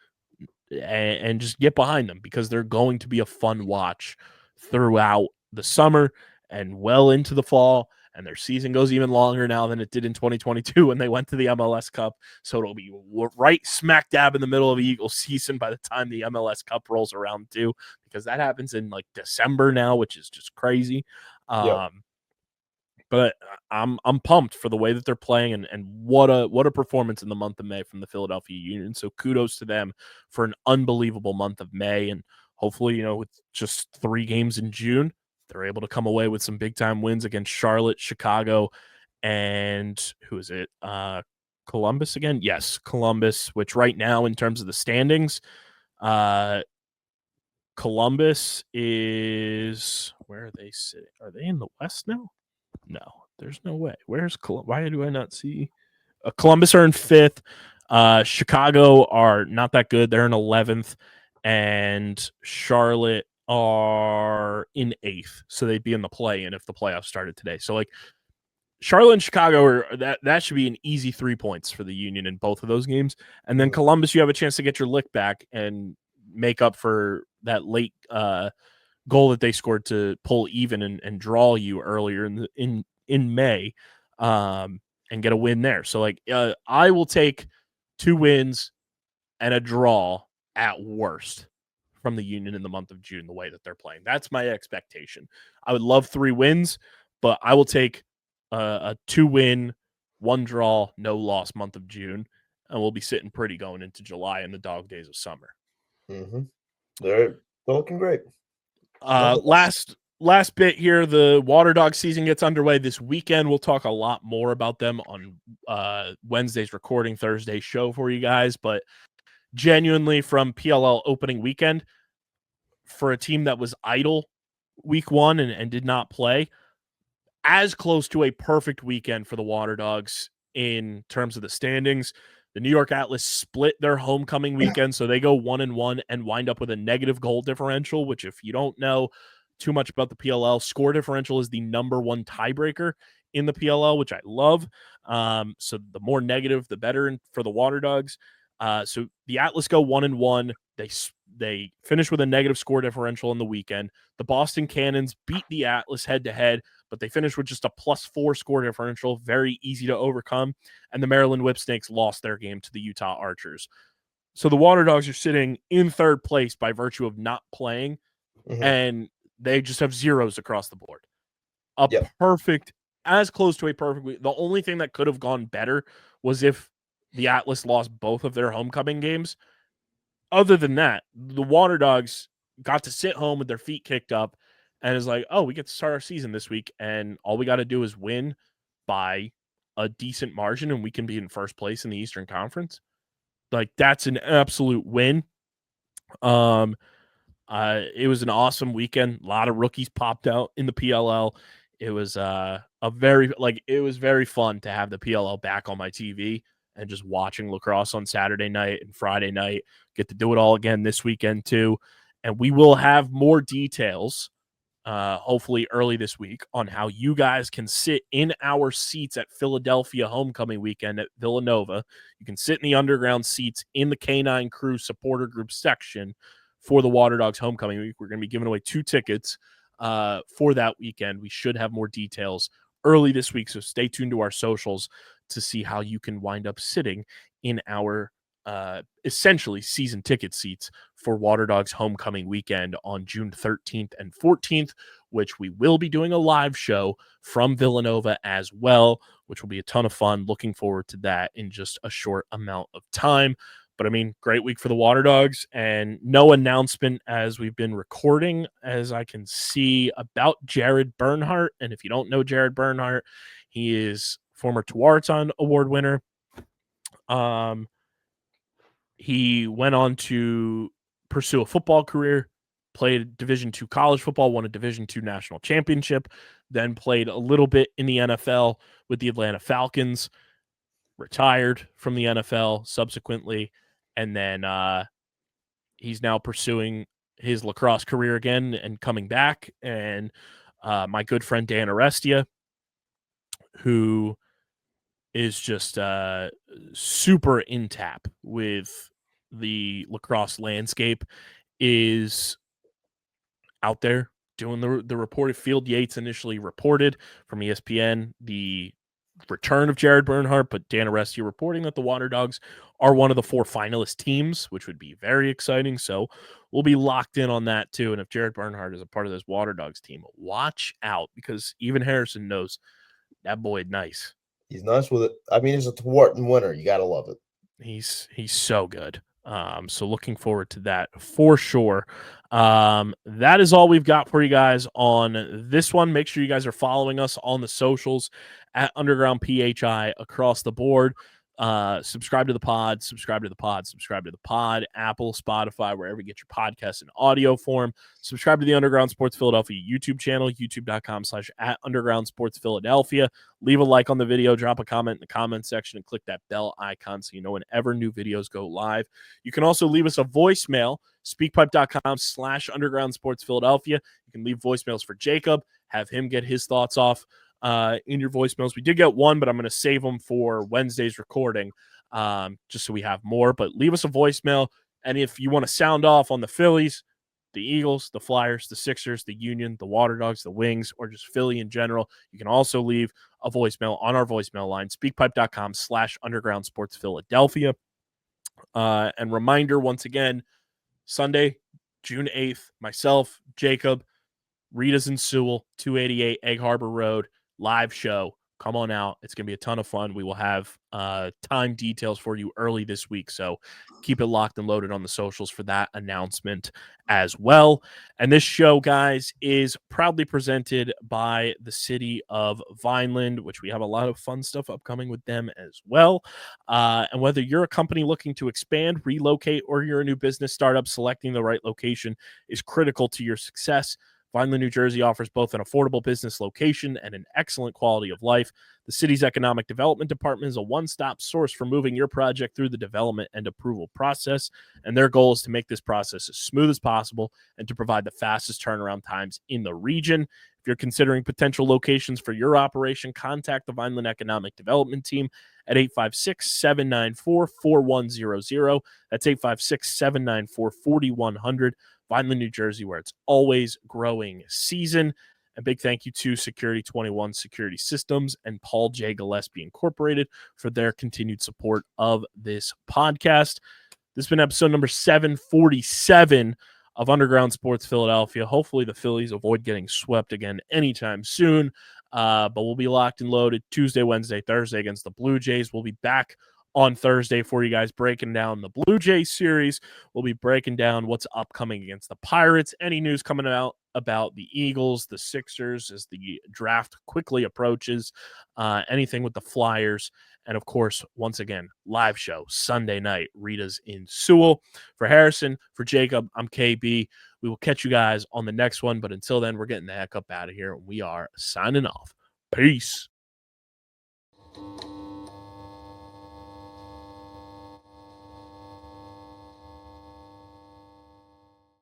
and just get behind them because they're going to be a fun watch throughout the summer and well into the fall. And their season goes even longer now than it did in 2022 when they went to the MLS Cup. So it'll be right smack dab in the middle of the Eagles season by the time the MLS Cup rolls around too, because that happens in like December now, which is just crazy. But I'm pumped for the way that they're playing and what a performance in the month of May from the Philadelphia Union. So kudos to them for an unbelievable month of May. And hopefully, with just 3 games in June, they're able to come away with some big time wins against Charlotte, Chicago, and who is it? Columbus again? Yes, Columbus, which right now in terms of the standings, Columbus is, where are they sitting? Are they in the West now? No, there's no way. Where's Columbus? Why do I not see? Columbus are in 5th. Chicago are not that good. They're in 11th. And Charlotte are in 8th. So they'd be in the play-in if the playoffs started today. So, like, Charlotte and Chicago, that should be an easy 3 points for the Union in both of those games. And then Columbus, you have a chance to get your lick back and make up for that late goal that they scored to pull even and draw you earlier in May, and get a win there. So like I will take 2 wins and a draw at worst from the Union in the month of June, the way that they're playing. That's my expectation. I would love 3 wins, but I will take a 2-win, 1 draw, no loss month of June, and we'll be sitting pretty going into July and the dog days of summer. They're looking great. Last bit here, the Waterdogs season gets underway this weekend. We'll talk a lot more about them on Wednesday's recording, Thursday show for you guys, but genuinely from PLL opening weekend, for a team that was idle week 1 and did not play, as close to a perfect weekend for the Waterdogs in terms of the standings. The New York Atlas split their homecoming weekend, so they go 1-1 and wind up with a negative goal differential, which, if you don't know, too much about the PLL. Score differential is the #1 tiebreaker in the PLL, which I love. So the more negative, the better for the Waterdogs. So the Atlas go 1-1. They finish with a negative score differential in the weekend. The Boston Cannons beat the Atlas head-to-head, but they finished with just a +4 score differential, very easy to overcome. And the Maryland Whipsnakes lost their game to the Utah Archers. So the Waterdogs are sitting in third place by virtue of not playing, and they just have zeros across the board. Perfect, as close to a perfect week. The only thing that could have gone better was if the Atlas lost both of their homecoming games. Other than that, the Waterdogs got to sit home with their feet kicked up and is like, oh, we get to start our season this week, and all we got to do is win by a decent margin, and we can be in first place in the Eastern Conference. Like, that's an absolute win. It was an awesome weekend. A lot of rookies popped out in the PLL. It was it was very fun to have the PLL back on my TV and just watching lacrosse on Saturday night and Friday night. Get to do it all again this weekend too. And we will have more details, hopefully early this week, on how you guys can sit in our seats at Philadelphia homecoming weekend at Villanova. You can sit in the underground seats in the K9 Crew supporter group section for the Waterdogs homecoming week. We're going to be giving away 2 tickets for that weekend. We should have more details early this week, so stay tuned to our socials to see how you can wind up sitting in our essentially season ticket seats for Waterdogs homecoming weekend on June 13th and 14th, which we will be doing a live show from Villanova as well, which will be a ton of fun. Looking forward to that in just a short amount of time. But I mean, great week for the Waterdogs, and no announcement as we've been recording, as I can see, about Jared Bernhardt. And if you don't know Jared Bernhardt, he is former Tuaraton Award winner. He went on to pursue a football career, played Division II college football, won a Division II national championship, then played a little bit in the NFL with the Atlanta Falcons, retired from the NFL subsequently, and then he's now pursuing his lacrosse career again and coming back. And my good friend Dan Arestia, who is just super in tap with the lacrosse landscape, is out there doing the reported. Field Yates initially reported from ESPN the return of Jared Bernhardt, but Dan Arestia reporting that the Waterdogs are one of the 4 finalist teams, which would be very exciting. So we'll be locked in on that too. And if Jared Bernhardt is a part of this Waterdogs team, watch out, because even Harrison knows that boy nice. He's nice with it. I mean, he's a Thwarton winner. You got to love it. He's so good. So looking forward to that for sure. That is all we've got for you guys on this one. Make sure you guys are following us on the socials at Underground PHI across the board. Subscribe to the pod, Apple, Spotify, wherever you get your podcasts in audio form. Subscribe to the Underground Sports Philadelphia YouTube channel, youtube.com/@Underground Sports Philadelphia. Leave a like on the video, drop a comment in the comment section, and click that bell icon so you know whenever new videos go live. You can also leave us a voicemail, speakpipe.com/Underground Sports Philadelphia. You can leave voicemails for Jacob, have him get his thoughts off in your voicemails. We did get one, but I'm going to save them for Wednesday's recording, just so we have more. But leave us a voicemail, and if you want to sound off on the Phillies, the Eagles, the Flyers, the Sixers, the Union, the Waterdogs, the Wings, or just Philly in general, you can also leave a voicemail on our voicemail line, speakpipe.com/Underground Sports Philadelphia. And reminder, once again, Sunday, June 8th, myself, Jacob, Rita's in Sewell, 288 Egg Harbor Road, live show. Come on out. It's going to be a ton of fun. We will have time details for you early this week, so keep it locked and loaded on the socials for that announcement as well. And this show, guys, is proudly presented by the city of Vineland, which we have a lot of fun stuff upcoming with them as well. And whether you're a company looking to expand, relocate, or you're a new business startup, selecting the right location is critical to your success. Vineland, New Jersey offers both an affordable business location and an excellent quality of life. The city's economic development department is a one-stop source for moving your project through the development and approval process, and their goal is to make this process as smooth as possible and to provide the fastest turnaround times in the region. If you're considering potential locations for your operation, contact the Vineland Economic Development Team at 856-794-4100. That's 856-794-4100. Vineland, New Jersey, where it's always growing season. A big thank you to Security 21 Security Systems and Paul J. Gillespie Incorporated for their continued support of this podcast. This has been episode number 747 of Underground Sports Philadelphia. Hopefully the Phillies avoid getting swept again anytime soon, but we'll be locked and loaded Tuesday, Wednesday, Thursday against the Blue Jays. We'll be back on Thursday for you guys breaking down the Blue Jays series. We'll be breaking down what's upcoming against the Pirates, any news coming out about the Eagles, the Sixers as the draft quickly approaches, anything with the Flyers, and of course, once again, live show Sunday night, Rita's in Sewell. For Harrison, for Jacob, I'm KB. We will catch you guys on the next one, but until then, we're getting the heck up out of here. We are signing off. Peace.